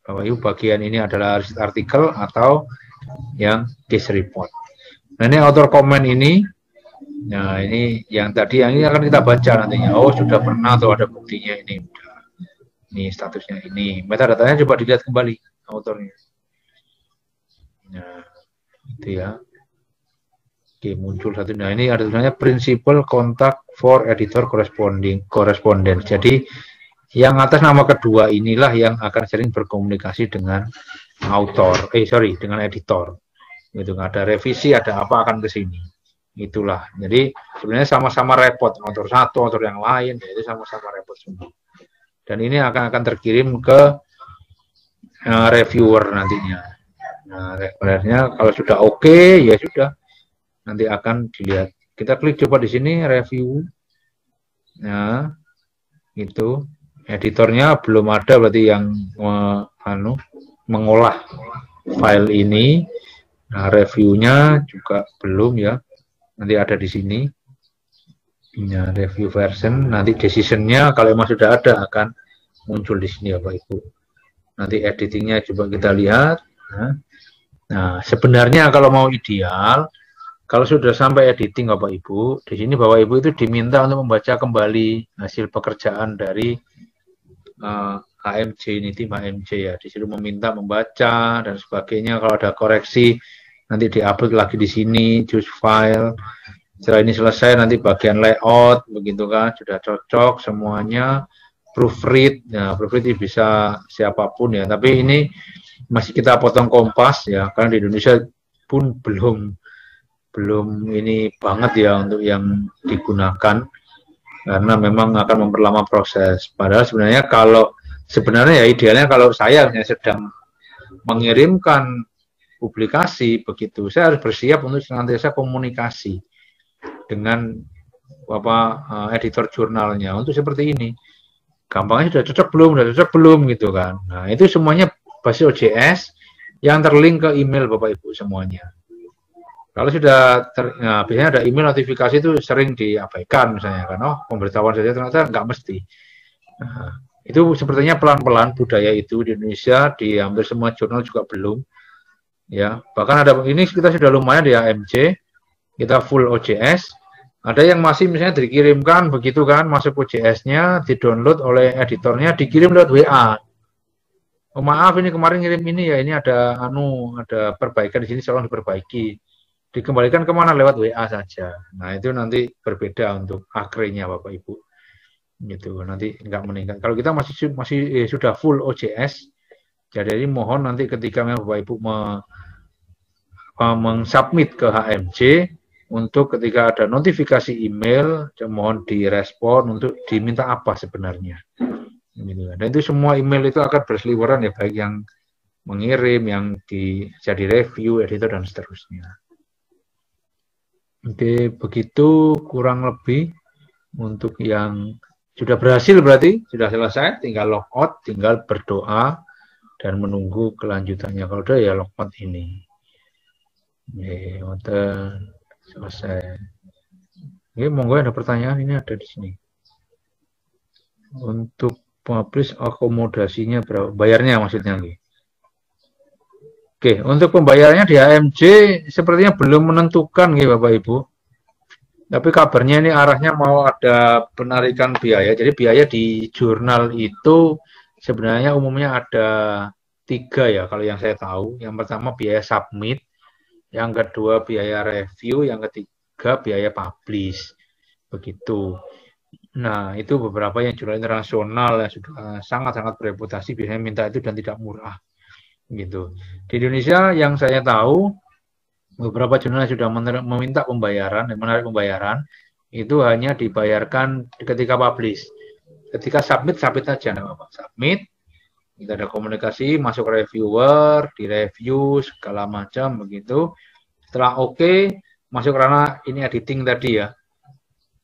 Bapak Ibu bagian ini adalah artikel atau yang case report. Nah, ini author comment ini. Nah, ini yang tadi, yang ini akan kita baca nantinya. Oh, sudah pernah atau ada buktinya ini. Ini statusnya ini. Metadatanya coba dilihat kembali autornya. Nah, itu ya. Oke, muncul satu. Nah, ini ada tulisannya principal contact for editor correspondence. Jadi, yang atas nama kedua inilah yang akan sering berkomunikasi dengan autor. Dengan editor. Itu ada revisi, ada apa akan ke sini. Itulah. Jadi sebenarnya sama-sama repot, autor satu, autor yang lain, jadi sama-sama repot semua. Dan ini akan terkirim ke reviewer nantinya. Nah, sebenarnya kalau sudah oke, ya sudah. Nanti akan dilihat. Kita klik coba di sini review. Nah, itu editornya belum ada, berarti yang mengolah file ini. Nah, reviewnya juga belum ya. Nanti ada di sini. Ya, review version, nanti decisionnya kalau memang sudah ada akan muncul di sini Bapak Ibu. Nanti editingnya coba kita lihat. Nah, sebenarnya kalau mau ideal, kalau sudah sampai editing Bapak Ibu, di sini Bapak Ibu itu diminta untuk membaca kembali hasil pekerjaan dari HMJ ini, tim HMJ ya. Disuruh meminta membaca dan sebagainya. Kalau ada koreksi, nanti diupload lagi di sini, choose file. Setelah ini selesai, nanti bagian layout, begitu kan, sudah cocok semuanya. Proofread, ya proofread bisa siapapun ya. Tapi ini masih kita potong kompas ya, karena di Indonesia pun belum ini banget ya untuk yang digunakan, karena memang akan memperlama proses. Padahal sebenarnya sebenarnya ya idealnya kalau saya sedang mengirimkan publikasi begitu, saya harus bersiap untuk senantiasa komunikasi dengan editor jurnalnya untuk seperti ini. Gampangnya sudah cocok belum gitu kan. Nah, itu semuanya basis OJS yang terlink ke email Bapak Ibu semuanya. Kalau sudah biasanya ada email notifikasi itu sering diabaikan misalnya kan, pemberitahuan saja ternyata nggak mesti. Nah, itu sepertinya pelan-pelan budaya itu di Indonesia, di hampir semua jurnal juga belum. Ya, bahkan ada ini kita sudah lumayan di AMC, kita full OJS. Ada yang masih misalnya dikirimkan begitu kan, masuk OJS-nya, di-download oleh editornya, dikirim lewat WA. Oh, maaf ini kemarin ngirim ini ya, ini ada ada perbaikan di sini, tolong diperbaiki. Dikembalikan kemana? Lewat WA saja. Nah, itu nanti berbeda untuk akhirnya Bapak Ibu. Gitu, nanti nggak meningkat. Kalau kita masih sudah full OJS, jadi mohon nanti ketika Bapak Ibu mengsubmit ke HMJ, untuk ketika ada notifikasi email, mohon direspon untuk diminta apa sebenarnya. Dan itu semua email itu akan berseliweran ya, baik yang mengirim, yang jadi review, editor, dan seterusnya. Oke, begitu kurang lebih untuk yang sudah berhasil berarti, sudah selesai, tinggal logout, tinggal berdoa, dan menunggu kelanjutannya. Kalau udah ya logout ini. Oke, selesai. Oke, monggo ada pertanyaan, ini ada di sini. Untuk publish akomodasinya berapa? Bayarnya maksudnya. Oke, untuk pembayarannya di AMJ sepertinya belum menentukan Bapak Ibu. Tapi kabarnya ini arahnya mau ada penarikan biaya. Jadi biaya di jurnal itu sebenarnya umumnya ada 3 ya kalau yang saya tahu. Yang pertama biaya submit, yang kedua biaya review, yang ketiga biaya publish. Begitu. Nah, itu beberapa yang jurnal internasional yang sudah sangat-sangat bereputasi biasanya minta itu dan tidak murah. Gitu. Di Indonesia yang saya tahu beberapa jurnal sudah meminta pembayaran, menarik pembayaran, itu hanya dibayarkan ketika publish. Ketika submit aja, Pak. Submit, kita ada komunikasi, masuk reviewer, direview, segala macam, begitu. Setelah oke, masuk karena ini editing tadi ya.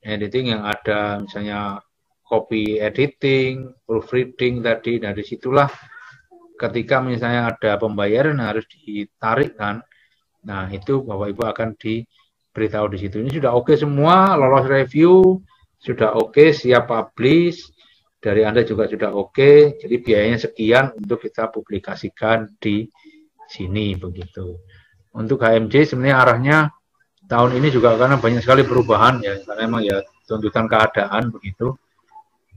Editing yang ada misalnya copy editing, proofreading tadi, dari situlah ketika misalnya ada pembayaran harus ditarik kan. Nah, itu Bapak Ibu akan diberitahu di situ. Ini sudah oke semua, lolos review, sudah oke, siap publish, dari Anda juga sudah oke, jadi biayanya sekian untuk kita publikasikan di sini begitu. Untuk HMJ sebenarnya arahnya tahun ini juga karena banyak sekali perubahan ya, karena memang ya tuntutan keadaan begitu,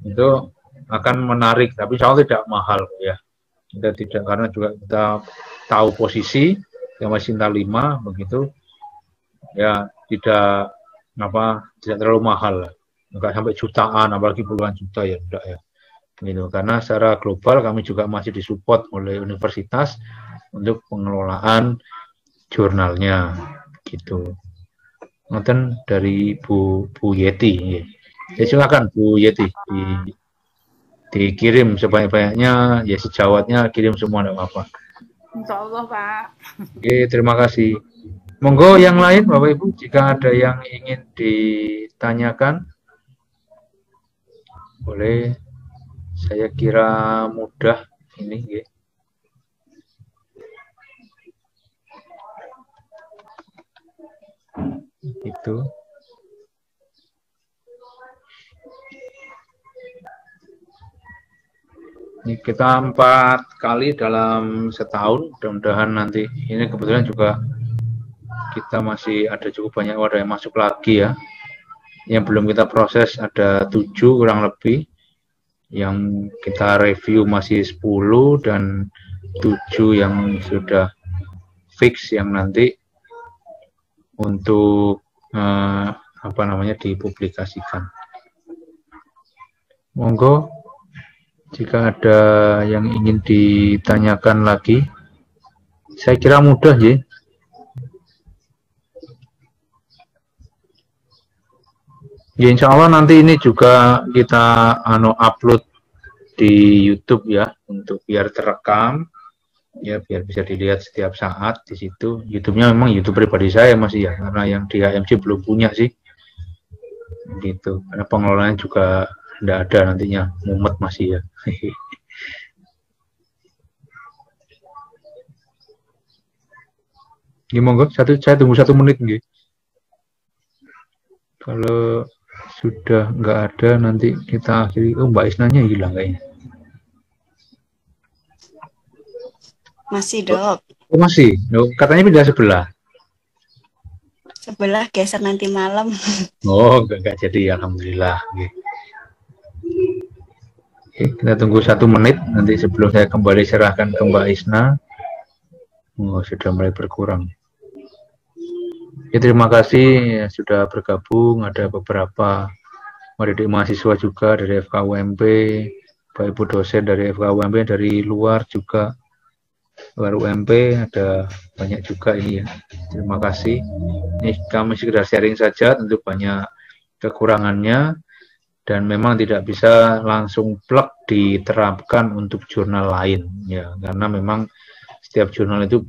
itu akan menarik, tapi soal tidak mahal ya. Kita tidak, karena juga kita tahu posisi yang masih cinta 5 begitu ya, tidak terlalu mahal lah, enggak sampai jutaan apalagi puluhan juta ya, enggak ya gitu. Karena secara global kami juga masih disupport oleh universitas untuk pengelolaan jurnalnya gitu. Nonton dari Bu Yeti ya, silakan Bu Yeti dikirim sebanyak-banyaknya ya, sejawatnya kirim semua, enggak apa-apa.
Insya Allah Pak.
Oke, terima kasih. Monggo yang lain Bapak Ibu, jika ada yang ingin ditanyakan, boleh. Saya kira mudah ini. Ya. Itu. Ini kita 4 kali dalam setahun, mudah-mudahan nanti ini kebetulan juga kita masih ada cukup banyak wadah yang masuk lagi ya. Yang belum kita proses ada 7 kurang lebih, yang kita review masih 10 dan 7 yang sudah fix yang nanti untuk dipublikasikan. Monggo jika ada yang ingin ditanyakan lagi, saya kira mudah ya. Ya, insya Allah nanti ini juga kita upload di YouTube ya, untuk biar terekam ya, biar bisa dilihat setiap saat di situ. YouTube-nya memang YouTube pribadi saya masih ya, karena yang di HMC belum punya sih, gitu. Karena pengelolaannya juga tidak ada nantinya, mumet masih ya. Ini monggo, saya tunggu 1 menit nggih. Kalau sudah nggak ada nanti kita akhiri. Oh, Mbak Isnanya hilang kayaknya.
Masih, Dok.
Oh, masih? Oh, katanya pindah sebelah.
Sebelah geser nanti malam.
Oh, nggak jadi, alhamdulillah. Oke, kita tunggu 1 menit nanti sebelum saya kembali serahkan ke Mbak Isna. Oh, sudah mulai berkurang. Ya, terima kasih ya, sudah bergabung. Ada beberapa adik mahasiswa juga dari FKUMP, Bapak Ibu dosen dari FKUMP, dari luar juga, luar UMP ada banyak juga ini ya. Terima kasih. Ini kami sekedar sharing saja, tentu banyak kekurangannya dan memang tidak bisa langsung plug diterapkan untuk jurnal lain ya, karena memang setiap jurnal itu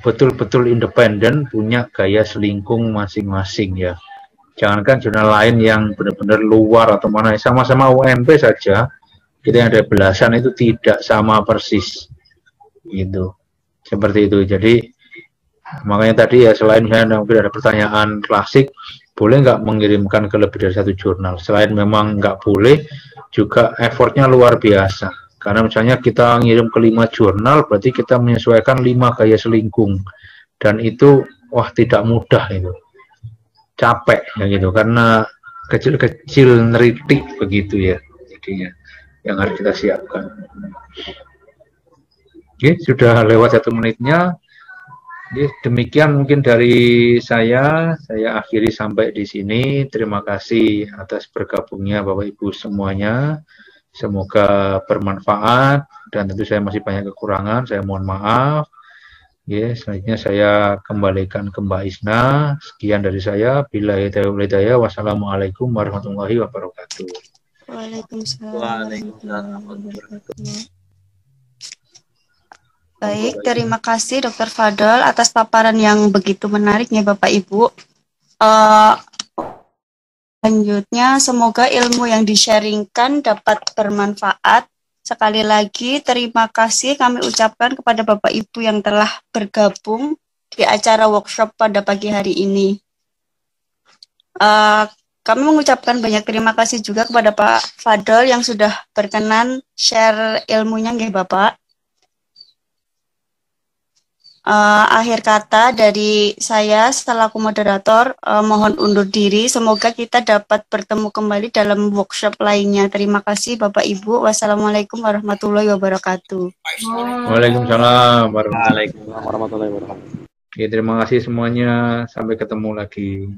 betul-betul independen, punya gaya selingkung masing-masing ya. Jangankan jurnal lain yang benar-benar luar atau mana, sama-sama UMP saja, kita yang ada belasan itu tidak sama persis, gitu. Seperti itu. Jadi makanya tadi ya, selain misalnya mungkin ada pertanyaan klasik, boleh nggak mengirimkan ke lebih dari 1 jurnal? Selain memang nggak boleh, juga effortnya luar biasa. Karena misalnya kita ngirim ke 5 jurnal, berarti kita menyesuaikan 5 gaya selingkung. Dan itu, wah tidak mudah itu. Capek ya gitu, karena kecil-kecil neritik begitu ya. Jadinya yang harus kita siapkan. Oke, sudah lewat 1 menitnya. Jadi, demikian mungkin dari saya akhiri sampai di sini. Terima kasih atas bergabungnya Bapak Ibu semuanya. Semoga bermanfaat dan tentu saya masih banyak kekurangan, saya mohon maaf. Ya, selanjutnya saya kembalikan ke Mbak Isna. Sekian dari saya. Billahi taufiq hidayah. Wassalamualaikum warahmatullahi wabarakatuh.
Waalaikumsalam. Baik, terima kasih Dr. Fadol atas paparan yang begitu menariknya Bapak Ibu. Selanjutnya, semoga ilmu yang di-sharingkan dapat bermanfaat. Sekali lagi, terima kasih kami ucapkan kepada Bapak Ibu yang telah bergabung di acara workshop pada pagi hari ini. Kami mengucapkan banyak terima kasih juga kepada Pak Fadol yang sudah berkenan share ilmunya, nggih Bapak. Akhir kata dari saya selaku moderator, mohon undur diri. Semoga kita dapat bertemu kembali dalam workshop lainnya. Terima kasih Bapak Ibu. Wassalamualaikum warahmatullahi wabarakatuh.
Waalaikumsalam warahmatullahi wabarakatuh. Oke, terima kasih semuanya. Sampai ketemu lagi.